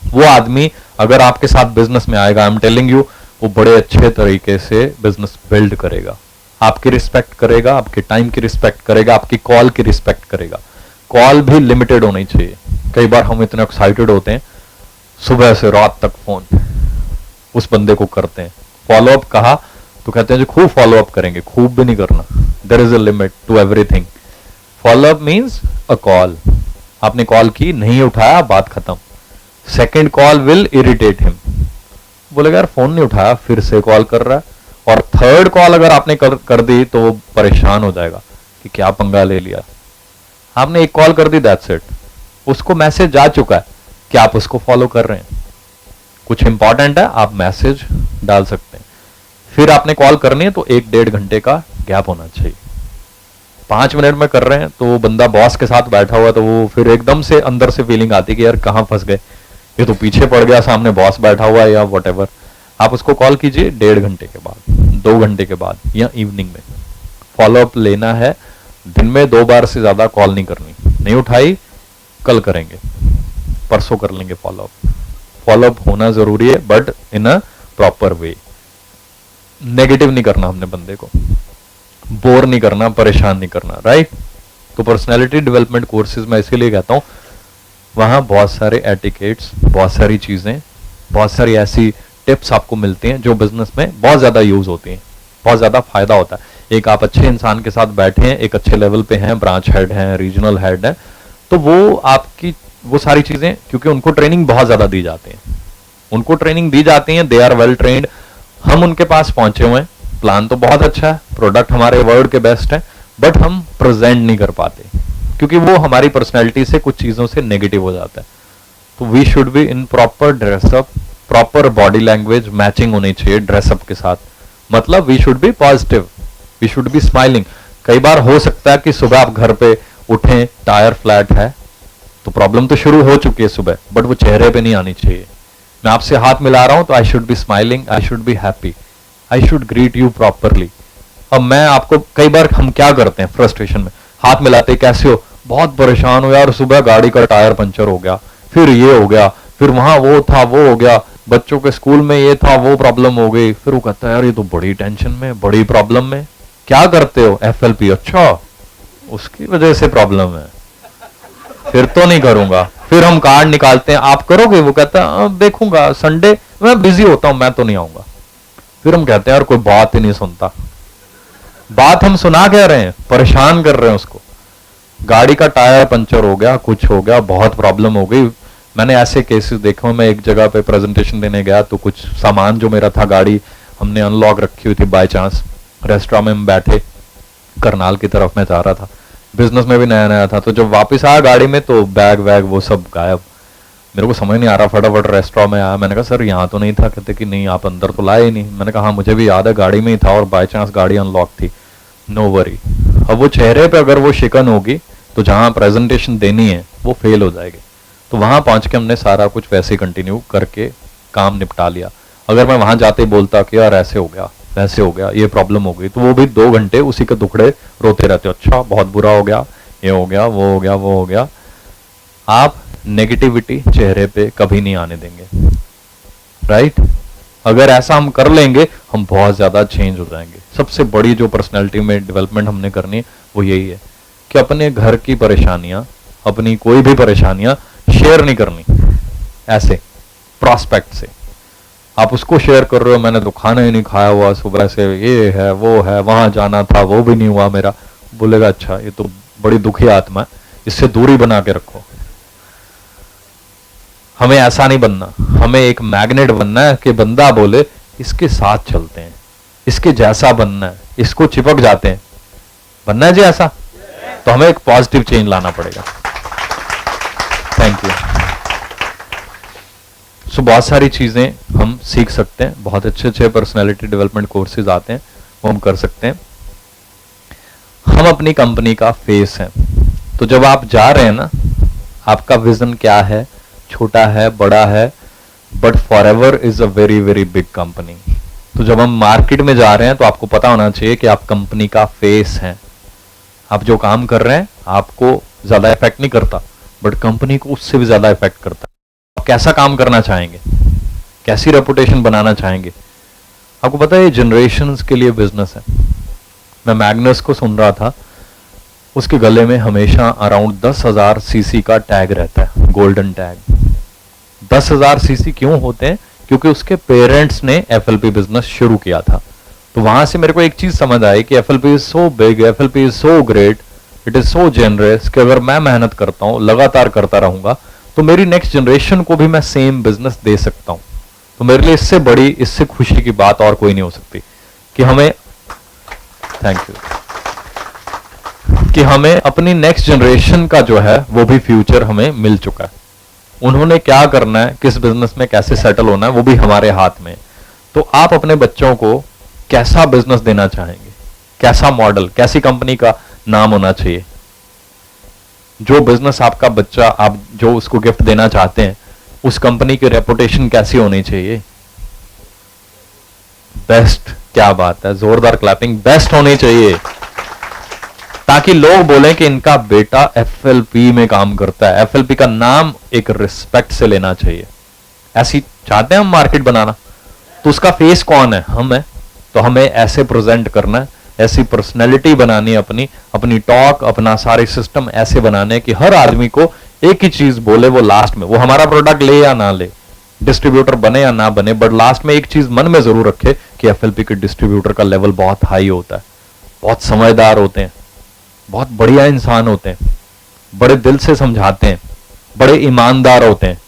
वो आदमी अगर आपके साथ बिजनेस में आएगा, आई एम टेलिंग यू, वो बड़े अच्छे तरीके से बिजनेस बिल्ड करेगा, आपकी रिस्पेक्ट करेगा, आपके टाइम की रिस्पेक्ट करेगा, आपकी कॉल की रिस्पेक्ट करेगा। कॉल भी लिमिटेड होनी चाहिए। कई बार हम इतने एक्साइटेड होते हैं, सुबह से रात तक फोन उस बंदे को करते हैं, फॉलोअप कहा तो कहते हैं जो खूब फॉलोअप करेंगे, खूब भी नहीं करना, there is a limit to everything. Follow up means a call, आपने कॉल की नहीं उठाया, बात खत्म। Second call will irritate him, बोलेगा यार फोन नहीं उठाया, फिर से कॉल कर रहा है। और थर्ड कॉल अगर आपने कर दी तो वो परेशान हो जाएगा कि क्या पंगा ले लिया। आपने एक कॉल कर दी, दैट्स इट, उसको मैसेज जा चुका है कि आप उसको फॉलो कर रहे हैं, कुछ इंपॉर्टेंट है आप मैसेज डाल सकते हैं। फिर आपने कॉल करनी है तो 1-1.5 घंटे का गैप होना चाहिए। 5 मिनट में कर रहे हैं तो वो बंदा बॉस के साथ बैठा हुआ, तो वो फिर एकदम से अंदर से फीलिंग आती है कि यार कहां फंस गए, ये तो पीछे पड़ गया, सामने बॉस बैठा हुआ है या वट। आप उसको कॉल कीजिए 1.5 घंटे के बाद, 2 घंटे के बाद या इवनिंग में। फॉलोअप लेना है, दिन में 2 बार से ज्यादा कॉल नहीं करनी। नहीं उठाई, कल करेंगे, परसों कर लेंगे फॉलोअप। फॉलोअप होना जरूरी है but in a proper way. Negative नहीं करना हमने बंदे को, बोर नहीं करना, परेशान नहीं करना, राइट? तो पर्सनैलिटी डेवलपमेंट कोर्सेज में इसीलिए कहता हूं वहां बहुत सारे एटिकेट्स, बहुत सारी चीजें, बहुत सारी ऐसी टिप्स आपको मिलती हैं जो बिजनेस में बहुत ज्यादा यूज होती हैं, बहुत ज्यादा फायदा होता है। एक आप अच्छे इंसान के साथ बैठे हैं, एक अच्छे लेवल पे हैं, ब्रांच हेड हैं, रीजनल हेड हैं, तो वो आपकी वो सारी चीजें, क्योंकि उनको ट्रेनिंग बहुत ज्यादा दी जाती है, उनको ट्रेनिंग दी जाती है, दे आर वेल ट्रेन्ड। हम उनके पास पहुंचे हुए हैं, प्लान तो बहुत अच्छा है, प्रोडक्ट हमारे वर्ल्ड के बेस्ट है, बट हम प्रेजेंट नहीं कर पाते क्योंकि वो हमारी पर्सनैलिटी से कुछ चीजों से नेगेटिव हो जाता है। तो we should be in proper dress up, proper body language matching होनी चाहिए ड्रेसअप के साथ। मतलब we should be positive, we should be smiling. कई बार हो सकता है कि सुबह आप घर पे उठें, टायर फ्लैट है, तो प्रॉब्लम तो शुरू हो चुकी है सुबह, बट वो चेहरे पे नहीं आनी चाहिए। मैं आपसे हाथ मिला रहा हूं तो I should be smiling, I should be happy, I should greet you properly. अब मैं आपको, कई बार हम क्या करते हैं फ्रस्ट्रेशन में, हाथ मिलाते कैसे हो, बहुत परेशान हो यार, सुबह गाड़ी का टायर पंचर हो गया, फिर ये हो गया, फिर वहां वो था, वो हो गया, बच्चों के स्कूल में ये था, वो प्रॉब्लम हो गई। फिर वो कहता है यार ये तो बड़ी टेंशन में, बड़ी प्रॉब्लम में। क्या करते हो? FLP, अच्छा उसकी वजह से प्रॉब्लम है, फिर तो नहीं करूंगा। फिर हम कार्ड निकालते हैं, आप करोगे? वो कहता है देखूंगा, संडे मैं बिजी होता हूं, मैं तो नहीं आऊंगा। फिर हम कहते हैं यार कोई बात ही नहीं सुनता। बात हम सुना कह रहे हैं, परेशान कर रहे हैं उसको। गाड़ी का टायर पंचर हो गया, कुछ हो गया, बहुत प्रॉब्लम हो गई, मैंने ऐसे केसेस देखे। मैं एक जगह पे प्रेजेंटेशन देने गया तो कुछ सामान जो मेरा था, गाड़ी हमने अनलॉक रखी हुई थी बाय चांस, रेस्टोरेंट में हम बैठे, करनाल की तरफ मैं जा रहा था, बिजनेस में भी नया नया था, तो जब वापस आया गाड़ी में तो बैग वैग वो सब गायब। मेरे को समझ नहीं आ रहा, फटाफट रेस्टोरेंट में आया, मैंने कहा सर यहाँ तो नहीं था। कहते कि नहीं आप अंदर तो लाए ही नहीं। मैंने कहा हाँ मुझे भी याद है गाड़ी में ही था और बाय चांस गाड़ी अनलॉक थी। No worry. अब वो चेहरे पे अगर वो शिकन होगी तो जहां प्रेजेंटेशन देनी है वो फेल हो जाएगी। तो वहां पहुंच के हमने सारा कुछ वैसे ही कंटिन्यू करके काम निपटा लिया। अगर मैं वहां जाते बोलता कि यार ऐसे हो गया वैसे हो गया, ये प्रॉब्लम हो गई, तो वो भी 2 घंटे उसी के दुखड़े रोते रहते, अच्छा बहुत बुरा हो गया, ये हो गया, वो हो गया, वो हो गया। आप नेगेटिविटी चेहरे पे कभी नहीं आने देंगे, राइट? अगर ऐसा हम कर लेंगे हम बहुत ज्यादा चेंज हो जाएंगे। सबसे बड़ी जो पर्सनैलिटी में डेवलपमेंट हमने करनी है वो यही है कि अपने घर की परेशानियां, अपनी कोई भी परेशानियां शेयर नहीं करनी ऐसे प्रोस्पेक्ट से। आप उसको शेयर कर रहे हो, मैंने तो खाना ही नहीं खाया हुआ सुबह से, ये है वो है, वहां जाना था वो भी नहीं हुआ मेरा, बोलेगा अच्छा ये तो बड़ी दुखी आत्मा है, इससे दूरी बना के रखो। हमें ऐसा नहीं बनना, हमें एक मैग्नेट बनना है कि बंदा बोले इसके साथ चलते हैं, इसके जैसा बनना है, इसको चिपक जाते हैं, बनना है जी ऐसा। तो हमें एक पॉजिटिव चेंज लाना पड़ेगा। Thank you. सो बहुत सारी चीजें हम सीख सकते हैं, बहुत अच्छे अच्छे पर्सनैलिटी डेवलपमेंट कोर्सेज आते हैं, वो हम कर सकते हैं। हम अपनी कंपनी का फेस हैं, तो जब आप जा रहे हैं ना, आपका विजन क्या है, छोटा है बड़ा है, but forever is a very very big company. तो जब हम मार्केट में जा रहे हैं तो आपको पता होना चाहिए कि आप कंपनी का फेस हैं। आप जो काम कर रहे हैं आपको ज्यादा इफेक्ट नहीं करता, बट कंपनी को उससे भी ज्यादा इफेक्ट करता है। आप कैसा काम करना चाहेंगे, कैसी रेपुटेशन बनाना चाहेंगे? आपको पता है ये जनरेशंस के लिए बिजनेस है। मैं मैग्नस को सुन रहा था, उसके गले में हमेशा अराउंड 10,000 सीसी का टैग रहता है, गोल्डन टैग। 10,000 सीसी क्यों होते हैं? क्योंकि उसके पेरेंट्स ने एफएलपी बिजनेस शुरू किया था। तो वहां से मेरे को एक चीज समझ आई कि FLP is so big, FLP is so great, it is so generous कि अगर मैं मेहनत करता हूं, लगातार करता रहूंगा, तो मेरी नेक्स्ट जनरेशन को भी मैं सेम बिजनेस दे सकता हूं। तो मेरे लिए इससे बड़ी, इससे खुशी की बात और कोई नहीं हो सकती कि हमें, थैंक यू, कि हमें अपनी नेक्स्ट जनरेशन का जो है वो भी फ्यूचर हमें मिल चुका है। उन्होंने क्या करना है, किस बिजनेस में कैसे सेटल होना है, वो भी हमारे हाथ में। तो आप अपने बच्चों को कैसा बिजनेस देना चाहेंगे, कैसा मॉडल, कैसी कंपनी का नाम होना चाहिए? जो बिजनेस आपका बच्चा, आप जो उसको गिफ्ट देना चाहते हैं, उस कंपनी की रेपुटेशन कैसी होनी चाहिए? बेस्ट। क्या बात है, जोरदार क्लैपिंग। बेस्ट होनी चाहिए ताकि लोग बोलें कि इनका बेटा एफएलपी में काम करता है। एफएलपी का नाम एक रिस्पेक्ट से लेना चाहिए। ऐसी चाहते हैं हम मार्केट बनाना, तो उसका फेस कौन है? हम है। तो हमें ऐसे प्रेजेंट करना है, ऐसी पर्सनैलिटी बनानी है, अपनी टॉक, अपना सारे सिस्टम ऐसे बनाने कि हर आदमी को एक ही चीज बोले, वो लास्ट में, वो हमारा प्रोडक्ट ले या ना ले, डिस्ट्रीब्यूटर बने या ना बने, बट लास्ट में एक चीज मन में जरूर रखे कि एफएलपी के डिस्ट्रीब्यूटर का लेवल बहुत हाई होता है, बहुत समझदार होते हैं, बहुत बढ़िया इंसान होते हैं, बड़े दिल से समझाते हैं, बड़े ईमानदार होते हैं।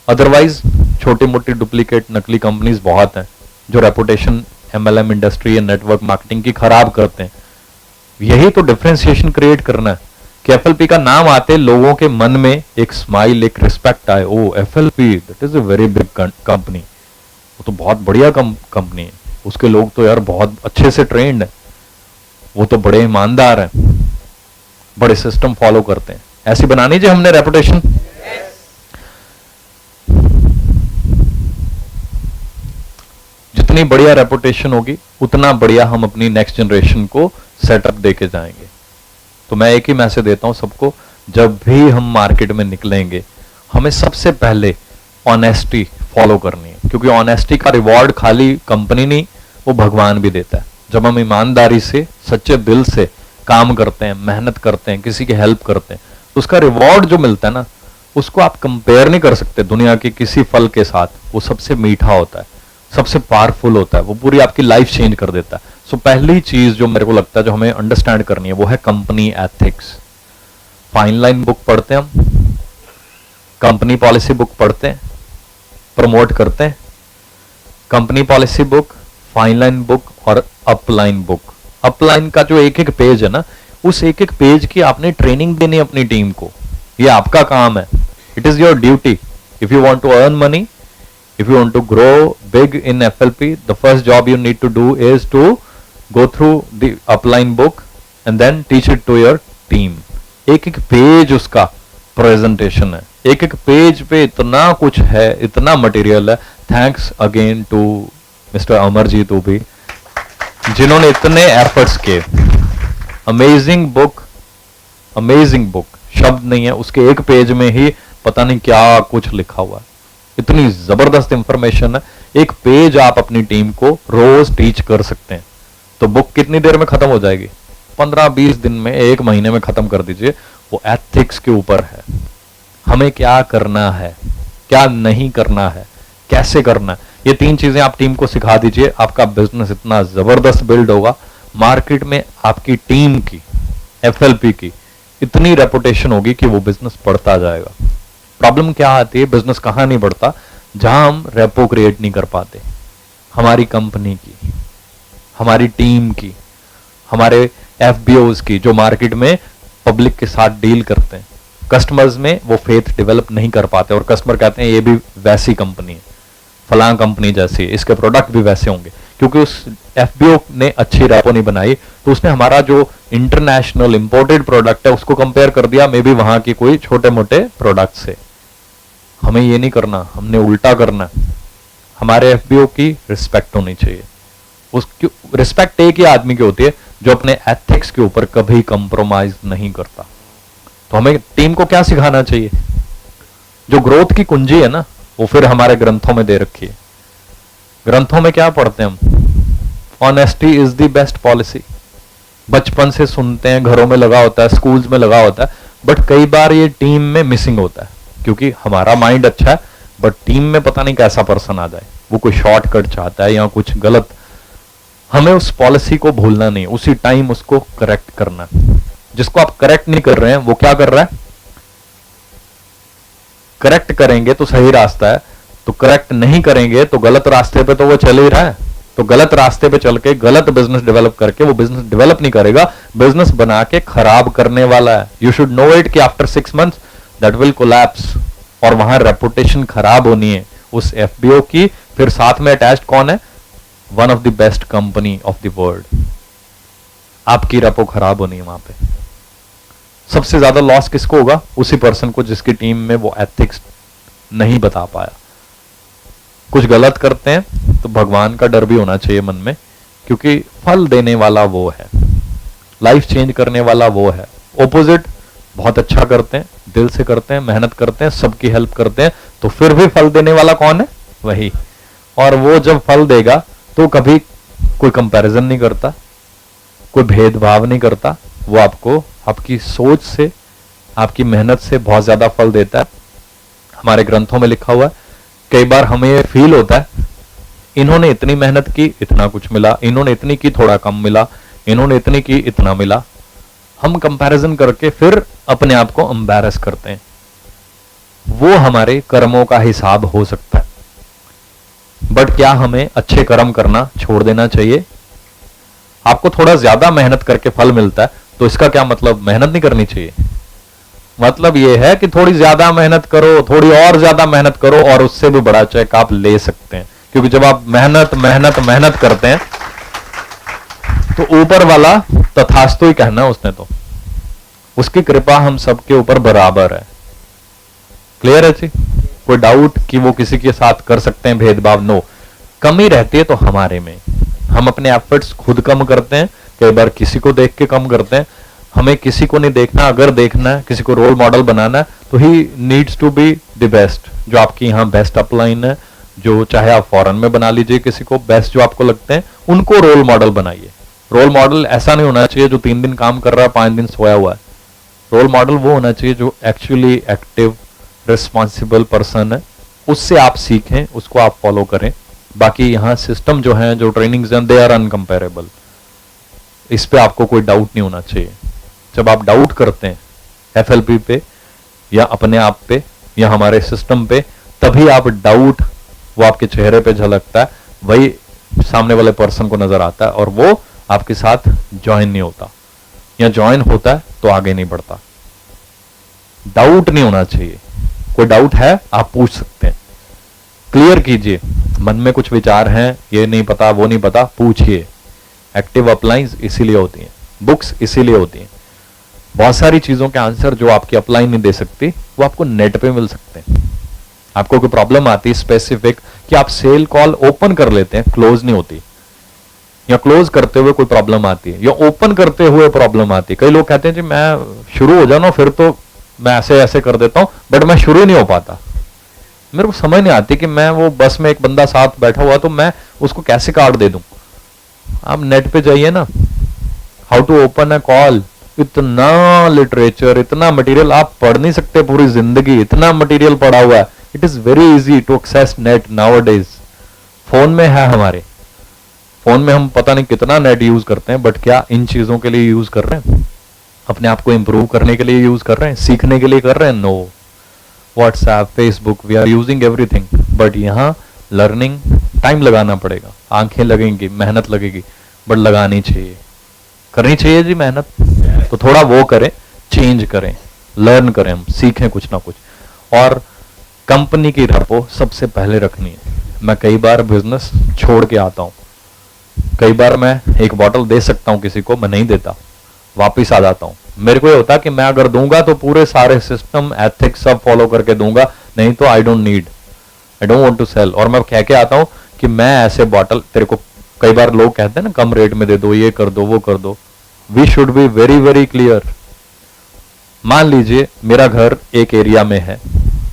अदरवाइज छोटी मोटी डुप्लीकेट नकली कंपनीज बहुत हैं जो रेपुटेशन एमएलएम इंडस्ट्री या नेटवर्क मार्केटिंग की खराब करते हैं। यही तो डिफरेंशिएशन क्रिएट करना है कि एफएलपी का नाम आते लोगों के मन में एक स्माइल, एक रिस्पेक्ट आए। Oh FLP, that is a very big company, वो तो बहुत बढ़िया कंपनी है, उसके लोग तो यार बहुत अच्छे से ट्रेंड है, वो तो बड़े ईमानदार हैं, बड़े सिस्टम फॉलो करते हैं। ऐसी बनानी चाहिए हमने रेपुटेशन। जितनी बढ़िया रेपुटेशन होगी उतना बढ़िया हम अपनी नेक्स्ट जनरेशन को सेटअप देके जाएंगे। तो मैं एक ही मैसेज देता हूं सबको, जब भी हम मार्केट में निकलेंगे हमें सबसे पहले ऑनेस्टी फॉलो करनी है, क्योंकि ऑनेस्टी का रिवॉर्ड खाली कंपनी नहीं, वो भगवान भी देता है। जब हम ईमानदारी से, सच्चे दिल से काम करते हैं, मेहनत करते हैं, किसी की हेल्प करते हैं, तो उसका रिवॉर्ड जो मिलता है ना, उसको आप कंपेयर नहीं कर सकते दुनिया के किसी फल के साथ। वो सबसे मीठा होता है, सबसे पावरफुल होता है, वो पूरी आपकी लाइफ चेंज कर देता है। सो पहली चीज जो मेरे को लगता है जो हमें अंडरस्टैंड करनी है वो है company ethics. Fine line book पढ़ते हैं हम, कंपनी पॉलिसी बुक पढ़ते हैं, प्रमोट करते हैं। Company policy book, fine line book और अपलाइन बुक। अपलाइन का जो एक एक पेज है ना, उस एक एक पेज की आपने ट्रेनिंग देनी अपनी टीम को। ये आपका काम है। It is your duty. If you want to earn money, if you want to grow big in FLP, the first job you need to do is to go through the upline book and then teach it to your team. एक एक पेज उसका प्रेजेंटेशन है, एक एक पेज पे इतना कुछ है, इतना मटेरियल है। Thanks again to mister Amarjeet भी, जिन्होंने इतने एफर्ट्स किए। अमेजिंग बुक, अमेजिंग बुक, शब्द नहीं है, उसके एक पेज में ही पता नहीं क्या कुछ लिखा हुआ है। इतनी जबरदस्त इंफॉर्मेशन है। एक पेज आप अपनी टीम को रोज टीच कर सकते हैं, तो बुक कितनी देर में खत्म हो जाएगी? 15-20 दिन में, 1 महीने में खत्म कर दीजिए। वो एथिक्स के ऊपर है, हमें क्या करना है, क्या नहीं करना है, कैसे करना है। ये 3 चीजें आप टीम को सिखा दीजिए, आपका बिजनेस इतना जबरदस्त बिल्ड होगा। मार्केट में आपकी टीम की, FLP की इतनी रेपुटेशन होगी कि वो बिजनेस बढ़ता जाएगा। प्रॉब्लम क्या आती है, बिजनेस कहां नहीं बढ़ता? जहां हम रेपो क्रिएट नहीं कर पाते। हमारी कंपनी की, हमारी टीम की, हमारे FBOs की, जो मार्केट में पब्लिक के साथ डील करते हैं, कस्टमर्स में वो फेथ डेवलप नहीं कर पाते। और कस्टमर कहते हैं ये भी वैसी कंपनी है, फलां कंपनी जैसी, इसके प्रोडक्ट भी वैसे होंगे। क्योंकि उस FBO ने अच्छी रेपो नहीं बनाई, तो उसने हमारा जो इंटरनेशनल इंपोर्टेड प्रोडक्ट है उसको कंपेयर कर दिया मे बी वहां की कोई छोटे मोटे प्रोडक्ट से। हमें ये नहीं करना, हमने उल्टा करना। हमारे FBO की रिस्पेक्ट होनी चाहिए। उसकी रिस्पेक्ट एक ही आदमी की होती है जो अपने एथिक्स के ऊपर कभी कंप्रोमाइज नहीं करता। तो हमें टीम को क्या सिखाना चाहिए? जो ग्रोथ की कुंजी है ना, वो फिर हमारे ग्रंथों में दे रखी है। ग्रंथों में क्या पढ़ते हैं हम? Honesty is the best policy. बचपन से सुनते हैं, घरों में लगा होता है, स्कूल्स में लगा होता है, बट कई बार ये टीम में मिसिंग होता है। क्योंकि हमारा माइंड अच्छा है, बट टीम में पता नहीं कैसा पर्सन आ जाए, वो कोई शॉर्टकट चाहता है या कुछ गलत। हमें उस पॉलिसी को भूलना नहीं, उसी टाइम उसको करेक्ट करना। जिसको आप करेक्ट नहीं कर रहे हैं वो क्या कर रहा है? करेक्ट करेंगे तो सही रास्ता है, तो करेक्ट नहीं करेंगे तो गलत रास्ते पे तो वो चल ही रहा है। तो गलत रास्ते पे चल के गलत बिजनेस डेवलप करके वो बिजनेस डेवलप नहीं करेगा, बिजनेस बना के खराब करने वाला है। यू शुड नो इट कि after 6 months that will collapse, और वहां रेपुटेशन खराब होनी है उस FBO की। फिर साथ में अटैच्ड कौन है? One of the best company of the world. आपकी रेपो खराब होनी है वहां पे। सबसे ज्यादा लॉस किसको होगा? उसी पर्सन को जिसकी टीम में वो एथिक्स नहीं बता पाया। कुछ गलत करते हैं तो भगवान का डर भी होना चाहिए मन में, क्योंकि फल देने वाला वो है, लाइफ चेंज करने वाला वो है। ऑपोजिट बहुत अच्छा करते हैं, दिल से करते हैं, मेहनत करते हैं, सबकी हेल्प करते हैं, तो फिर भी फल देने वाला कौन है? वही। और वो जब फल देगा तो कभी कोई कंपैरिजन नहीं करता, कोई भेदभाव नहीं करता। वो आपको आपकी सोच से, आपकी मेहनत से बहुत ज्यादा फल देता है। हमारे ग्रंथों में लिखा हुआ है। कई बार हमें ये फील होता है इन्होंने इतनी मेहनत की, इतना कुछ मिला, इन्होंने इतनी की, थोड़ा कम मिला, इन्होंने इतनी की, इतना मिला। हम कंपैरिजन करके फिर अपने आप को एम्बैरस करते हैं। वो हमारे कर्मों का हिसाब हो सकता है, बट क्या हमें अच्छे कर्म करना छोड़ देना चाहिए? आपको थोड़ा ज्यादा मेहनत करके फल मिलता है, तो इसका क्या मतलब मेहनत नहीं करनी चाहिए? मतलब यह है कि थोड़ी ज्यादा मेहनत करो, थोड़ी और ज्यादा मेहनत करो, और उससे भी बड़ा चेक आप ले सकते हैं। क्योंकि जब आप मेहनत मेहनत मेहनत करते हैं तो ऊपर वाला तथास्तु ही कहना, उसने तो, उसकी कृपा हम सबके ऊपर बराबर है। क्लियर है जी? कोई डाउट कि वो किसी के साथ कर सकते हैं भेदभाव? नो। कमी रहती है तो हमारे में, हम अपने एफर्ट्स खुद कम करते हैं, कई बार किसी को देख के कम करते हैं। हमें किसी को नहीं देखना, अगर देखना है, किसी को रोल मॉडल बनाना है, तो he needs to be the best. जो आपकी यहाँ बेस्ट अपलाइन है, जो चाहे आप फॉरेन में बना लीजिए किसी को, बेस्ट जो आपको लगते हैं उनको रोल मॉडल बनाइए। रोल मॉडल ऐसा नहीं होना चाहिए जो 3 दिन काम कर रहा है, 5 दिन सोया हुआ है। रोल मॉडल वो होना चाहिए जो एक्चुअली एक्टिव, रिस्पॉन्सिबल पर्सन है। उससे आप सीखें, उसको आप फॉलो करें। बाकी यहाँ सिस्टम जो है, जो ट्रेनिंग्स हैं, दे आर अनकंपेरेबल। इस पे आपको कोई डाउट नहीं होना चाहिए। जब आप डाउट करते हैं FLP पे या अपने आप पे, या हमारे सिस्टम पे, तभी आप डाउट, वो आपके चेहरे पे झलकता है, वही सामने वाले पर्सन को नजर आता है और वो आपके साथ ज्वाइन नहीं होता, या ज्वाइन होता है तो आगे नहीं बढ़ता। डाउट नहीं होना चाहिए। कोई डाउट है आप पूछ सकते हैं, क्लियर कीजिए। मन में कुछ विचार हैं, ये नहीं पता वो नहीं पता, पूछिए। एक्टिव अपलाइंस इसीलिए होती हैं, बुक्स इसीलिए होती हैं। बहुत सारी चीजों के आंसर जो आपकी अपलाइन नहीं दे सकती वो आपको नेट पे मिल सकते हैं। आपको कोई प्रॉब्लम आती है स्पेसिफिक कि आप सेल कॉल ओपन कर लेते हैं, क्लोज नहीं होती, या क्लोज करते हुए कोई प्रॉब्लम आती है, या ओपन करते हुए प्रॉब्लम आती है। कई लोग कहते हैं जी मैं शुरू हो जाना फिर तो मैं ऐसे ऐसे कर देता हूं, बट मैं शुरू नहीं हो पाता। मेरे को समझ नहीं आती कि मैं वो बस में एक बंदा साथ बैठा हुआ तो मैं उसको कैसे कार्ड दे दूं। आप नेट पे जाइए ना, how to open a call, इतना लिटरेचर, इतना मटेरियल आप पढ़ नहीं सकते पूरी जिंदगी, इतना मटेरियल पढ़ा हुआ है। It is very easy to access net nowadays. Phone में है, हमारे फोन में हम पता नहीं कितना नेट यूज करते हैं, बट क्या इन चीजों के लिए यूज कर रहे हैं? अपने आप को इंप्रूव करने के लिए यूज कर रहे हैं, सीखने के लिए कर रहे हैं? No. WhatsApp, Facebook, we are using everything, but यहां लर्निंग टाइम लगाना पड़ेगा, आंखें लगेंगी, मेहनत लगेगी, बट लगानी चाहिए, करनी चाहिए जी मेहनत। तो थोड़ा वो करें, चेंज करें, लर्न करें, हम सीखें कुछ ना कुछ। और कंपनी की रपो सबसे पहले रखनी है। मैं कई बार बिजनेस छोड़ के आता हूं, कई बार मैं एक बॉटल दे सकता हूं किसी को, मैं नहीं देता, वापिस आ जाता हूं। मेरे को ये होता है कि मैं अगर दूंगा तो पूरे सारे सिस्टम एथिक्स सब फॉलो करके दूंगा, नहीं तो I don't need, I don't want to sell. और मैं कह के आता हूं कि मैं ऐसे बॉटल तेरे को, कई बार लोग कहते हैं ना कम रेट में दे दो, ये कर दो वो कर दो। We should be very very clear. मान लीजिए मेरा घर एक एरिया में है,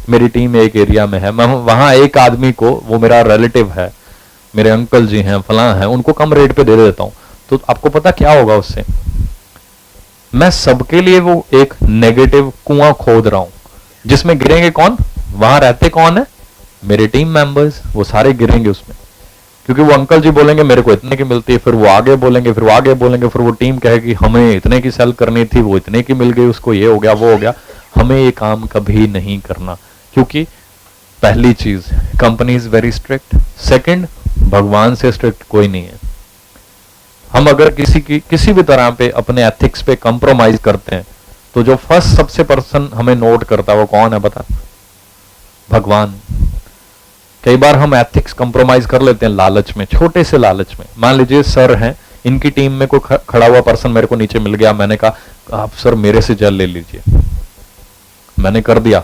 मेरी टीम एक एरिया में है, मैं वहां एक आदमी को, वो मेरा रिलेटिव है, मेरे अंकल जी हैं, फलां हैं, उनको कम रेट पे दे देता हूं, तो आपको पता क्या होगा उससे? मैं सबके लिए वो एक नेगेटिव कुआं खोद रहा हूं, जिसमें गिरेंगे कौन? वहां रहते कौन है? मेरे टीम मेंबर्स, वो सारे गिरेंगे उसमें। क्योंकि वो अंकल जी बोलेंगे मेरे को इतने की मिलती है, फिर वो आगे बोलेंगे, फिर वो आगे बोलेंगे, फिर वो टीम कहेगी हमें इतने की सेल करनी थी, वो इतने की मिल गई, उसको ये हो गया वो हो गया। हमें ये काम कभी नहीं करना, क्योंकि पहली चीज company is very strict, second भगवान से स्ट्रिक्ट कोई नहीं है। हम अगर किसी भी तरह पे अपने एथिक्स पे कंप्रोमाइज करते हैं, तो जो फर्स्ट सबसे पर्सन हमें नोट करता है वो कौन है बता? भगवान। कई बार हम एथिक्स कंप्रोमाइज कर लेते हैं लालच में, छोटे से लालच में। मान लीजिए सर हैं, इनकी टीम में कोई खड़ा हुआ पर्सन मेरे को नीचे मिल गया, मैंने कहा आप सर मेरे से जेल ले लीजिए, मैंने कर दिया,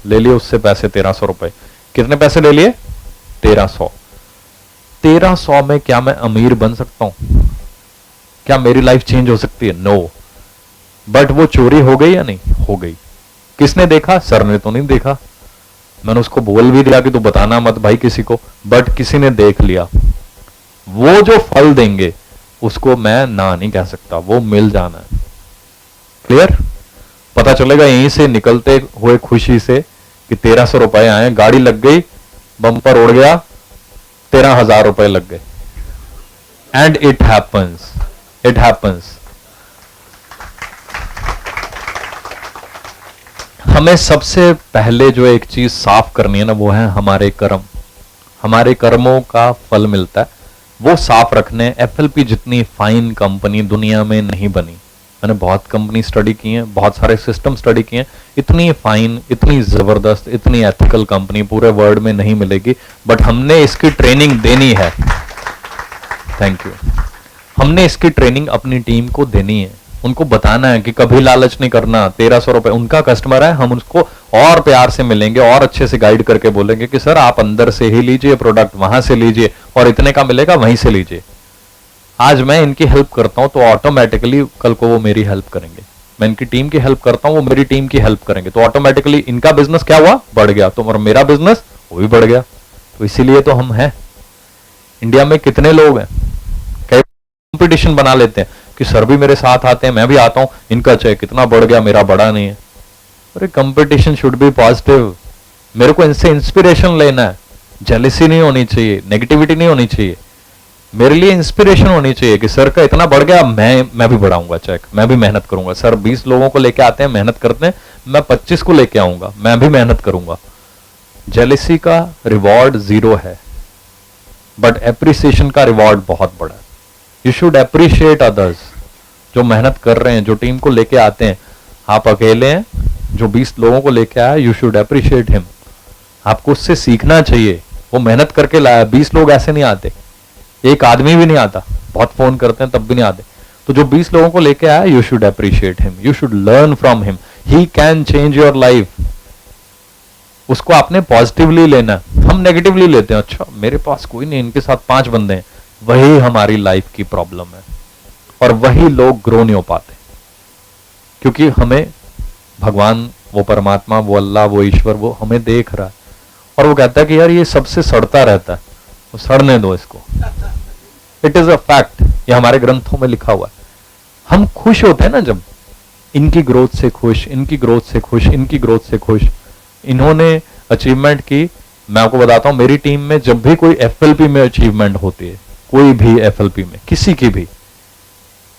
ले लिए उससे पैसे 1300 रुपए। कितने पैसे ले लिए? 1300। 1300 में क्या मैं अमीर बन सकता हूं? क्या मेरी लाइफ चेंज हो सकती है? नो। बट वो चोरी हो गई या नहीं? हो गई। किसने देखा? सर ने तो नहीं देखा, मैंने उसको बोल भी दिया कि तू बताना मत भाई किसी को, बट किसी ने देख लिया। वो जो फल देंगे उसको मैं ना नहीं कह सकता, वो मिल जाना है। क्लियर? पता चलेगा यहीं से निकलते हुए खुशी से कि 1300 रुपए आए, गाड़ी लग गई, बम्पर उड़ गया, 13,000 रुपए लग गए। And it happens, it happens. हमें सबसे पहले जो एक चीज साफ करनी है ना, वो है हमारे कर्म। हमारे कर्मों का फल मिलता है, वो साफ रखने। एफएलपी जितनी फाइन कंपनी दुनिया में नहीं बनी। मैंने बहुत कंपनी स्टडी की है, बहुत सारे सिस्टम स्टडी किए हैं, इतनी फाइन, इतनी जबरदस्त, इतनी एथिकल कंपनी पूरे वर्ल्ड में नहीं मिलेगी। बट हमने इसकी ट्रेनिंग देनी है। Thank you. हमने इसकी ट्रेनिंग अपनी टीम को देनी है, उनको बताना है कि कभी लालच नहीं करना। 1300 रुपए उनका कस्टमर है, हम उसको और प्यार से मिलेंगे और अच्छे से गाइड करके बोलेंगे कि सर आप अंदर से ही लीजिए प्रोडक्ट, वहां से लीजिए, और इतने का मिलेगा वहीं से लीजिए। आज मैं इनकी हेल्प करता हूं तो ऑटोमेटिकली कल को वो मेरी हेल्प करेंगे। मैं इनकी टीम की हेल्प करता हूं, वो मेरी टीम की हेल्प करेंगे, तो ऑटोमेटिकली इनका बिजनेस क्या हुआ? बढ़ गया। तो और मेरा बिजनेस वो भी बढ़ गया। तो इसीलिए तो हम हैं। इंडिया में कितने लोग हैं, कई कंपटीशन बना लेते हैं कि सर भी मेरे साथ आते हैं, मैं भी आता हूं, इनका चाहे कितना बढ़ गया, मेरा बढ़ा नहीं है। अरे कंपटीशन शुड बी पॉजिटिव। मेरे को इनसे इंस्पिरेशन लेना है, जेलसी नहीं होनी चाहिए, नेगेटिविटी नहीं होनी चाहिए। मेरे लिए इंस्पिरेशन होनी चाहिए कि सर का इतना बढ़ गया, मैं भी बढ़ाऊंगा चेक, मैं भी मेहनत करूंगा। सर 20 लोगों को लेके आते हैं, मेहनत करते हैं, मैं 25 को लेके आऊंगा, मैं भी मेहनत करूंगा। जेलिसी का रिवॉर्ड 0 है, बट एप्रिसिएशन का रिवॉर्ड बहुत बड़ा है। यू शुड एप्रिशिएट अदर्स जो मेहनत कर रहे हैं, जो टीम को लेके आते हैं। आप अकेले हैं, जो 20 लोगों को लेके आया, यू शुड एप्रिशिएट हिम। आपको उससे सीखना चाहिए, वो मेहनत करके लाया। 20 लोग ऐसे नहीं आते, एक आदमी भी नहीं आता, बहुत फोन करते हैं तब भी नहीं आते। तो जो 20 लोगों को लेके आया, you should appreciate him, you should learn from him, he can change your life. उसको आपने पॉजिटिवली लेना। हम नेगेटिवली लेते हैं, अच्छा मेरे पास कोई नहीं, इनके साथ 5 बंदे हैं। वही हमारी लाइफ की प्रॉब्लम है, और वही लोग ग्रो नहीं हो पाते, क्योंकि हमें भगवान, वो परमात्मा, वो अल्लाह, वो ईश्वर, वो हमें देख रहा है, और वो कहता है कि यार ये सबसे सड़ता रहता है, तो सड़ने दो इसको। इट इज अ फैक्ट, ये हमारे ग्रंथों में लिखा हुआ है। हम खुश होते हैं ना जब, इनकी ग्रोथ से खुश, इनकी ग्रोथ से खुश, इनकी ग्रोथ से खुश, इन्होंने अचीवमेंट की। मैं आपको बताता हूं, मेरी टीम में जब भी कोई एफएलपी में अचीवमेंट होती है, कोई भी एफएलपी में, किसी की भी,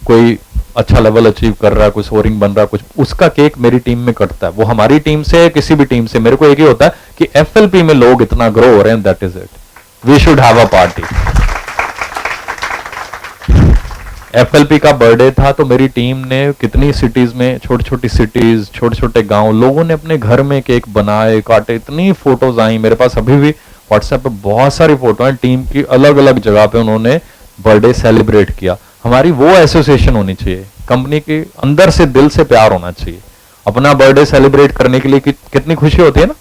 कोई अच्छा लेवल अचीव कर रहा है, कोई सोरिंग बन रहा है, कुछ, उसका केक मेरी टीम में कटता है। वो हमारी टीम से, किसी भी टीम से, मेरे को एक ही होता है कि एफएलपी में लोग इतना ग्रो हो रहे हैं, that is it, we should have a party. FLP का बर्थडे था, तो मेरी टीम ने कितनी सिटीज में, छोटी छोटी सिटीज, छोटे छोटे गांव, लोगों ने अपने घर में केक बनाए, काटे, इतनी फोटोज आई मेरे पास। अभी भी व्हाट्सएप पे बहुत सारी फोटो हैं टीम की, अलग अलग जगह पे उन्होंने बर्थडे सेलिब्रेट किया। हमारी वो एसोसिएशन होनी चाहिए, कंपनी के अंदर से, दिल से प्यार होना चाहिए। अपना बर्थडे सेलिब्रेट करने के लिए कितनी खुशी होती है ना,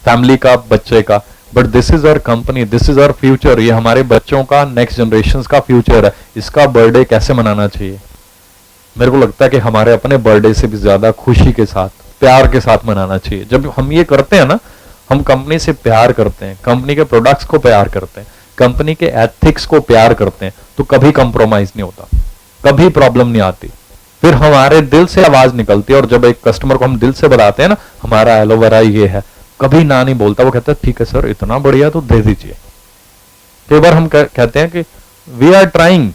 फैमिली का, बच्चे का, but this is our company, this is our future. ये हमारे बच्चों का, नेक्स्ट जनरेशन का फ्यूचर है। इसका बर्थडे कैसे मनाना चाहिए? मेरे को लगता है कि हमारे अपने बर्थडे से भी ज्यादा खुशी के साथ, प्यार के साथ मनाना चाहिए। जब हम ये करते हैं ना, हम कंपनी से प्यार करते हैं, कंपनी के प्रोडक्ट्स को प्यार करते हैं, कंपनी के एथिक्स को प्यार करते हैं, तो कभी कंप्रोमाइज नहीं होता, कभी प्रॉब्लम नहीं आती। फिर हमारे दिल से आवाज निकलती है, और जब एक कस्टमर को हम दिल से बताते हैं ना, हमारा एलोवेरा ये है, कभी ना नहीं बोलता। वो कहता है ठीक है सर, इतना बढ़िया तो दे दीजिए। कई बार हम कहते हैं कि वी आर ट्राइंग,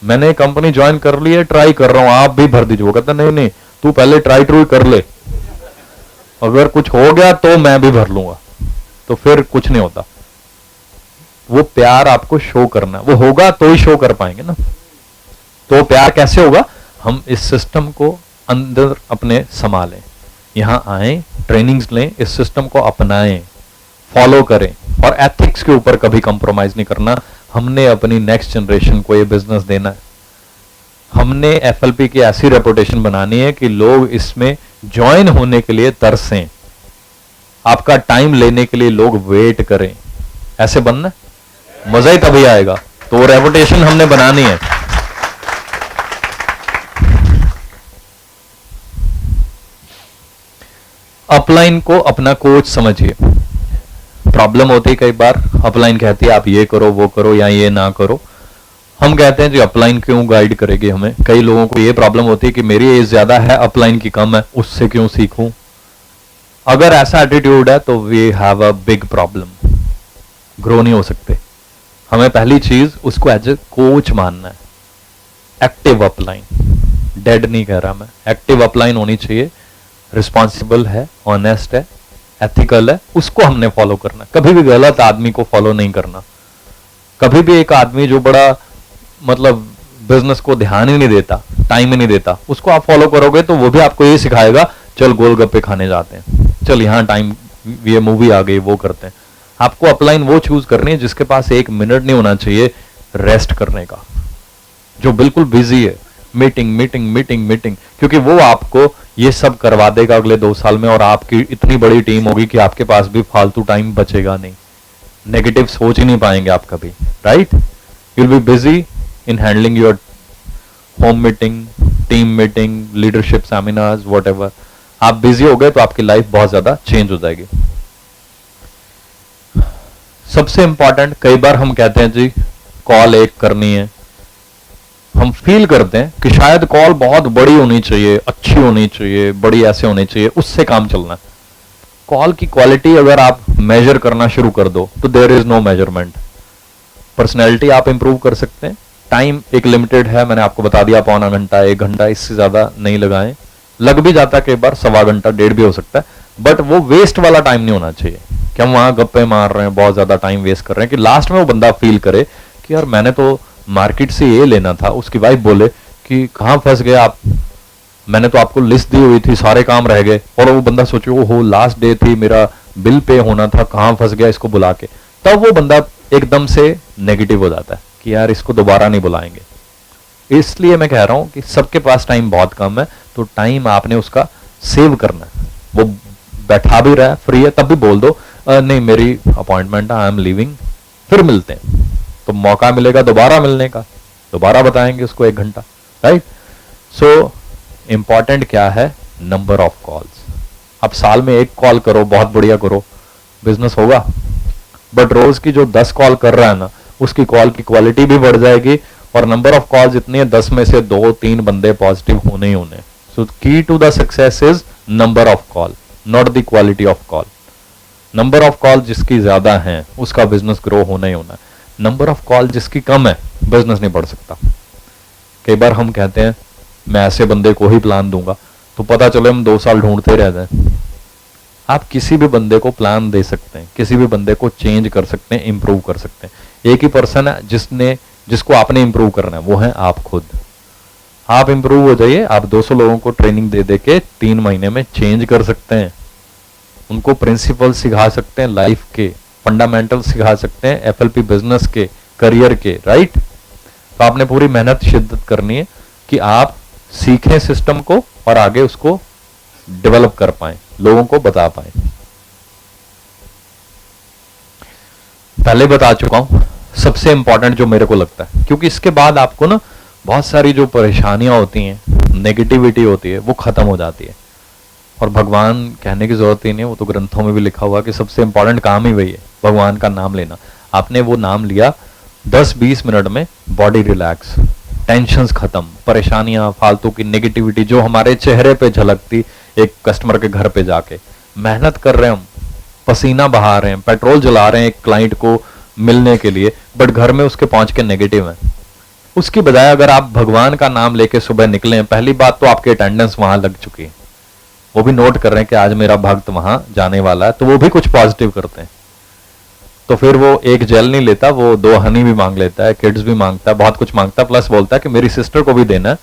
मैंने कंपनी ज्वाइन कर ली है, ट्राई कर रहा हूं, आप भी भर दीजिए। वो कहता है नहीं नहीं, तू पहले ट्राई कर ले, अगर कुछ हो गया तो मैं भी भर लूंगा। तो फिर कुछ नहीं होता। वो प्यार आपको शो करना, वो होगा तो ही शो कर पाएंगे ना। तो प्यार कैसे होगा? हम इस सिस्टम को अंदर अपने संभालें, यहां आए, ट्रेनिंग्स लें, इस सिस्टम को अपनाएं, फॉलो करें, और एथिक्स के ऊपर कभी कंप्रोमाइज नहीं करना। हमने अपनी नेक्स्ट जनरेशन को ये बिजनेस देना है। हमने एफएलपी की ऐसी रेपुटेशन बनानी है कि लोग इसमें ज्वाइन होने के लिए तरसें, आपका टाइम लेने के लिए लोग वेट करें। ऐसे बनना, मजा ही तभी आएगा। तो वो रेपुटेशन हमने बनानी है। अपलाइन को अपना कोच समझिए। प्रॉब्लम होती है कई बार, अपलाइन कहती है आप ये करो, वो करो, या ये ना करो। हम कहते हैं जी अपलाइन क्यों गाइड करेगी हमें। कई लोगों को ये प्रॉब्लम होती है कि मेरी एज ज्यादा है, अपलाइन की कम है, उससे क्यों सीखूं। अगर ऐसा एटीट्यूड है तो we have a big problem, grow नहीं हो सकते। हमें पहली चीज उसको एज ए कोच मानना है। एक्टिव अपलाइन, डेड नहीं कह रहा मैं, एक्टिव अपलाइन होनी चाहिए, रिस्पॉन्सिबल है, ऑनेस्ट है, एथिकल है, उसको हमने फॉलो करना। कभी भी गलत आदमी को फॉलो नहीं करना। कभी भी एक आदमी जो बड़ा मतलब बिजनेस को ध्यान ही नहीं देता, टाइम ही नहीं देता, उसको आप फॉलो करोगे तो वो भी आपको ये सिखाएगा चल गोलगप्पे खाने जाते हैं, चल यहाँ टाइम, ये मूवी आ गई, वो करते हैं। आपको अपलाइन वो चूज करनी है जिसके पास 1 मिनट नहीं होना चाहिए रेस्ट करने का, जो बिल्कुल बिजी है, मीटिंग मीटिंग मीटिंग मीटिंग, क्योंकि वो आपको ये सब करवा देगा अगले 2 साल में, और आपकी इतनी बड़ी टीम होगी कि आपके पास भी फालतू टाइम बचेगा नहीं। नेगेटिव सोच ही नहीं पाएंगे आप कभी, right? You will be busy in handling your home meeting, team meeting, leadership seminars, whatever. आप बिजी हो गए तो आपकी लाइफ बहुत ज्यादा चेंज हो जाएगी। सबसे इंपॉर्टेंट, कई बार हम कहते हैं जी कॉल एक करनी है, हम फील करते हैं कि शायद कॉल बहुत बड़ी होनी चाहिए, अच्छी होनी चाहिए, बड़ी ऐसे होनी चाहिए, उससे काम चलना है। कॉल की क्वालिटी अगर आप मेजर करना शुरू कर दो तो there is no measurement. Personality आप इंप्रूव कर सकते हैं। टाइम एक लिमिटेड है, मैंने आपको बता दिया, पौना घंटा 1 घंटा, इससे ज्यादा नहीं लगाएं। लग भी जाता है कई बार, 1.25 घंटा 1.5 भी हो सकता है, बट वो वेस्ट वाला टाइम नहीं होना चाहिए कि हम वहां गप्पे मार रहे हैं, बहुत ज्यादा टाइम वेस्ट कर रहे हैं, कि लास्ट में वो बंदा फील करे कि यार मैंने तो मार्केट से ये लेना था, उसकी वाइफ बोले कि कहाँ फंस गए आप, मैंने तो आपको लिस्ट दी हुई थी, सारे काम रह गए, और वो बंदा सोचे ओहो लास्ट डे थी, मेरा बिल पे होना था, कहाँ फंस गया इसको बुला के, तब वो बंदा एकदम से नेगेटिव हो जाता है कि यार इसको दोबारा नहीं बुलाएंगे। इसलिए मैं कह रहा हूं कि सबके पास टाइम बहुत कम है, तो टाइम आपने उसका सेव करना है। वो बैठा भी रहा है, फ्री है, तब भी बोल दो नहीं मेरी अपॉइंटमेंट है, आई एम लीविंग, फिर मिलते हैं, तो मौका मिलेगा दोबारा मिलने का, दोबारा बताएंगे उसको 1 घंटा, राइट। सो इंपॉर्टेंट क्या है, नंबर ऑफ कॉल्स। अब साल में 1 कॉल करो, बहुत बढ़िया करो, बिजनेस होगा, बट रोज की जो 10 कॉल कर रहा है ना, उसकी कॉल की क्वालिटी भी बढ़ जाएगी, और नंबर ऑफ कॉल्स इतनी है 10 में से 2-3 बंदे पॉजिटिव होने ही होने। So key to the success is number of call, not the quality of call. Number of call जिसकी ज्यादा है उसका बिजनेस ग्रो होना ही होना है, नंबर ऑफ कॉल जिसकी कम है बिजनेस नहीं बढ़ सकता। कई बार हम कहते हैं मैं ऐसे बंदे को ही प्लान दूंगा, तो पता चले हम 2 साल ढूंढते रह जाएं। आप किसी भी बंदे को प्लान दे सकते हैं, किसी भी बंदे को चेंज कर सकते हैं, इंप्रूव कर सकते हैं। एक ही पर्सन है जिसको आपने इंप्रूव करना है, वो है आप खुद। आप इंप्रूव हो जाइए, आप 200 लोगों को ट्रेनिंग दे दे के 3 महीने में चेंज कर सकते हैं, उनको प्रिंसिपल सिखा सकते हैं, लाइफ के फंडामेंटल सिखा सकते हैं, एफएलपी बिजनेस के, करियर के, राइट। तो आपने पूरी मेहनत शिद्दत करनी है कि आप सीखें सिस्टम को और आगे उसको डेवलप कर पाएं, लोगों को बता पाएं। पहले बता चुका हूं, सबसे इंपॉर्टेंट जो मेरे को लगता है, क्योंकि इसके बाद आपको ना बहुत सारी जो परेशानियां होती हैं, नेगेटिविटी होती है, वो खत्म हो जाती है। और भगवान कहने की जरूरत ही नहीं, वो तो ग्रंथों में भी लिखा हुआ कि सबसे इंपॉर्टेंट काम ही वही है, भगवान का नाम लेना। आपने वो नाम लिया, 10-20 मिनट में बॉडी रिलैक्स, टेंशन्स खत्म, परेशानियां, फालतू की नेगेटिविटी जो हमारे चेहरे पे झलकती, एक कस्टमर के घर पे जाके मेहनत कर रहे हैं हम, पसीना बहा रहे हैं, पेट्रोल जला रहे हैं एक क्लाइंट को मिलने के लिए, बट घर में उसके पहुंच के नेगेटिव है। उसकी बजाय अगर आप भगवान का नाम लेके सुबह निकले, पहली बात तो आपकी अटेंडेंस वहां लग चुकी है, वो भी नोट कर रहे हैं कि आज मेरा भक्त वहां जाने वाला है, तो वो भी कुछ पॉजिटिव करते हैं। तो फिर वो एक जेल नहीं लेता, वो 2 हनी भी मांग लेता है, किड्स भी मांगता है, बहुत कुछ मांगता है, प्लस बोलता है कि मेरी सिस्टर को भी देना है,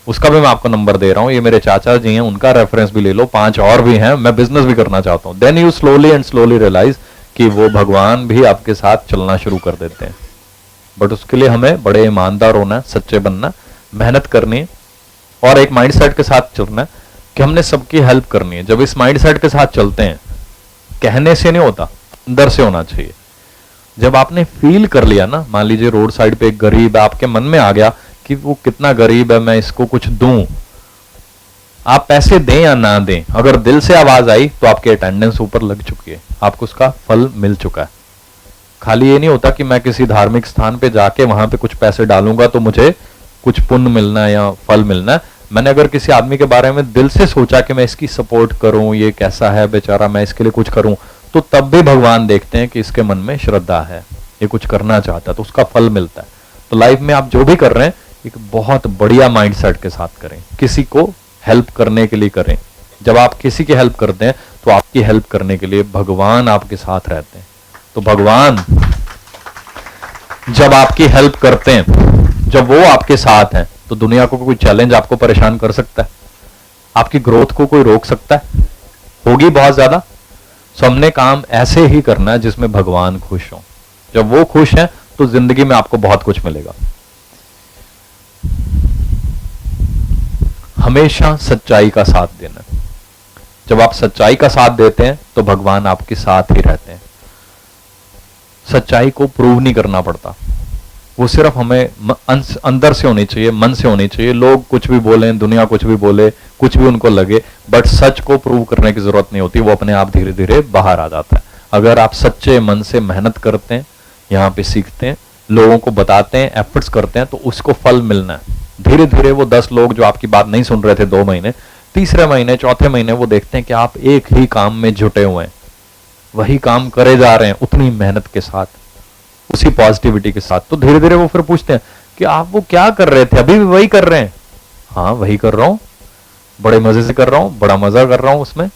उसका भी मैं आपको नंबर दे रहा हूं, ये मेरे चाचा जी हैं, उनका रेफरेंस भी ले लो, 5 और भी हैं, मैं बिजनेस भी करना चाहता हूं। Then you slowly and slowly realise कि वो भगवान भी आपके साथ चलना शुरू कर देते हैं। बट उसके लिए हमें बड़े ईमानदार होना है, सच्चे बनना, मेहनत करनी है, और एक माइंडसेट के साथ चलना है कि हमने सबकी हेल्प करनी है। जब इस माइंडसेट के साथ चलते हैं, कहने से नहीं होता, अंदर से होना चाहिए। जब आपने फील कर लिया ना, मान लीजिए रोड साइड पे एक गरीब है, आपके मन में आ गया कि वो कितना गरीब है, मैं इसको कुछ दूं, आप पैसे दें या ना दें, अगर दिल से आवाज आई तो आपकी अटेंडेंस ऊपर लग चुकी है, आपको उसका फल मिल चुका है। खाली ये नहीं होता कि मैं किसी धार्मिक स्थान पे जाके वहां पे कुछ पैसे डालूंगा तो मुझे कुछ पुण्य मिलना है या फल मिलना है। मैंने अगर किसी आदमी के बारे में दिल से सोचा कि मैं इसकी सपोर्ट करूं, ये कैसा है बेचारा, मैं इसके लिए कुछ करूं, तो तब भी भगवान देखते हैं कि इसके मन में श्रद्धा है, ये कुछ करना चाहता है, तो उसका फल मिलता है। तो लाइफ में आप जो भी कर रहे हैं एक बहुत बढ़िया माइंडसेट के साथ करें, किसी को हेल्प करने के लिए करें। जब आप किसी की हेल्प करते हैं तो आपकी हेल्प करने के लिए भगवान आपके साथ रहते हैं। तो भगवान जब आपकी हेल्प करते हैं, जब वो आपके साथ हैं, तो दुनिया को कोई चैलेंज आपको परेशान कर सकता है? आपकी ग्रोथ को कोई रोक सकता है? होगी बहुत ज्यादा। सो हमने काम ऐसे ही करना है जिसमें भगवान खुश हो। जब वो खुश हैं तो जिंदगी में आपको बहुत कुछ मिलेगा। हमेशा सच्चाई का साथ देना। जब आप सच्चाई का साथ देते हैं तो भगवान आपके साथ ही रहते हैं। सच्चाई को प्रूव नहीं करना पड़ता, वो सिर्फ हमें अंदर से होनी चाहिए, मन से होनी चाहिए। लोग कुछ भी बोलें, दुनिया कुछ भी बोले, कुछ भी उनको लगे, बट सच को प्रूव करने की जरूरत नहीं होती, वो अपने आप धीरे धीरे बाहर आ जाता है। अगर आप सच्चे मन से मेहनत करते हैं, यहाँ पे सीखते हैं, लोगों को बताते हैं, एफर्ट्स करते हैं, तो उसको फल मिलना है। धीरे धीरे वो 10 लोग जो आपकी बात नहीं सुन रहे थे 2 महीने, तीसरे महीने, चौथे महीने वो देखते हैं कि आप एक ही काम में जुटे हुए हैं, वही काम करे जा रहे हैं उतनी मेहनत के साथ, उसी पॉजिटिविटी के साथ। तो धीरे धीरे वो फिर पूछते हैं कि आप वो क्या कर रहे थे, अभी भी वही कर रहे हैं? हाँ वही कर रहा हूं, बड़े मजे से कर रहा हूं, बड़ा मजा कर रहा हूं, उसमें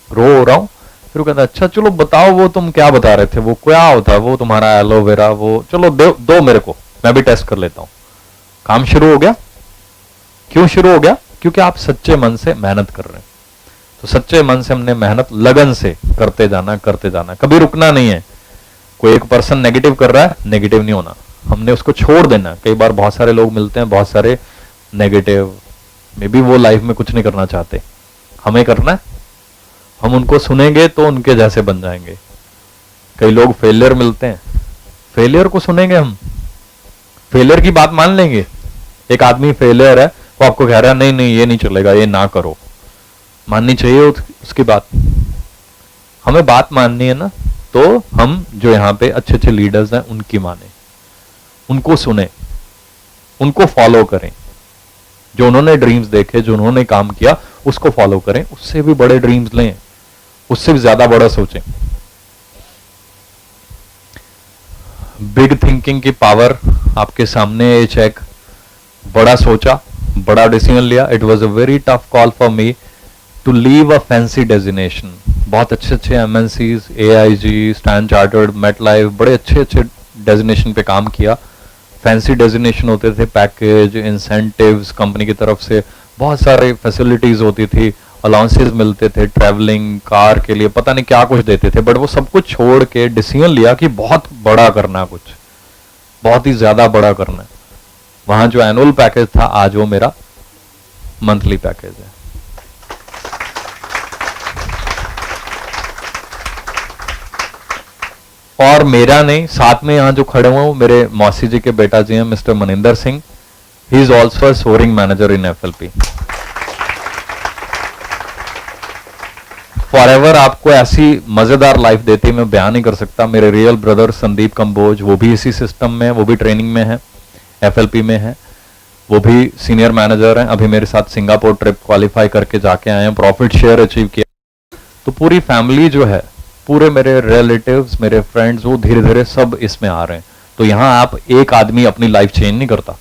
रो रहा हूं। फिर वो कहता है अच्छा चलो बताओ वो तुम क्या बता रहे थे, वो क्या होता है वो तुम्हारा एलोवेरा, वो चलो दो मेरे को, मैं भी टेस्ट कर लेता हूं। काम शुरू हो गया। क्यों शुरू हो गया? क्योंकि आप सच्चे मन से मेहनत कर रहे हैं। तो सच्चे मन से हमने मेहनत लगन से करते जाना, कभी रुकना नहीं है। कोई एक पर्सन नेगेटिव कर रहा है, नेगेटिव नहीं होना, हमने उसको छोड़ देना। कई बार बहुत सारे लोग मिलते हैं, बहुत सारे नेगेटिव, मे बी वो लाइफ में कुछ नहीं करना चाहते, हमें करना है। हम उनको सुनेंगे तो उनके जैसे बन जाएंगे। कई लोग फेलियर मिलते हैं, फेलियर को सुनेंगे हम, फेलियर की बात मान लेंगे। एक आदमी फेलियर है, वो आपको कह रहा है नहीं नहीं ये नहीं चलेगा, ये ना करो, माननी चाहिए उसकी बात। हमें बात माननी है ना, तो हम जो यहां पे अच्छे अच्छे लीडर्स हैं उनकी माने, उनको सुने, उनको फॉलो करें। जो उन्होंने ड्रीम्स देखे, जो उन्होंने काम किया, उसको फॉलो करें। उससे भी बड़े ड्रीम्स लें, उससे भी ज्यादा बड़ा सोचें। बिग थिंकिंग की पावर आपके सामने ये चेक। बड़ा सोचा, बड़ा डिसीजन लिया। It was a very tough call for me to leave a fancy designation. बहुत अच्छे अच्छे MNCs, AIG, Standard Chartered, MetLife, बड़े अच्छे अच्छे डेजिनेशन पे काम किया। फैंसी डेजिनेशन होते थे, पैकेज, इंसेंटिव्स कंपनी की तरफ से, बहुत सारे फैसिलिटीज होती थी, अलाउंसेस मिलते थे, ट्रैवलिंग, कार के लिए पता नहीं क्या कुछ देते थे। बट वो सब कुछ छोड़ के डिसीजन लिया कि बहुत बड़ा करना, कुछ बहुत ही ज्यादा बड़ा करना है। वहां जो एनुअल पैकेज था, आज वो मेरा मंथली पैकेज है। और मेरा नहीं, साथ में यहां जो खड़े हुए हैं मेरे मौसी जी के बेटा जी हैं, mister Maninder Singh. He is also a soaring manager in FLP। Forever आपको ऐसी मजेदार लाइफ देती मैं बयान नहीं कर सकता। मेरे रियल ब्रदर संदीप कंबोज, वो भी इसी सिस्टम में है, वो भी ट्रेनिंग में है, FLP में है, वो भी सीनियर मैनेजर हैं। अभी मेरे साथ सिंगापुर ट्रिप क्वालिफाई करके जाके आए हैं, प्रॉफिट शेयर अचीव किया। तो पूरी फैमिली जो है, पूरे मेरे रिलेटिव्स, मेरे फ्रेंड्स, वो धीरे धीरे सब इसमें आ रहे हैं। तो यहां आप एक आदमी अपनी लाइफ चेंज नहीं करता,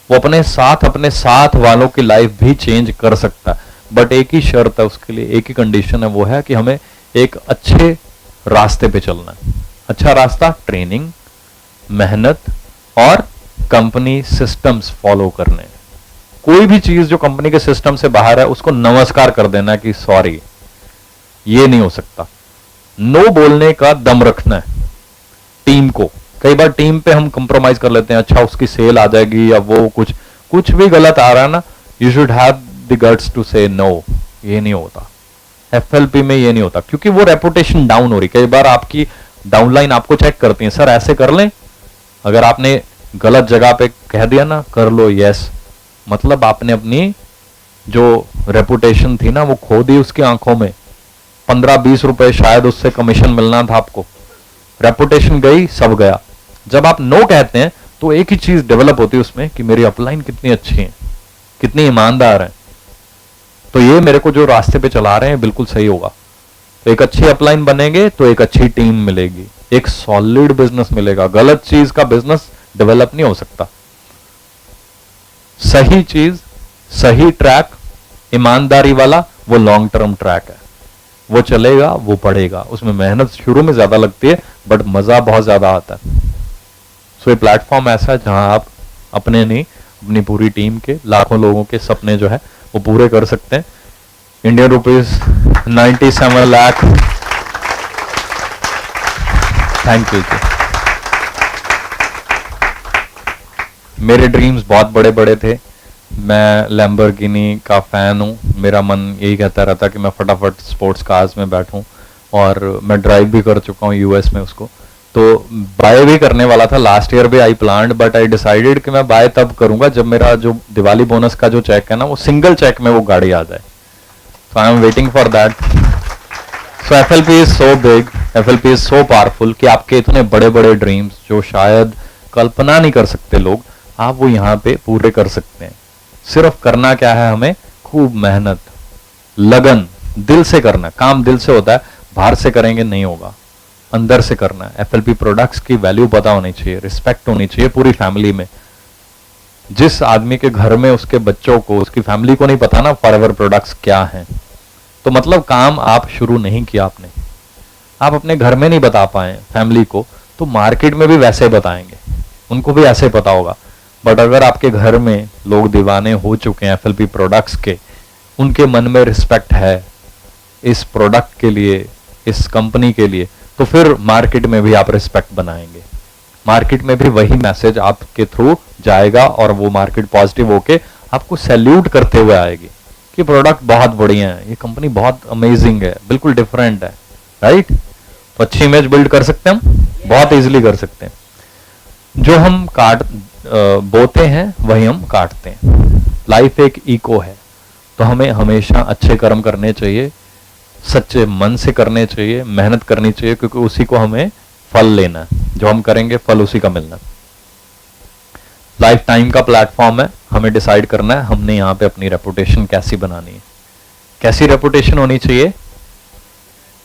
वो अपने साथ वालों की लाइफ भी चेंज कर सकता है। बट एक ही शर्त है उसके लिए, एक ही कंडीशन है, वो है कि हमें एक अच्छे रास्ते पे चलना है। अच्छा रास्ता, ट्रेनिंग, मेहनत और कंपनी सिस्टम्स फॉलो करने। कोई भी चीज जो कंपनी के सिस्टम से बाहर है, उसको नमस्कार कर देना कि सॉरी, ये नहीं हो सकता। नो बोलने का दम रखना है टीम को। कई बार टीम पे हम कंप्रोमाइज कर लेते हैं, अच्छा उसकी सेल आ जाएगी या वो कुछ भी गलत आ रहा है ना, you should have the guts to say no. ये नहीं होता, FLP में ये नहीं होता, क्योंकि वो रेपुटेशन डाउन हो रही। कई बार आपकी डाउनलाइन आपको चेक करती है, सर ऐसे कर लें। अगर आपने गलत जगह पे कह दिया ना, कर लो यस, मतलब आपने अपनी जो रेपुटेशन थी ना, वो खो दी उसकी आंखों में। 15-20 रुपए शायद उससे कमीशन मिलना था आपको, रेपुटेशन गई, सब गया। जब आप नो कहते हैं तो एक ही चीज डेवलप होती है उसमें कि मेरी अपलाइन कितनी अच्छी है, कितनी ईमानदार है, तो ये मेरे को जो रास्ते पे चला रहे हैं बिल्कुल सही होगा। तो एक अच्छी अपलाइन बनेंगे तो एक अच्छी टीम मिलेगी, एक सॉलिड बिजनेस मिलेगा। गलत चीज का बिजनेस डेवलप नहीं हो सकता। सही चीज, सही ट्रैक, ईमानदारी वाला, वो लॉन्ग टर्म ट्रैक है, वो चलेगा, वो पड़ेगा। उसमें मेहनत शुरू में ज्यादा लगती है बट मजा बहुत ज्यादा आता है। सो ये प्लेटफॉर्म ऐसा है जहां आप अपने नहीं, अपनी पूरी टीम के, लाखों लोगों के सपने जो है वो पूरे कर सकते हैं। Indian rupees 97 lakh. Thank you जी। मेरे ड्रीम्स बहुत बड़े बड़े थे। मैं लैम्बोर्गिनी का फैन हूँ। मेरा मन यही कहता रहता कि मैं फटाफट स्पोर्ट्स कार्स में बैठूं, और मैं ड्राइव भी कर चुका हूँ US में उसको। तो बाय भी करने वाला था, लास्ट ईयर भी आई प्लान्ड, बट आई डिसाइडेड कि मैं बाय तब करूंगा जब मेरा जो दिवाली बोनस का जो चेक है ना, वो सिंगल चेक में वो गाड़ी आ जाए। So I am waiting for that. So FLP is so big, FLP is so powerful कि आपके इतने बड़े बड़े ड्रीम्स जो शायद कल्पना नहीं कर सकते लोग, आप वो यहाँ पे पूरे कर सकते हैं। सिर्फ करना क्या है, हमें खूब मेहनत, लगन, दिल से करना। काम दिल से होता है, बाहर से करेंगे नहीं होगा। अंदर से करना है। एफएलपी प्रोडक्ट्स की वैल्यू पता होनी चाहिए, रिस्पेक्ट होनी चाहिए पूरी फैमिली में। जिस आदमी के घर में उसके बच्चों को, उसकी फैमिली को नहीं पता ना फॉरएवर प्रोडक्ट्स क्या हैं, तो मतलब काम आप शुरू नहीं किया आपने। आप अपने घर में नहीं बता पाए फैमिली को, तो मार्केट में भी वैसे बताएंगे, उनको भी ऐसे पता होगा। बट अगर आपके घर में लोग दीवाने हो चुके हैं एफएलपी प्रोडक्ट्स के, उनके मन में रिस्पेक्ट है इस प्रोडक्ट के लिए, इस कंपनी के लिए, तो फिर मार्केट में भी आप रिस्पेक्ट बनाएंगे। मार्केट में भी वही मैसेज आपके थ्रू जाएगा और वो मार्केट पॉजिटिव होके आपको सैल्यूट करते हुए आएगी कि प्रोडक्ट बहुत बढ़िया है, ये कंपनी बहुत अमेजिंग है, बिल्कुल डिफरेंट है, राइट। तो अच्छी इमेज बिल्ड कर सकते हैं हम, बहुत इजीली कर सकते हैं। जो हम बोते हैं वही हम काटते हैं। लाइफ एक इको है, तो हमें हमेशा अच्छे कर्म करने चाहिए, सच्चे मन से करने चाहिए, मेहनत करनी चाहिए, क्योंकि उसी को हमें फल लेना है। जो हम करेंगे फल उसी का मिलना। लाइफ टाइम का प्लेटफॉर्म है, हमें डिसाइड करना है हमने यहाँ पे अपनी रेपुटेशन कैसी बनानी है। कैसी रेपुटेशन होनी चाहिए?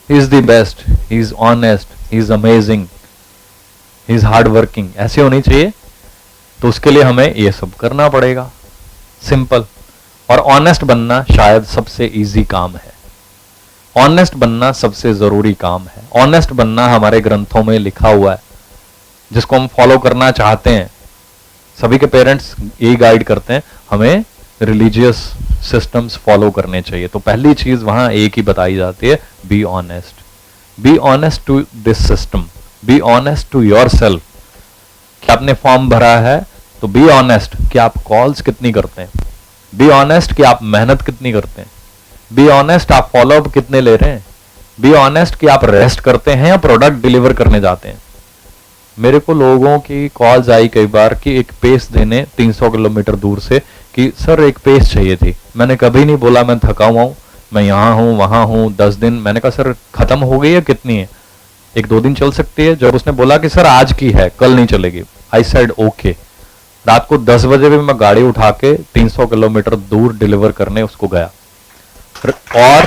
He is the best, he is honest, he is amazing, he is hard working, ऐसी होनी चाहिए। तो उसके लिए हमें ये सब करना पड़ेगा, सिंपल। और ऑनेस्ट बनना शायद सबसे इजी काम है, ऑनेस्ट बनना सबसे जरूरी काम है। ऑनेस्ट बनना हमारे ग्रंथों में लिखा हुआ है, जिसको हम फॉलो करना चाहते हैं। सभी के पेरेंट्स यही गाइड करते हैं, हमें रिलीजियस सिस्टम्स फॉलो करने चाहिए। तो पहली चीज वहां एक ही बताई जाती है, be honest. Be honest to this system, be honest to yourself. कि आपने फॉर्म भरा है तो बी ऑनेस्ट कि आप कॉल्स कितनी करते हैं, बी ऑनेस्ट कि आप मेहनत कितनी करते हैं, बी ऑनेस्ट आप फॉलोअप कितने ले रहे हैं, बी ऑनेस्ट कि आप रेस्ट करते हैं या प्रोडक्ट डिलीवर करने जाते हैं। मेरे को लोगों की कॉल्स आई कई बार कि एक पेस देने 300 किलोमीटर दूर से कि सर एक पेस चाहिए थी। मैंने कभी नहीं बोला मैं थका हुआ हूं, मैं यहाँ हूं वहां हूं 10 दिन। मैंने कहा सर खत्म हो गई है, कितनी है? 1-2 दिन चल सकती है। जब उसने बोला कि सर आज की है, कल नहीं चलेगी, आई सेड ओके। रात को 10 बजे भी मैं गाड़ी उठा के 300 किलोमीटर दूर डिलीवर करने उसको गया। और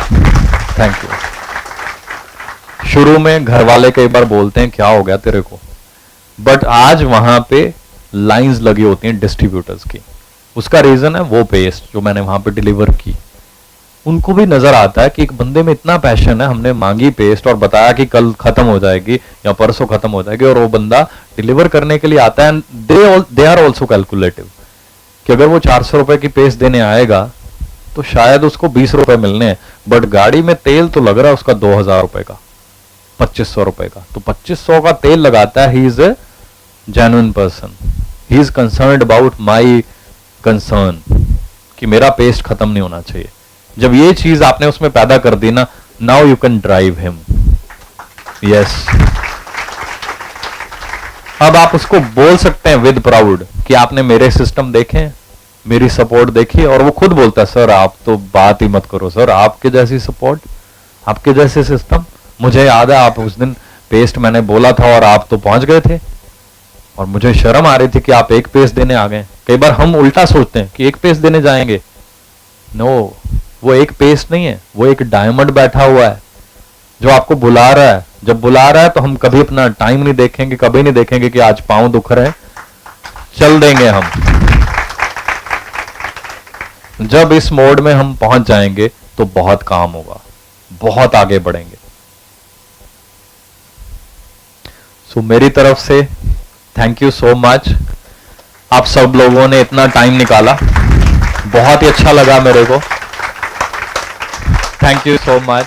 थैंक यू। शुरू में घर वाले कई बार बोलते हैं क्या हो गया तेरे को, बट आज वहां पे लाइंस लगी होती हैं डिस्ट्रीब्यूटर्स की। उसका रीजन है वो पेस्ट जो मैंने वहां पे डिलीवर की। उनको भी नजर आता है कि एक बंदे में इतना पैशन है, हमने मांगी पेस्ट और बताया कि कल खत्म हो जाएगी या परसों खत्म हो जाएगी, और वो बंदा डिलीवर करने के लिए आता है। दे आर ऑल्सो कैलकुलेटिव कि अगर वो 400 रुपए की पेस्ट देने आएगा तो शायद उसको 20 रुपए मिलने हैं, बट गाड़ी में तेल तो लग रहा है उसका 2000 रुपए का, 2500 रुपए का। तो 2500 का तेल लगाता है। He is a genuine person, he is concerned about my concern कि मेरा पेस्ट खत्म नहीं होना चाहिए। जब ये चीज आपने उसमें पैदा कर दी ना, now you can drive him. Yes, अब आप उसको बोल सकते हैं विद प्राउड कि आपने मेरे सिस्टम देखे, मेरी सपोर्ट देखी। और वो खुद बोलता है सर आप तो बात ही मत करो सर, आपके जैसी सपोर्ट, आपके जैसे सिस्टम। मुझे याद है आप उस दिन पेस्ट मैंने बोला था और आप तो पहुंच गए थे, और मुझे शर्म आ रही थी कि आप एक पेस्ट देने आ गए। कई बार हम उल्टा सोचते हैं कि एक पेस्ट देने जाएंगे। नो, वो एक पेस्ट नहीं है, वो एक डायमंड बैठा हुआ है जो आपको बुला रहा है। जब बुला रहा है तो हम कभी अपना टाइम नहीं देखेंगे, कभी नहीं देखेंगे कि आज पांव दुख रहे हैं, चल देंगे हम। जब इस मोड में हम पहुंच जाएंगे तो बहुत काम होगा, बहुत आगे बढ़ेंगे। सो मेरी तरफ से थैंक यू सो मच। आप सब लोगों ने इतना टाइम निकाला, बहुत ही अच्छा लगा मेरे को। Thank you so much.